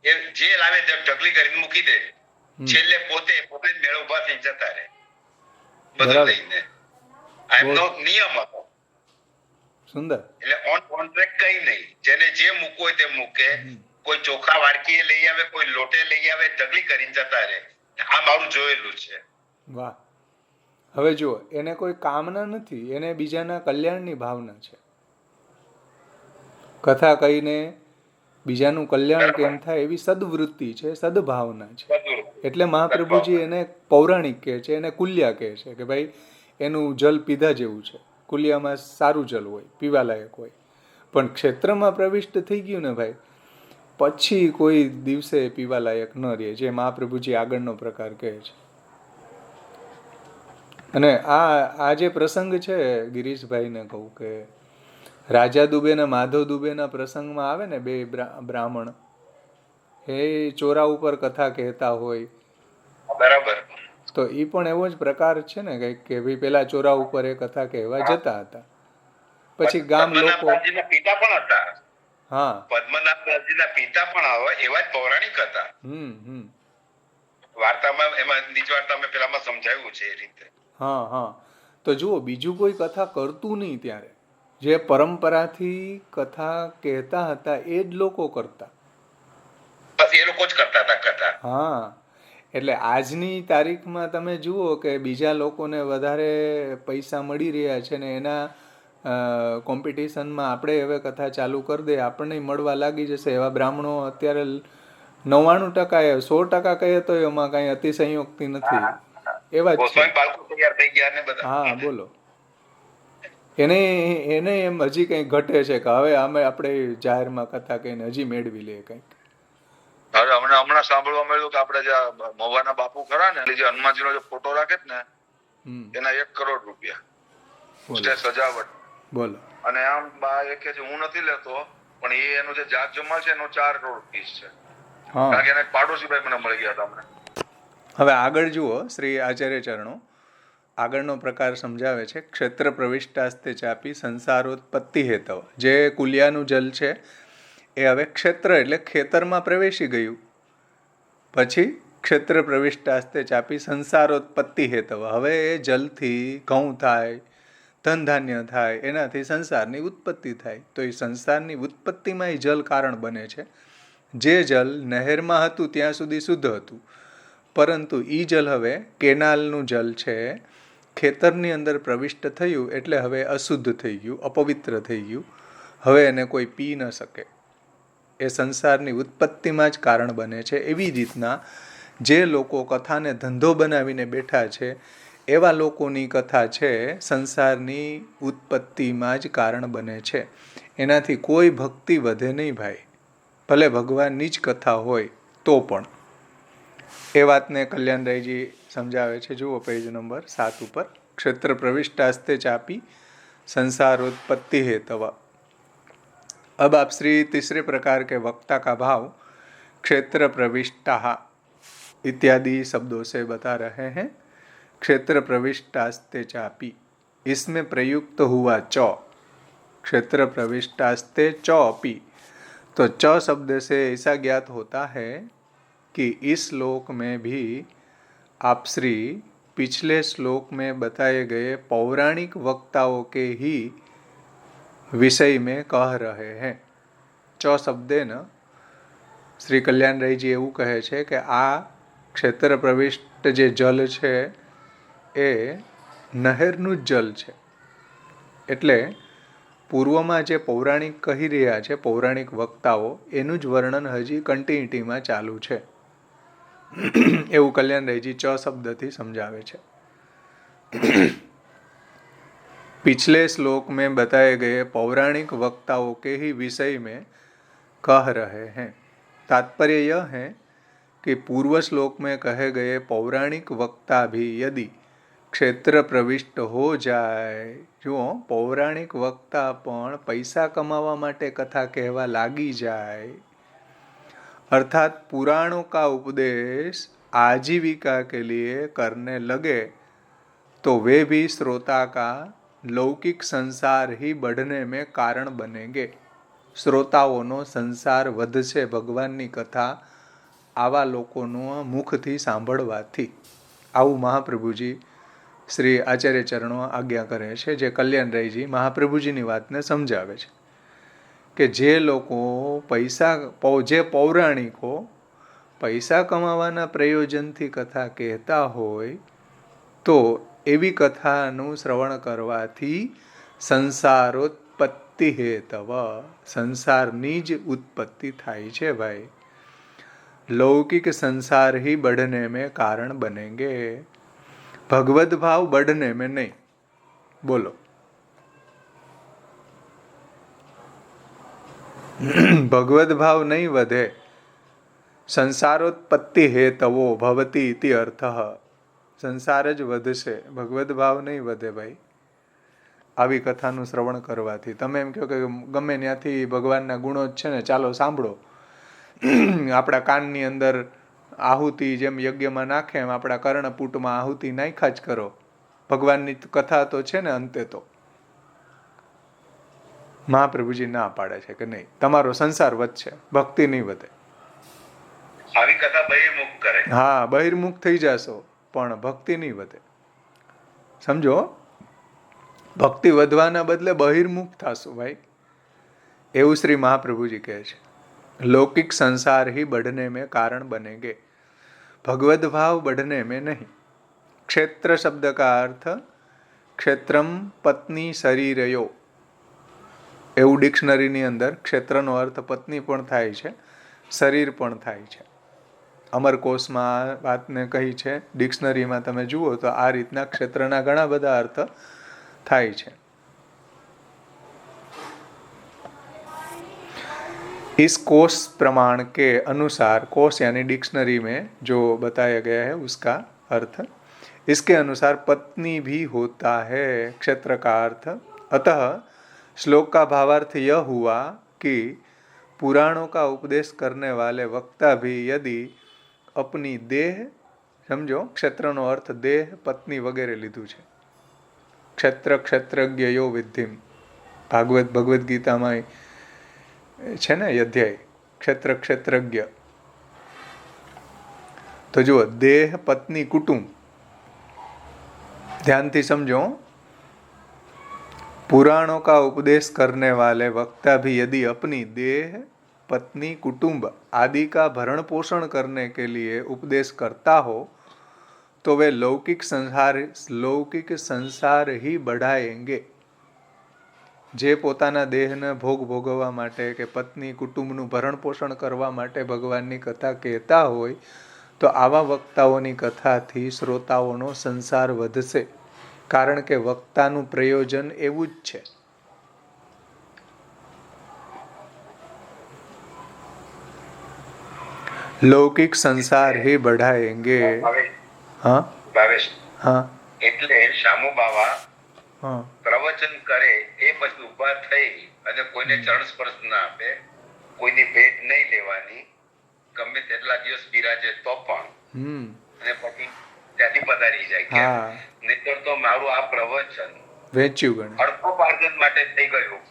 એ જે લાવે તે ઢગલી કરીને મૂકી દે, છેલ્લે પોતે જ મેળ ઉભા થઈ જતા રહે બધું લઈને. આ એમનો નિયમ હતો. સુંદર. એટલે ઓન કોન્ટ્રાક્ટ કઈ નહીં, જેને જે મૂકવું હોય તે મૂકે. કોઈ ચોખા વાડકીએ લઈ આવે, કોઈ લોટે લઈ આવે, ઢગલી કરીને જતા રહે. આ મારું જોયેલું છે. વાહ. હવે જુઓ, એને કોઈ કામના નથી, એને બીજાના કલ્યાણની ભાવના છે. કથા કહીને બીજાનું કલ્યાણ કેમ થાય એવી સદવૃત્તિ છે, સદભાવના છે. એટલે મહાપ્રભુજી એને પૌરાણિક કહે છે, એને કુલ્યા કહે છે કે ભાઈ એનું જલ પીધા જેવું છે. કુલિયામાં સારું જલ હોય, પીવાલાયક હોય. પણ ક્ષેત્રમાં પ્રવિષ્ટ થઈ ગયું ને ભાઈ, પછી કોઈ દિવસે પીવાલાયક ન રહે, જે મહાપ્રભુજી આગળનો પ્રકાર કહે છે. અને આ જે પ્રસંગ છે, ગિરીશભાઈને કહું કે રાજા દુબે ને માધવ દુબેના પ્રસંગમાં આવે ને, બે બ્રાહ્મણ એ ચોરા ઉપર કથા કહેતા હોય, બરાબર, તો એ પણ એવો જ પ્રકાર છે ને કંઈક કે ભાઈ પેલા ચોરા ઉપર એ કથા કહેવા જતા હતા, પછી ગામ લોકો પિતા પણ હતા. હા, પદ્મનાભદાસજીના પિતા પણ એવા જ પૌરાણિક હતા. વાર્તામાં એમાં નીચ વાર્તામાં પેલામાં સમજાવ્યું છે એ રીતે. હા હા. તો જુઓ, બીજું કોઈ કથા કરતું નહીં ત્યારે. જે પરંપરાથી કથા કહેતા હતા એ જ લોકો કરતા. બસ એ લોકો જ કરતા હતા કથા. હા. એટલે આજની તારીખમાં તમે જુઓ કે બીજા લોકોને વધારે પૈસા મળી રહ્યા છે ને એના કોમ્પિટિશનમાં આપણે હવે કથા ચાલુ કરી દે, આપણને મળવા લાગી જશે. એવા બ્રાહ્મણો અત્યારે 99% 100% કહીએ તો એમાં કાંઈ અતિશયોક્તિ નથી. એવા જ છે. હા, બોલો. એને એમ હજી કંઈક ઘટે છે કે હવે આપણે જાહેરમાં કથા કહીને હજી મેળવી લઈએ કંઈક. હવે હમણાં સાંભળવા મળ્યું કે આપણે જે મવાના બાપુ ખરા ને, જે હનુમાનજીનો જે ફોટો રાખે ને, એના 1 કરોડ રૂપિયા સજાવટ. બોલો. અને આમ એ કે છે હું નથી લેતો, પણ એનું જે જાત જમાલ છે એનો 4 કરોડ પીસ છે. કારણ કે એને પાડોશી ભાઈ મને મળી ગયા હતા હમણાં. હવે આગળ જુઓ, શ્રી આચાર્ય ચરણો આગળનો પ્રકાર સમજાવે છે. ક્ષેત્ર પ્રવિષ્ટાસ્તે ચાપી સંસારોત્પત્તિ હેતવ. જે કુલિયાનું જલ છે એ હવે ક્ષેત્ર એટલે ખેતરમાં પ્રવેશી ગયું, પછી ક્ષેત્ર પ્રવિષ્ટાસ્તે ચાપી સંસારોત્પત્તિ હેતવ. હવે એ જલથી ઘઉં થાય, ધન ધાન્ય થાય, એનાથી સંસારની ઉત્પત્તિ થાય. તો એ સંસારની ઉત્પત્તિમાં એ જલ કારણ બને છે. જે જલ નહેરમાં હતું ત્યાં સુધી શુદ્ધ હતું, પરંતુ એ જલ હવે કેનાલનું જલ છે, ખેતરની અંદર પ્રવિષ્ટ થયું એટલે હવે અશુદ્ધ થઈ ગયું, અપવિત્ર થઈ ગયું. હવે એને કોઈ પી ન શકે. એ સંસારની ઉત્પત્તિમાં જ કારણ બને છે. એવી રીતના જે લોકો કથાને ધંધો બનાવીને બેઠા છે એવા લોકોની કથા છે સંસારની ઉત્પત્તિમાં જ કારણ બને છે. એનાથી કોઈ ભક્તિ વધે નહીં ભાઈ, ભલે ભગવાનની જ કથા હોય તો પણ. એ વાતને કલ્યાણરાયજી સમજાવે છે. જુઓ પેજ નંબર 7 ઉપર. ક્ષેત્ર પ્રવિષ્ટાસ્તે ચાપી संसारोत्पत्ति हेतव. अब आप श्री तीसरे प्रकार के वक्ता का भाव क्षेत्र प्रविष्टा इत्यादि शब्दों से बता रहे हैं. क्षेत्र प्रविष्टास्ते चापी, इसमें प्रयुक्त हुआ च, क्षेत्र प्रविष्टास्ते च अपी. तो च शब्द से ऐसा ज्ञात होता है कि इस श्लोक में भी आप श्री पिछले श्लोक में बताए गए पौराणिक वक्ताओं के ही विषय में कह रहे हैं. च शब्देन श्री कल्याणरायजी એવું કહે છે કે આ ક્ષેત્ર પ્રવિષ્ટ જે જલ છે એ નહેરનું જ જલ છે. એટલે પૂર્વમાં જે પૌરાણિક કહી રહ્યા છે, પૌરાણિક વક્તાઓ, એનું જ વર્ણન હજી કન્ટિન્યુટીમાં ચાલુ છે. એવું કલ્યાણરાયજી ચ શબ્દથી સમજાવે છે. पिछले श्लोक में बताए गए पौराणिक वक्ताओं के ही विषय में कह रहे हैं. तात्पर्य यह है कि पूर्व श्लोक में कहे गए पौराणिक वक्ता भी यदि क्षेत्र प्रविष्ट हो जाए, जो पौराणिक वक्ता पण पैसा कमावा माटे कथा कहवा लागी जाए, अर्थात पुराणों का उपदेश आजीविका के लिए करने लगे, तो वे भी श्रोता का लौकिक संसार ही बढ़ने में कारण बनेंगे. શ્રોતાઓનો સંસાર વધશે ભગવાનની કથા આવા લોકોનો મુખથી સાંભળવાથી. આવું મહાપ્રભુજી શ્રી આચાર્ય ચરણો આજ્ઞા કરે છે, જે કલ્યાણરાયજી મહાપ્રભુજીની વાતને સમજાવે છે કે જે લોકો જે પૌરાણિકો પૈસા કમાવાના પ્રયોજનથી કથા કહેતા હોય, તો એવી કથાનું શ્રવણ કરવાથી સંસારોત્પત્તિ હેતવ, સંસારની જ ઉત્પત્તિ થાય છે ભાઈ. લૌકિક સંસાર ही बढ़ने में कारण बनेंगे, भगवत भाव बढ़ने में नहीं. बोलो. ભગવદ ભાવ નહીં વધે. સંસારોત્પત્તિ હેતવો ભવતી ઇતિ અર્થ. સંસાર જ વધશે, ભગવદ ભાવ નહીં વધે ભાઈ આવી કથાનું શ્રવણ કરવાથી. તમે એમ કહો કે ગમે ત્યાંથી ભગવાનના ગુણો જ છે ને, ચાલો સાંભળો. આપણા કાનની અંદર આહુતિ જેમ યજ્ઞમાં નાખે એમ આપણા કર્ણપુટમાં આહુતિ નાખ્યા જ કરો. ભગવાનની કથા તો છે ને અંતે તો. મહાપ્રભુજી ના પાડે છે કે નહીં, તમારો સંસાર વધશે, ભક્તિ નહીં વધે. આવી કથા બહિર્મુખ કરે. હા, બહિર્મુખ થઈ જશો પણ ભક્તિ નહીં વધે. સમજો, ભક્તિ વધવાના બદલે બહિર્મુખ થશો ભાઈ. એવું શ્રી મહાપ્રભુજી કહે છે. लौकिक संसार ही बढ़ने में कारण बनेंगे, भगवद भाव बढ़ने में नहीं. क्षेत्र शब्द का अर्थ क्षेत्रम पत्नी शरीरयो, એવું ડિક્શનરીની અંદર ક્ષેત્રનો અર્થ પત્ની પણ થાય છે, શરીર પણ થાય છે. અમરકોશમાં વાતને કહી છે, ડિક્શનરીમાં તમે જુઓ તો આ રીતના ક્ષેત્રના ઘણા બધા અર્થ થાય છે. इस कोश प्रमाण के अनुसार, कोश यानी डिक्शनरी में जो बताया गया है उसका अर्थ, इसके अनुसार पत्नी भी होता है क्षेत्र का अर्थ. अतः श्लोक का भावार्थ यह हुआ कि पुराणों का उपदेश करने वाले वक्ता भी यदि अपनी देह, समझो क्षेत्रનો અર્થ દેહ, પત્ની વગેરે લીધું છે. ક્ષેત્ર ક્ષેત્રજ્ઞયો વિદ્ધિમ, ભગવદ્ ગીતામાં છે ને અધ્યાય ક્ષેત્ર ક્ષેત્રજ્ઞ. તો જુઓ, દેહ, પત્ની, કુટુંબ, ध्यानથી समझो. पुराणों का उपदेश करने वाले वक्ता भी यदि अपनी देह, पत्नी, कुटुंब आदि का भरण पोषण करने के लिए उपदेश करता हो, तो वे लौकिक संसार ही बढ़ाएंगे. જે પોતાના દેહને ભોગ ભોગવવા માટે કે પત્ની કુટુંબનું ભરણ પોષણ કરવા માટે ભગવાનની કથા કહેતા હોય, તો આવા વક્તાઓની કથાથી શ્રોતાઓનો સંસાર વધશે. કારણ કે વક્તાનું પ્રયોજન એવું જ છે. લૌકિક સંસાર હી બઢાએંગે. હા હા, એટલે શામુ બાવા પ્રવચન કરે એ પછી ઉભા થઈ અને કોઈને ચરણ સ્પર્શ ના આપે, કોઈની ભેટ નહીં લેવાની, ગમે તેટલા દિવસ બિરાજે તો પણ, અને પછી ત્યાંથી પધારી જાય. નહીતર તો મારું આ પ્રવચન વેચ્યું અર્થોપાર્જન માટે થઈ ગયું,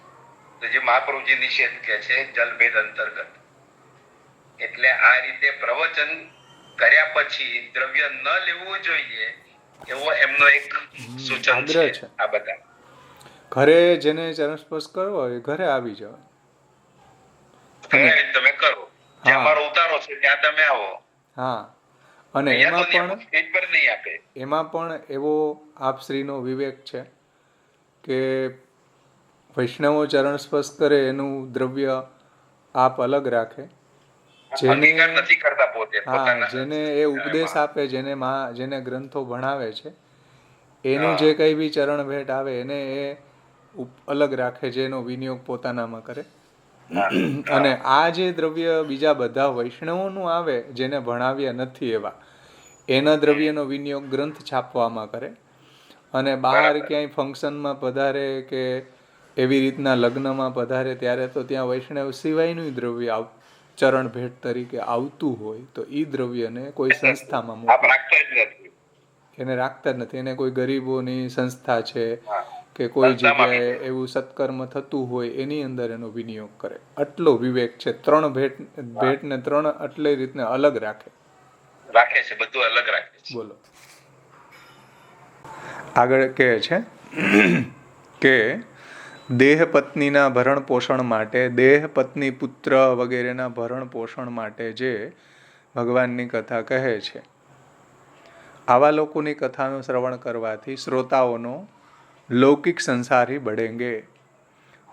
તો જે મહાપ્રભુજી નિષેધ કે છે જલભેદ અંતર્ગત. એટલે આ રીતે પ્રવચન કર્યા પછી દ્રવ્ય ન લેવું જોઈએ એવો એમનો એક સૂચન છે. આ બધા ઘરે જેને ચરણ સ્પર્શ કરવો હોય ઘરે આવી જાવ, તમે કરો, જ્યાં મારો ઉતારો છે ત્યાં તમે આવો. હા, અને આપે. એમાં પણ એવો આપશ્રીનો વિવેક છે કે વૈષ્ણવો ચરણ સ્પર્શ કરે એનું દ્રવ્ય આપ અલગ રાખે, જેને એ ઉપદેશ આપે, જેને ગ્રંથો ભણાવે છે એનું જે કંઈ બી ચરણ ભેટ આવે એને એ અલગ રાખે, જેનો વિનિયોગ પોતાનામાં કરે. અને આ જે દ્રવ્ય બીજા બધા વૈષ્ણવોનું આવે જેને ભણાવ્યા નથી એવા, એના દ્રવ્યનો વિનિયોગ ગ્રંથ છાપવામાં કરે. અને બહાર ક્યાંય ફંક્શનમાં પધારે કે એવી રીતના લગ્નમાં પધારે ત્યારે તો ત્યાં વૈષ્ણવ સિવાયનું દ્રવ્ય ચરણ ભેટ તરીકે આવતું હોય તો એ દ્રવ્યને કોઈ સંસ્થામાં એને રાખતા જ નથી. એને કોઈ ગરીબોની સંસ્થા છે કે કોઈ જગ્યાએ એવું સત્કર્મ થતું હોય એની અંદર એનો વિનિયોગ કરે. આટલો વિવેક છે. 3 ભેટને 3 આટલી રીતને અલગ રાખે છે, બધું અલગ રાખે છે. બોલો આગળ કહે છે કે દેહ પત્નીના ભરણ પોષણ માટે, દેહ પત્ની પુત્ર વગેરેના ભરણ પોષણ માટે જે ભગવાનની કથા કહે છે, આવા લોકોની કથાનું શ્રવણ કરવાથી શ્રોતાઓનો लौकिक संसार ही बढ़ेंगे,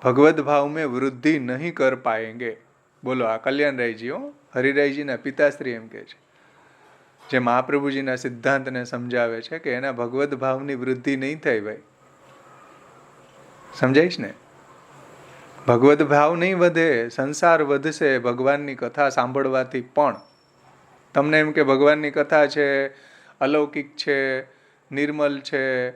भगवत भाव में वृद्धि नहीं कर पाएंगे. बोलो आ कल्याणरायजी हो, हरिरायजीना પિતાશ્રી એમ કહે છે, જે મહાપ્રભુજીના સિદ્ધાંતને સમજાવે છે કે એના ભગવત ભાવની વૃદ્ધિ નહીં થાય. ભાઈ સમજાય છે ને? ભગવત ભાવ નહીં વધે, સંસાર વધશે ભગવાનની કથા સાંભળવાથી. પણ તમને એમ કે ભગવાનની કથા છે, અલૌકિક છે, નિર્મલ છે,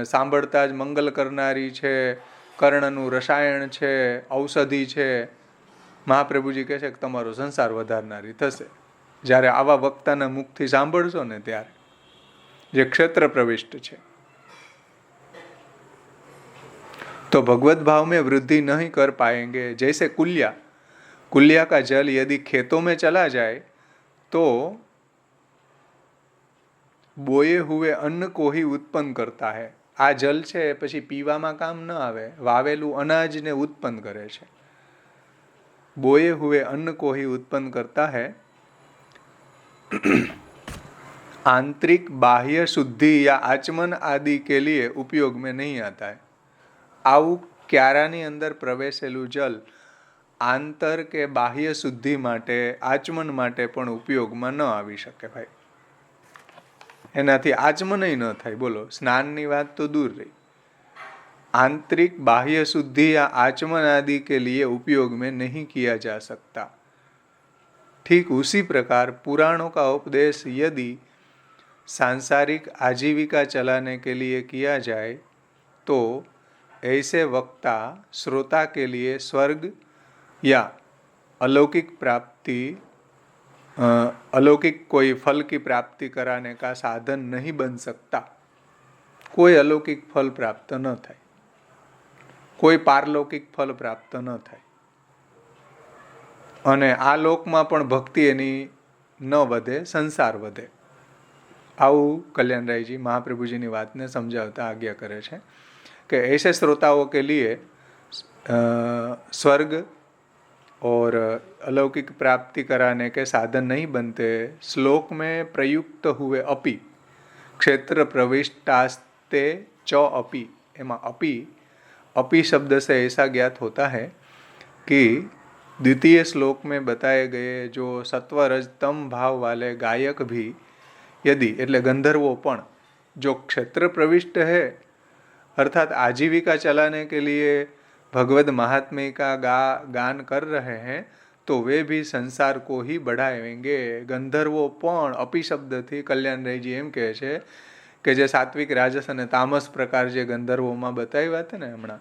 સાંભળતા જ મંગલ કરનારી છે, કર્ણનું રસાયણ છે, ઔષધિ છે, મહાપ્રભુજી કહે છે કે તમારો સંસાર વધારનારી થશે. જ્યારે આવા વક્તાના મુખથી સાંભળશો ને ત્યારે, જે ક્ષેત્ર પ્રવિષ્ટ છે, तो भगवत भाव में वृद्धि नहीं कर पाएंगे. जैसे कुलिया का जल यदि खेतों में चला जाए तो बोए हुए अन्न को ही उत्पन्न करता है. આ જલ છે પછી પીવામાં કામ ન આવે, વાવેલું અનાજને ઉત્પન્ન કરે છે. बोए हुए अन्न को ही उत्पन्न करता है. आंतरिक बाह्य शुद्धि या आचमन आदि के लिए उपयोग में नहीं आता है. આવું ક્યારાની અંદર પ્રવેશેલું જલ આંતર કે બાહ્ય શુદ્ધિ માટે, આચમન માટે પણ ઉપયોગમાં ન આવી શકે. ભાઈ એનાથી આચમન ન થાય. બોલો, સ્નાનની વાત તો દૂર રહી. आंतरिक बाह्य शुद्धि या आचमन आदि के लिए उपयोग में नहीं किया जा सकता. ठीक उसी प्रकार पुराणों का उपदेश यदि सांसारिक आजीविका चलाने के लिए किया जाए तो ऐसे वक्ता श्रोता के लिए स्वर्ग या अलौकिक प्राप्ति, अलौकिक कोई फल की प्राप्ति कराने का साधन नहीं बन सकता. कोई अलौकिक फल प्राप्त न થાય, કોઈ પારલૌકિક ફલ પ્રાપ્ત ન થાય, અને આ લોકમાં પણ ભક્તિ એની ન વધે, સંસાર વધે. આવું કલ્યાણરાયજી મહાપ્રભુજીની વાતને સમજાવતા આજ્ઞા કરે છે कि ऐसे श्रोताओं के लिए स्वर्ग और अलौकिक प्राप्ति कराने के साधन नहीं बनते. श्लोक में प्रयुक्त हुए अपि क्षेत्र प्रविष्टास्ते च अपि, एमा अपि शब्द से ऐसा ज्ञात होता है कि द्वितीय श्लोक में बताए गए जो सत्व रजतम भाव वाले गायक भी यदि, એટલે ગંધર્વો પણ जो क्षेत्र प्रविष्ट है अर्थात आजीविका चलाने के लिए भगवत महात्म्य का गान कर रहे हैं तो वे भी संसार को ही बढ़ाएंगे. गंधर्वो पण अपि शब्दથી કલ્યાણરાયજી એમ કહે છે કે જે સાત્વિક, રાજસ અને તામસ પ્રકાર જે ગંધર્વોમાં બતાવ્યા હતા ને હમણાં,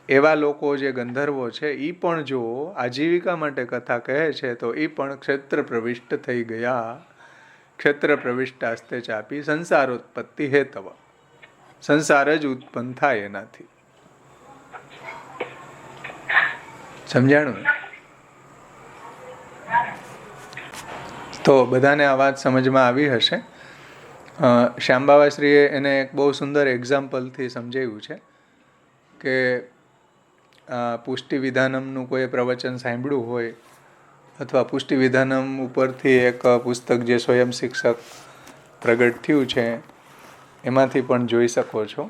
એવા લોકો જે ગંધર્વો છે એ પણ જો આજીવિકા માટે કથા કહે છે તો એ પણ ક્ષેત્ર પ્રવિષ્ટ થઈ ગયા. ક્ષેત્ર પ્રવિષ્ટાસ્તે ચાપી સંસારોત્પત્તિ હેતવ, સંસાર જ ઉત્પન્ન થાય એનાથી. સમજાણું? તો બધાને આ વાત સમજમાં આવી હશે. શ્યામબાવાશ્રીએ એને એક બહુ સુંદર એક્ઝામ્પલથી સમજાવ્યું છે કે પુષ્ટિ વિધાનમનું કોઈ પ્રવચન સાંભળ્યું હોય અથવા પુષ્ટિ વિધાનમ ઉપરથી એક પુસ્તક જે સ્વયં શિક્ષક પ્રગટ થયું છે એમાંથી પણ જોઈ શકો છો.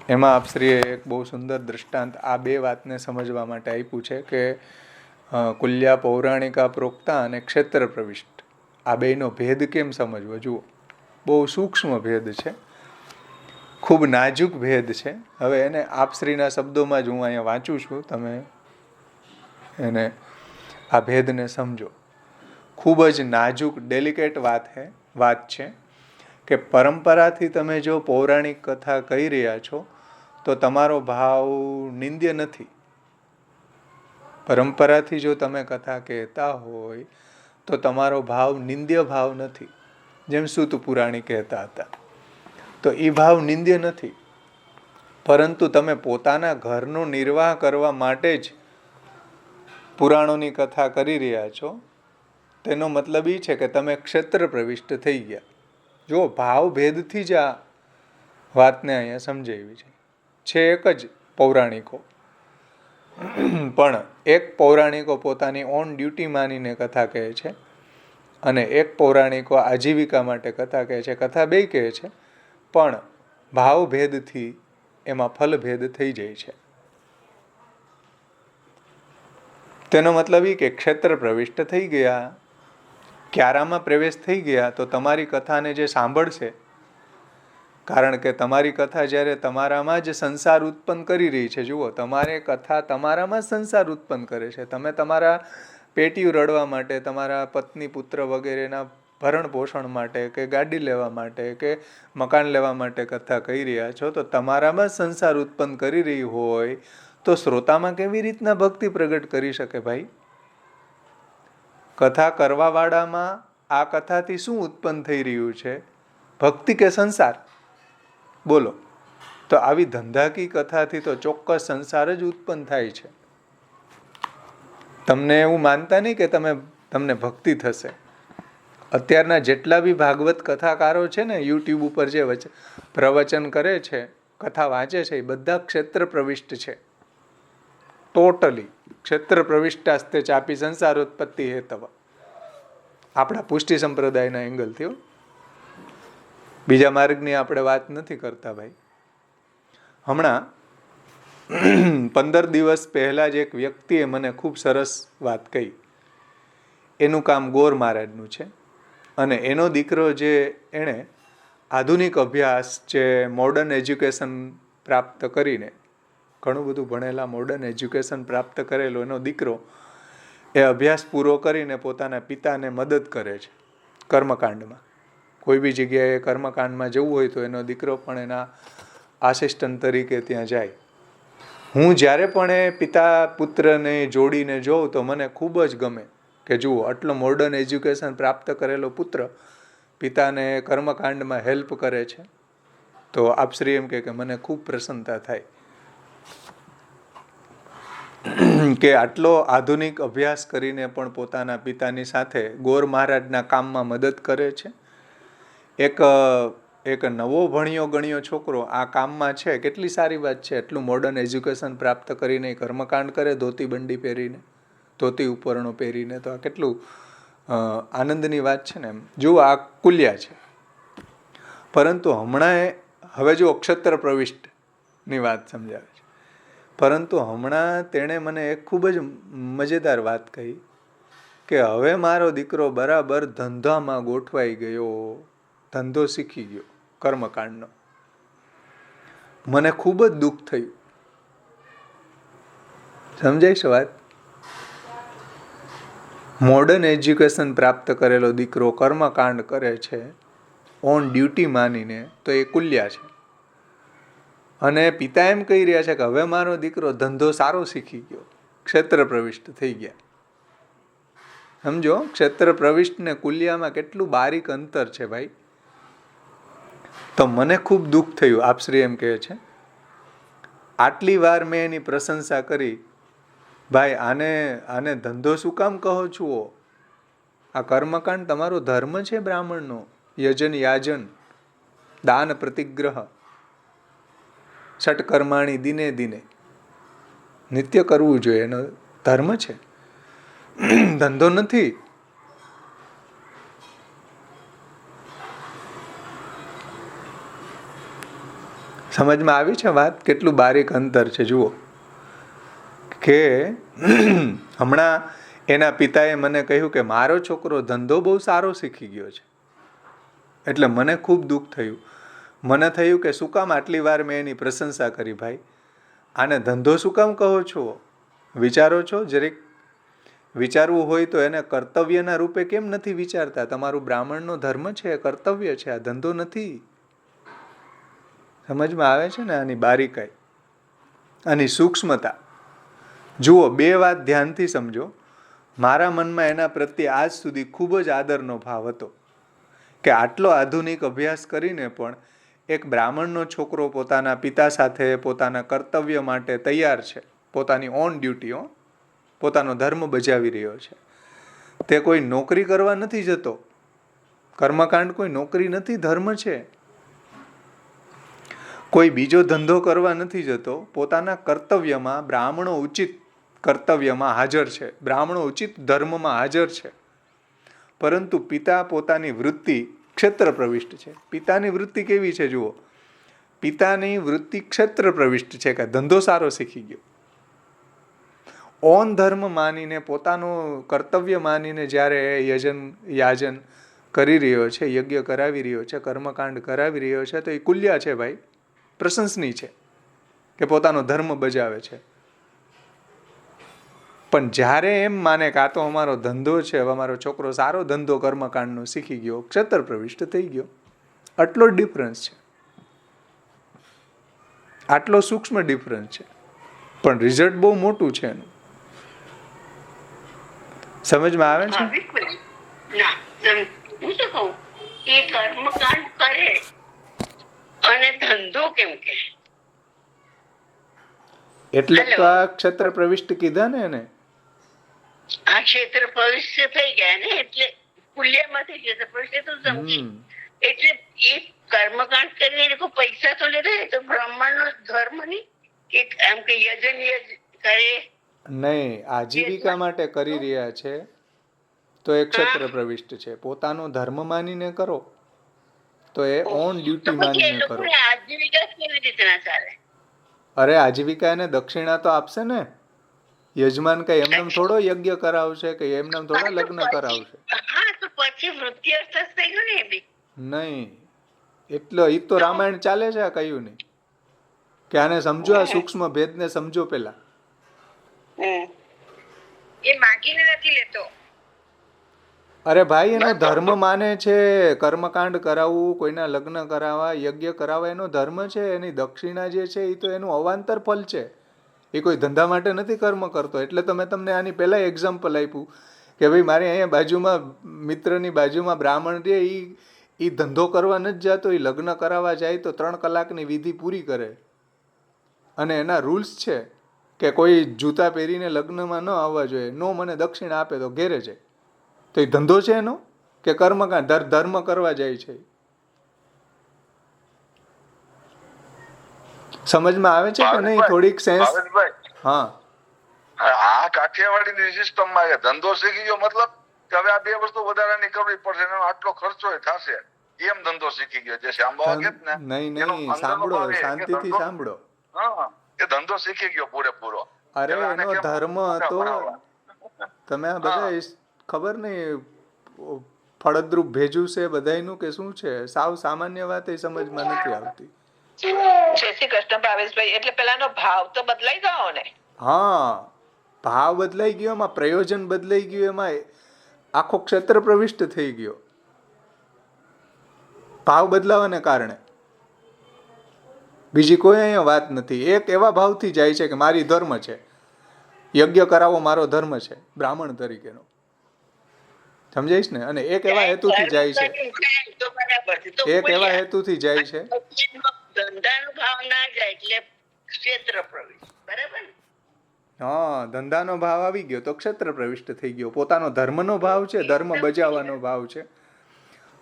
એમાં આપશ્રીએ એક બહુ સુંદર દૃષ્ટાંત આ બે વાતને સમજવા માટે આપ્યું છે કે કુલ્યા પૌરાણિકા પ્રોક્તા અને ક્ષેત્ર પ્રવિષ્ટ, આ બેનો ભેદ કેમ સમજવો. જુઓ, બહુ સૂક્ષ્મ ભેદ છે, ખૂબ નાજુક ભેદ છે. હવે એને આપશ્રીના શબ્દોમાં જ હું અહીંયા વાંચું છું, તમે એને આ ભેદને સમજો. ખૂબ જ નાજુક ડેલિકેટ વાત છે કે પરંપરાથી તમે જો પૌરાણિક કથા કહી રહ્યા છો તો તમારો ભાવ નિંદ્ય નથી. પરંપરાથી જો તમે કથા કહેતા હોય તો તમારો ભાવ નિંદ્ય ભાવ નથી. જેમ સૂત પુરાણી કહેતા હતા, તો એ ભાવ નિંદ્ય નથી. પરંતુ તમે પોતાના ઘરનો નિર્વાહ કરવા માટે જ પુરાણોની કથા કરી રહ્યા છો, તેનો મતલબ એ છે કે તમે ક્ષેત્ર પ્રવિષ્ટ થઈ ગયા. જો ભાવ ભેદથી જ આ વાતને અહીંયા સમજાવી છે એક જ પૌરાણિકો, પણ એક પૌરાણિકો પોતાની ઓન ડ્યુટી માનીને કથા કહે છે અને એક પૌરાણિકો આજીવિકા માટે કથા કહે છે. કથા બે કહે છે, પણ ભાવ ભેદથી એમાં ફલભેદ થઈ જાય છે. તેનો મતલબ એ કે ક્ષેત્ર પ્રવિષ્ટ થઈ ગયા, ક્યારામાં પ્રવેશ થઈ ગયા, તો તમારી કથાને જે સાંભળશે, કારણ કે તમારી કથા જ્યારે તમારામાં જ સંસાર ઉત્પન્ન કરી રહી છે. જુઓ, તમારી કથા તમારામાં જ સંસાર ઉત્પન્ન કરે છે. તમે તમારા પેટીયું રડવા માટે, તમારા પત્ની પુત્ર વગેરેના ભરણ પોષણ માટે કે ગાડી લેવા માટે કે મકાન લેવા માટે કથા કહી રહ્યા છો, તો તમારામાં જ સંસાર ઉત્પન્ન કરી રહી હોય તો શ્રોતામાં કેવી રીતના ભક્તિ પ્રગટ કરી શકે ભાઈ? કથા કરવાવાળામાં આ કથાથી શું ઉત્પન્ન થઈ રહ્યું છે, ભક્તિ કે સંસાર? બોલો. તો આવી ધંધાકી કથાથી તો ચોક્કસ સંસાર જ ઉત્પન્ન થાય છે. તમને એવું માનતા નહીં કે તમને ભક્તિ થશે. અત્યારના જેટલા બી ભાગવત કથાકારો છે ને, યુટ્યુબ ઉપર જે પ્રવચન કરે છે, કથા વાંચે છે, એ બધા ક્ષેત્ર પ્રવિષ્ટ છે. ટોટલી ક્ષેત્ર પ્રવિષ્ટાસ્તે ચાપી સંસારોત્પત્તિ હેતવ. આપણા પુષ્ટિ સંપ્રદાયના એંગલથી, બીજા માર્ગની આપણે વાત નથી કરતા ભાઈ. હમણાં 15 દિવસ પહેલા જ એક વ્યક્તિએ મને ખૂબ સરસ વાત કહી. એનું કામ ગોર મહારાજનું છે અને એનો દીકરો જે એણે આધુનિક અભ્યાસ, જે મોડર્ન એજ્યુકેશન પ્રાપ્ત કરીને, ઘણું બધું ભણેલા, મોડર્ન એજ્યુકેશન પ્રાપ્ત કરેલો એનો દીકરો એ અભ્યાસ પૂરો કરીને પોતાના પિતાને મદદ કરે છે કર્મકાંડમાં. કોઈ બી જગ્યાએ કર્મકાંડમાં જવું હોય તો એનો દીકરો પણ એના આસિસ્ટન્ટ તરીકે ત્યાં જાય. હું જ્યારે પણ એ પિતા પુત્રને જોડીને જોઉં તો મને ખૂબ જ ગમે કે જુઓ, આટલો મોડર્ન એજ્યુકેશન પ્રાપ્ત કરેલો પુત્ર પિતાને કર્મકાંડમાં હેલ્પ કરે છે. તો આપશ્રી એમ કે મને ખૂબ પ્રસન્નતા થાય કે આટલો આધુનિક અભ્યાસ કરીને પણ પોતાના પિતાની સાથે ગોર મહારાજના કામમાં મદદ કરે છે. એક નવો ભણ્યો ગણ્યો છોકરો આ કામમાં છે, કેટલી સારી વાત છે. એટલું મોડર્ન એજ્યુકેશન પ્રાપ્ત કરીને કર્મકાંડ કરે, ધોતી બંડી પહેરીને, ધોતી ઉપરણો પહેરીને, તો આ કેટલું આનંદની વાત છે ને. એમ જુઓ, આ કુલ્યા છે. પરંતુ હમણાં હવે જો ક્ષેત્ર પ્રવિષ્ટની વાત સમજાવે છે. પરંતુ હમણાં તેણે મને એક ખૂબ જ મજેદાર વાત કહી કે હવે મારો દીકરો બરાબર ધંધામાં ગોઠવાઈ ગયો, ધંધો શીખી ગયો કર્મકાંડનો. મને ખૂબ જ દુઃખ થયું. સમજાય છે વાત? મોડર્ન એજ્યુકેશન પ્રાપ્ત કરેલો દીકરો કર્મકાંડ કરે છે ઓન ડ્યુટી માનીને, તો એ કુલ્યા છે. અને પિતા એમ કહી રહ્યા છે કે હવે મારો દીકરો ધંધો સારો શીખી ગયો, ક્ષેત્ર પ્રવિષ્ટ થઈ ગયા. સમજો, ક્ષેત્ર પ્રવિષ્ટ ને કુલ્યામાં કેટલું બારીક અંતર છે ભાઈ. તો મને ખૂબ દુઃખ થયું. આપશ્રી એમ કહે છે, આટલી વાર મેં એની પ્રશંસા કરી, ભાઈ આને ધંધો શું કામ કહો છો? આ કર્મકાંડ તમારો ધર્મ છે બ્રાહ્મણનો, યજન યાજન, દાન પ્રતિગ્રહ, ષટકર્માણી દિને દિને નિત્ય કરવું જોઈએ, એનો ધર્મ છે. ધંધો નથી. સમજમાં આવી છે વાત? કેટલું બારીક અંતર છે જુઓ. કે હમણાં એના પિતાએ મને કહ્યું કે મારો છોકરો ધંધો બહુ સારો શીખી ગયો છે. એટલે મને ખૂબ દુઃખ થયું. મને થયું કે શું કામ આટલી વાર મેં એની પ્રશંસા કરી? ભાઈ, આને ધંધો શું કામ કહો છો? વિચારો છો? જરીક વિચારવું હોય તો એને કર્તવ્યના રૂપે કેમ નથી વિચારતા? તમારું બ્રાહ્મણનો ધર્મ છે, કર્તવ્ય છે, આ ધંધો નથી. સમજમાં આવે છે ને આની બારીકાઈ, આની સૂક્ષ્મતા? જુઓ, બે વાત ધ્યાનથી સમજો. મારા મનમાં એના પ્રત્યે આજ સુધી ખૂબ જ આદરનો ભાવ હતો કે આટલો આધુનિક અભ્યાસ કરીને પણ એક બ્રાહ્મણનો છોકરો પોતાના પિતા સાથે પોતાના કર્તવ્ય માટે તૈયાર છે, પોતાની ઓન ડ્યુટીઓ, પોતાનો ધર્મ બજાવી રહ્યો છે. તે કોઈ નોકરી કરવા નથી જતો. કર્મકાંડ કોઈ નોકરી નથી, ધર્મ છે. કોઈ બીજો ધંધો કરવા નથી જતો. પોતાના કર્તવ્યમાં, બ્રાહ્મણો ઉચિત કર્તવ્યમાં હાજર છે, બ્રાહ્મણો ઉચિત ધર્મમાં હાજર છે. પરંતુ પિતા પોતાની વૃત્તિ ક્ષેત્ર પ્રવિષ્ટ છે. પિતાની વૃત્તિ કેવી છે જુઓ. પિતાની વૃત્તિ ક્ષેત્ર પ્રવિષ્ટ છે કે ધંધો સારો શીખી ગયો. ઓન ધર્મ માનીને, પોતાનું કર્તવ્ય માનીને જ્યારે યાજન કરી રહ્યો છે, યજ્ઞ કરાવી રહ્યો છે, કર્મકાંડ કરાવી રહ્યો છે, તો એ કુલ્યા છે ભાઈ, પ્રશંસનીય છે કે પોતાનો ધર્મ બજાવે છે. પણ જ્યારે એમ માને કે આ તો અમારો ધંધો છે, હવે અમારો છોકરો સારો ધંધો કર્મકાંડનો શીખી ગયો, ક્ષેત્ર પ્રવિષ્ટ થઈ ગયો, આટલો જ ડિફરન્સ છે. આટલો સૂક્ષ્મ ડિફરન્સ છે, પણ રિઝલ્ટ બહુ મોટું છે એનું. સમજમાં આવે છે? હું શું કહું, એ કર્મકાંડ કરે અને ધંધો કેમ કે? એટલે તો આ ક્ષેત્ર પ્રવિષ્ટ કીધા ને એને. આ ક્ષેત્ર પ્રવિષ્ટ થઈ ગયા ને, એટલે પુલ્યમાંથી ક્ષેત્ર પ્રવિષ્ટ તો સમજી. એટલે એ કર્મકાંડ કરીને એ લોકો પૈસા તો લેતા, તો બ્રાહ્મણનો ધર્મ નહીં એક એમ કે યજન કરે નહીં, આજીવિકા માટે કરી રહ્યા છે તો એ ક્ષેત્ર પ્રવિષ્ટ છે. પોતાનો ધર્મ માનીને કરો તો એ ઓન ડ્યુટી માનીને કરો. આજીવિકા કેવી રીતના ચાલે? અરે આજીવિકા એને દક્ષિણા તો આપશે ને. યજમાન કઈ એમને થોડો યજ્ઞ કરાવશે કે એમને થોડા લગ્ન કરાવશે? હા, તો પછી વૃત્તિ અર્થ થઈ ગયું ને એ બી. નહીં, એટલે એ તો રામાયણ ચાલે છે. આ કહ્યું નહીં કે આને સમજો, આ સૂક્ષ્મ ભેદને સમજો પેલા. એ માગીને નથી લેતો. અરે ભાઈ, એનો ધર્મ માને છે. કર્મકાંડ કરાવવું, કોઈના લગ્ન કરાવવા, યજ્ઞ કરાવવા એનો ધર્મ છે. એની દક્ષિણા જે છે એ તો એનું અવાંતર ફલ છે. એ કોઈ ધંધા માટે નથી કર્મ કરતો. એટલે તો મેં તમને આની પહેલા એક્ઝામ્પલ આપ્યું કે ભાઈ મારે અહીંયા બાજુમાં, મિત્રની બાજુમાં બ્રાહ્મણ રહે, એ ધંધો કરવા નથી જતો, એ લગ્ન કરાવવા જાય તો 3 કલાકની વિધિ પૂરી કરે. અને એના રૂલ્સ છે કે કોઈ જૂતા પહેરીને લગ્નમાં ન આવવા જોઈએ. નો મને દક્ષિણા આપે તો ઘેરે જાય. તો એ ધંધો છે એનો કે કર્મકાંડ ધર્મ કરવા જાય છે? સમજમાં આવે છે કે નહીં? થોડીક સેન્સ. હા, આ કાઠિયાવાડીની સિસ્ટમમાં ધંધો શીખી ગયો મતલબ કે હવે આ 2 વસ્તુ વધારાની કરવી પડશે, એનો આટલો ખર્ચો થશે, એમ ધંધો શીખી ગયો. જે શ્યામબાવા કે ને, નહીં, સાંભળો, શાંતિથી સાંભળો. હા, એ ધંધો શીખી ગયો પૂરેપૂરો. અરે એનો ધર્મ હતો. તમે આ બધા ખબર નહીં ફળદ્રુપ ભેજું છે બધાયનું કે શું છે? સાવ સામાન્ય વાત એ સમજમાં નથી આવતી. જય શ્રી કૃષ્ણ ભાવેશભાઈ. એટલે પેલાનો ભાવ તો બદલાઈ ગયો ને? હા, ભાવ બદલાઈ ગયો, એમાં પ્રયોજન બદલાઈ ગયું, એમાં આખો ક્ષેત્ર પ્રવિષ્ટ થઈ ગયો ભાવ બદલાવાને કારણે. બીજી કોઈ અહીંયા વાત નથી. એક એવા ભાવથી જાય છે કે મારી ધર્મ છે, યજ્ઞ કરાવો મારો ધર્મ છે બ્રાહ્મણ તરીકેનો. સમજાઈશ ને? અને એક એવા હેતુથી જાય છે, એક એવા હેતુથી જાય છે. ધંધાનો ભાવ ના જાય એટલે ક્ષેત્ર પ્રવેશ. બરાબર? હા, ધંધાનો ભાવ આવી ગયો તો ક્ષેત્ર પ્રવિષ્ટ થઈ ગયો. પોતાનો ધર્મનો ભાવ છે, ધર્મ બજાવવાનો ભાવ છે,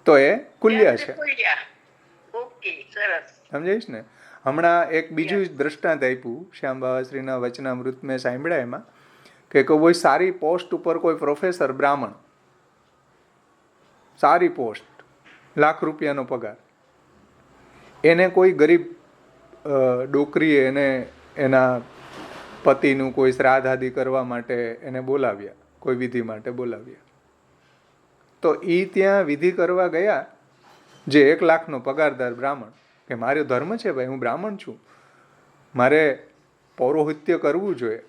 તો એ કુલ્યા છે. ઓકે, સરસ. સમજાઈશ ને? હમણાં એક બીજું દ્રષ્ટાંત આપ્યું શ્યામ બાવાશ્રીના વચનામૃત મેં સાંભળ્યા એમાં કે કોઈ સારી પોસ્ટ ઉપર કોઈ પ્રોફેસર બ્રાહ્મણ, સારી પોસ્ટ, લાખ રૂપિયાનો પગાર, એને કોઈ ગરીબ ડોકરીએ એને એના પતિનું કોઈ શ્રાદ્ધ આદિ કરવા માટે એને બોલાવ્યા, કોઈ વિધિ માટે બોલાવ્યા. તો એ ત્યાં વિધિ કરવા ગયા, જે 1 લાખનો પગારદાર બ્રાહ્મણ, કે મારો ધર્મ છે ભાઈ, હું બ્રાહ્મણ છું, મારે પૌરોહિત્ય કરવું જોઈએ,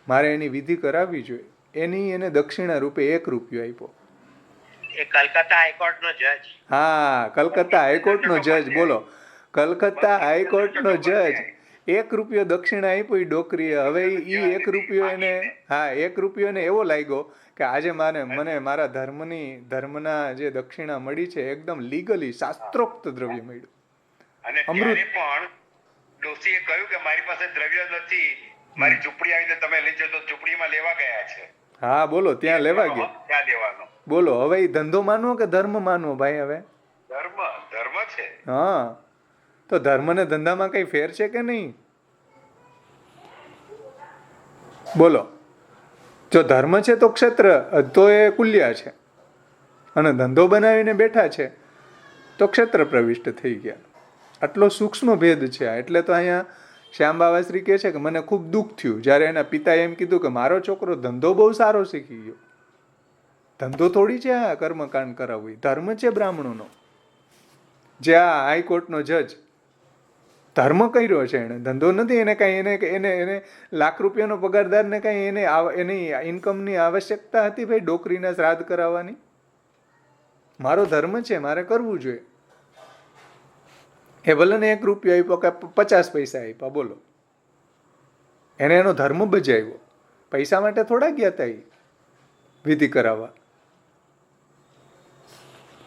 મારે એની વિધિ કરાવવી જોઈએ, એની એને દક્ષિણા રૂપે 1 રૂપિયો આપ્યો. એ કલકત્તા હાઈકોર્ટનો જજ. હા, કલકત્તા હાઈકોર્ટનો જજ, બોલો, કલકત્તા હાઈકોર્ટનો જજ 1 રૂપિયો દક્ષિણા આપ્યો એ ડોકરીએ. હવે એ 1 રૂપિયો એને, હા, 1 રૂપિયો એને એવો લાગ્યો કે આજે મને મારા ધર્મના જે દક્ષિણા મળી છે એકદમ લીગલી શાસ્ત્રોક્ત દ્રવ્ય મળ્યું. અને ત્યારે પણ ડોશીએ કહ્યું કે મારી પાસે દ્રવ્ય નથી, મારી ઝૂંપડી આવીને તમે લઈ જજો. ઝૂંપડીમાં લેવા ગયા છે. હા, બોલો, ત્યાં લેવા ગયા. ત્યાં લેવાનો. બોલો, હવે એ ધંધો માનવો કે ધર્મ માનવો ભાઈ? હવે ધર્મ છે. હા, તો ધર્મ ને ધંધામાં કઈ ફેર છે કે નહીં? બોલો, જો ધર્મ છે તો ક્ષેત્ર, તો એ કુલ્યા છે, અને ધંધો બનાવીને બેઠા છે તો ક્ષેત્ર પ્રવિષ્ટ થઈ ગયા. આટલો સૂક્ષ્મ ભેદ છે. એટલે તો અહીંયા શ્યામ બાવાશ્રી કહે છે કે મને ખૂબ દુઃખ થયું જ્યારે એના પિતાએ એમ કીધું કે મારો છોકરો ધંધો બહુ સારો શીખી ગયો. ધંધો થોડી છે આ કર્મકાંડ કરાવવું, ધર્મ છે બ્રાહ્મણોનો. જે આ હાઈકોર્ટનો જજ ધર્મ કર્યો છે, એને ધંધો નથી. એને કાંઈ એને લાખ રૂપિયાનો પગારદારને કાંઈ એની ઇન્કમની આવશ્યકતા હતી ભાઈ ડોકરીના શ્રાદ્ધ કરાવવાની? મારો ધર્મ છે, મારે કરવું જોઈએ. એ ભલે ને 1 રૂપિયો આપ્યો કે 50 પૈસા આપ્યા, બોલો, એને એનો ધર્મ બજાવ્યો. પૈસા માટે થોડા ગયા હતા એ વિધિ કરાવવા.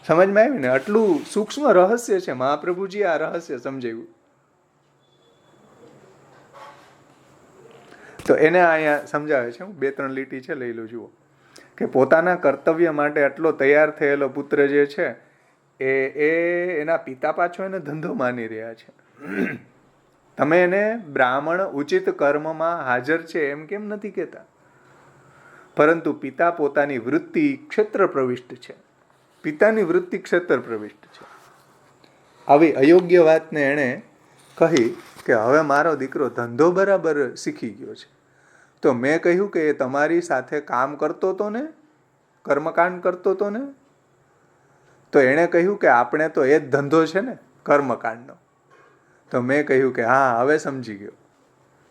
સમજમાં આવ્યું ને? આટલું સૂક્ષ્મ રહસ્ય છે. મહાપ્રભુજી આ રહસ્ય સમજાવ્યું. તો એને અહીંયા સમજાવે છે. હું 2-3 લીટી છે, લઈ લો, જુઓ કે પોતાના કર્તવ્ય માટે આટલો તૈયાર થયેલો પુત્ર જે છે એ એના પિતા પાછો એને ધંધો માની રહ્યા છે. તમે એને બ્રાહ્મણ ઉચિત કર્મમાં હાજર છે એમ કેમ નથી કહેતા? પરંતુ પિતા પોતાની વૃત્તિ ક્ષેત્ર પ્રવિષ્ટ છે. પિતાની વૃત્તિ ક્ષેત્ર પ્રવિષ્ટ છે. આવી અયોગ્ય વાતને એણે કહી કે હવે મારો દીકરો ધંધો બરાબર શીખી ગયો છે, તો મેં કહ્યું કે એ તમારી સાથે કામ કરતો હતો ને, કર્મકાંડ કરતો હતો ને? તો એણે કહ્યું કે આપણે તો એ જ ધંધો છે ને કર્મકાંડનો. તો મેં કહ્યું કે હા, હવે સમજી ગયો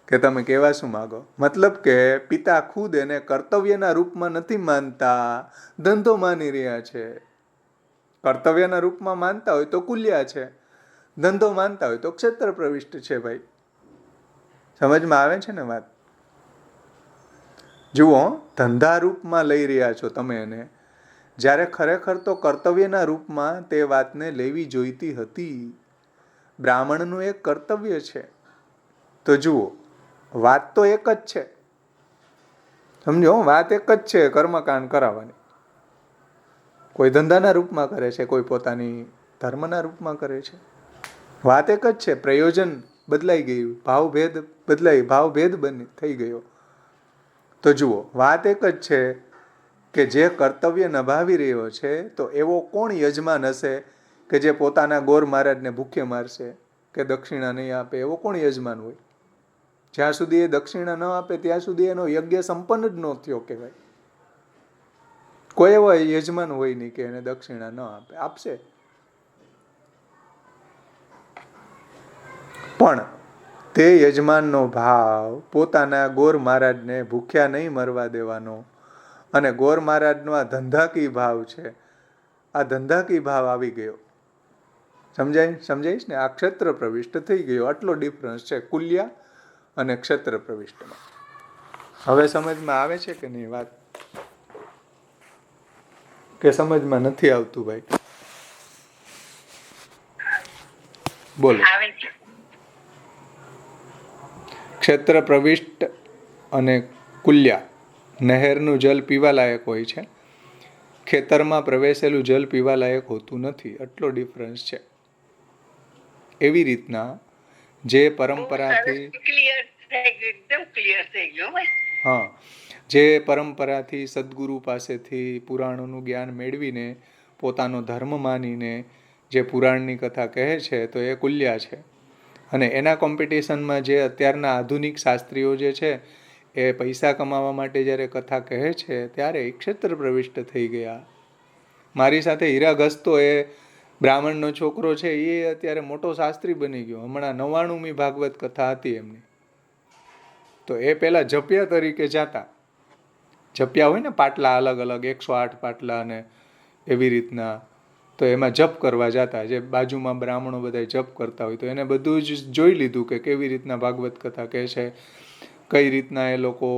કે તમે કહેવા શું માગો. મતલબ કે પિતા ખુદ એને કર્તવ્યના રૂપમાં નથી માનતા, ધંધો માની રહ્યા છે. કર્તવ્યના રૂપમાં માનતા હોય તો કુલ્યા છે, ધંધો માનતા હોય તો ક્ષેત્ર પ્રવિષ્ટ છે. ભાઈ, સમજમાં આવે છે ને વાત? જુઓ, ધંધા રૂપમાં લઈ રહ્યા છો તમે એને, જ્યારે ખરેખર તો કર્તવ્યના રૂપમાં તે વાતને લેવી જોઈતી હતી. બ્રાહ્મણનું એક કર્તવ્ય છે. તો જુઓ, વાત તો એક જ છે, સમજો, વાત એક જ છે કર્મકાંડ કરાવવાની. કોઈ ધંધાના રૂપમાં કરે છે, કોઈ પોતાની ધર્મના રૂપમાં કરે છે. વાત એક જ છે. પ્રયોજન બદલાઈ ગયું, ભાવભેદ થઈ ગયો. તો જુઓ, વાત એક જ છે કે જે કર્તવ્ય નિભાવી રહ્યો છે, તો એવો કોણ યજમાન હશે કે જે પોતાના ગોર મહારાજને ભૂખે મારશે કે દક્ષિણા નહીં આપે? એવો કોણ યજમાન હોય? જ્યાં સુધી એ દક્ષિણા ન આપે ત્યાં સુધી એનો યજ્ઞ સંપન્ન જ ન થયો કહેવાય. કોઈ એવો યજમાન હોય નહીં કે એને દક્ષિણા ન આપે. આપશે, પણ તે યજમાનનો ભાવ પોતાના ગોર મહારાજને ભૂખ્યા નહીં મરવા દેવાનો, અને ગોર મહારાજનો આ ધંધાકી ભાવ છે, આ ધંધાકી ભાવ આવી ગયો. સમજાઈશ ને? આ ક્ષેત્ર પ્રવિષ્ટ થઈ ગયો. આટલો ડિફરન્સ છે કુલ્યા અને ક્ષેત્ર પ્રવિષ્ટમાં. હવે સમજમાં આવે છે કે નહીં વાત? કે સમજમાં નથી આવતું ભાઈ? બોલો. ક્ષેત્ર પ્રવિષ્ટ અને કુલ્યા. નહેરનું જલ પીવા લાયક હોય છે, ખેતરમાં પ્રવેશેલું જલ પીવા લાયક હોતું નથી. આટલો ડિફરન્સ છે. એવી રીતના જે પરંપરાથી એકદમ ક્લિયર થઈ ગયું. હા, જે પરંપરાથી સદગુરુ પાસેથી પુરાણોનું જ્ઞાન મેળવીને પોતાનો ધર્મ માનીને જે પુરાણની કથા કહે છે તો એ કુલ્યા છે. અને એના કોમ્પિટિશનમાં જે અત્યારના આધુનિક શાસ્ત્રીઓ જે છે એ પૈસા કમાવા માટે જ્યારે કથા કહે છે ત્યારે એ ક્ષેત્ર પ્રવિષ્ટ થઈ ગયા. મારી સાથે હીરા ઘસતો એ બ્રાહ્મણનો છોકરો છે એ અત્યારે મોટો શાસ્ત્રી બની ગયો. હમણાં 99મી ભાગવત કથા હતી એમની, તો એ પહેલાં જપ્યા તરીકે જાતા. જપ્યા હોય ને પાટલા અલગ અલગ 108 પાટલા અને એવી રીતના, તો એમાં જપ કરવા જતા. જે બાજુમાં બ્રાહ્મણો બધા જપ કરતા હોય તો એને બધું જ જોઈ લીધું કે કેવી રીતના ભાગવત કથા કહે છે, કઈ રીતના એ લોકો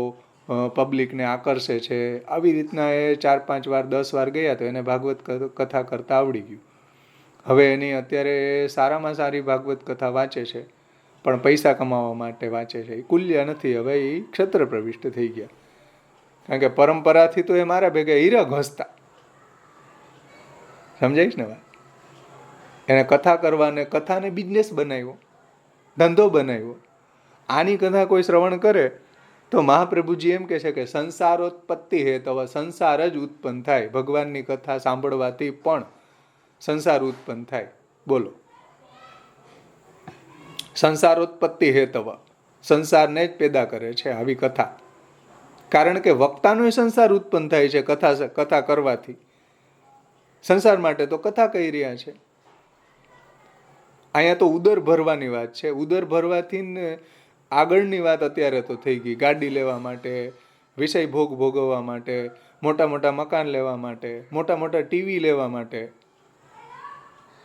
પબ્લિકને આકર્ષે છે. આવી રીતના એ 4-5 વાર 10 વાર ગયા તો એને ભાગવત કથા કરતા આવડી ગયું. હવે એની અત્યારે સારામાં સારી ભાગવત કથા વાંચે છે, પણ પૈસા કમાવા માટે વાંચે છે. એ કુલ્ય નથી, હવે એ ક્ષેત્ર પ્રવિષ્ટ થઈ ગયા. કારણ કે પરંપરાથી તો એ મારા ભેગા હીરા ઘસતા. સમજાઈશ ને વાત? એને કથા કરવાને, કથાને બિઝનેસ બનાવ્યો, ધંધો બનાવ્યો. આની કથા કોઈ શ્રવણ કરે તો મહાપ્રભુજી એમ કહે છે કે સંસારોત્પત્તિ હેતવ, સંસાર જ ઉત્પન્ન થાય. ભગવાનની કથા સાંભળવાથી પણ સંસાર ઉત્પન્ન થાય. બોલો, સંસારોત્પત્તિ હેતવ, સંસારને જ પેદા કરે છે આવી કથા. કારણ કે વક્તાનો સંસાર ઉત્પન્ન થાય છે કથા કરવાથી. સંસાર માટે તો કથા કહી રહ્યા છે. અહીંયા તો ઉદર ભરવાની વાત છે. ઉદર ભરવાથી આગળની વાત અત્યારે તો થઈ ગઈ. ગાડી લેવા માટે, વિષય ભોગ ભોગવવા માટે, મોટા મોટા મકાન લેવા માટે, મોટા મોટા ટીવી લેવા માટે.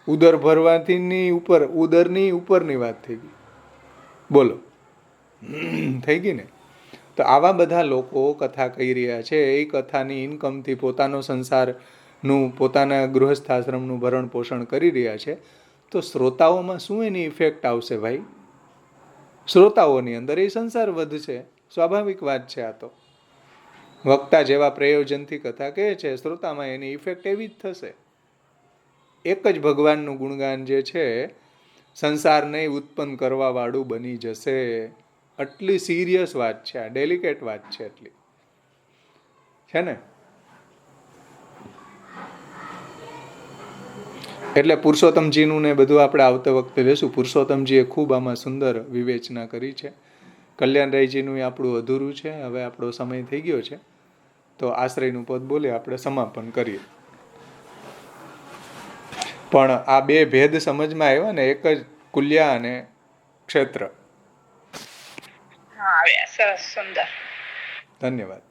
ઉદર ભરવાથી ઉપર, ઉદરની ઉપરની વાત થઈ ગઈ. બોલો, થઈ ગઈ ને? તો આવા બધા લોકો કથા કહી રહ્યા છે. એ કથાની ઇન્કમથી પોતાનો સંસારનું, પોતાના ગૃહસ્થાશ્રમનું ભરણ પોષણ કરી રહ્યા છે. તો શ્રોતાઓમાં શું એની ઇફેક્ટ આવશે ભાઈ? શ્રોતાઓની અંદર એ સંસાર વધશે. સ્વાભાવિક વાત છે આ તો. વક્તા જેવા પ્રયોજનથી કથા કહે છે, શ્રોતામાં એની ઇફેક્ટ એવી જ થશે. એક જ ભગવાનનું ગુણગાન જે છે સંસારને ઉત્પન્ન કરવા વાળું બની જશે. આટલી સિરિયસ વાત છે આ, ડેલિકેટ વાત છે એટલી, છે ને? એટલે પુરુષોત્તમજીનું ને બધું આપણે આવતા વખતે લેશું. પુરુષોત્તમજીએ ખૂબ આમાં સુંદર વિવેચના કરી છે. કલ્યાણરાયજીનું આપણું અધૂરું છે. હવે આપણો સમય થઈ ગયો છે, તો આશ્રયનું પદ બોલે આપણે સમાપન કરીએ. પણ આ બે ભેદ સમજમાં આવ્યા ને, એક જ કુલ્યા અને ક્ષેત્ર. સરસ, સુંદર. ધન્યવાદ.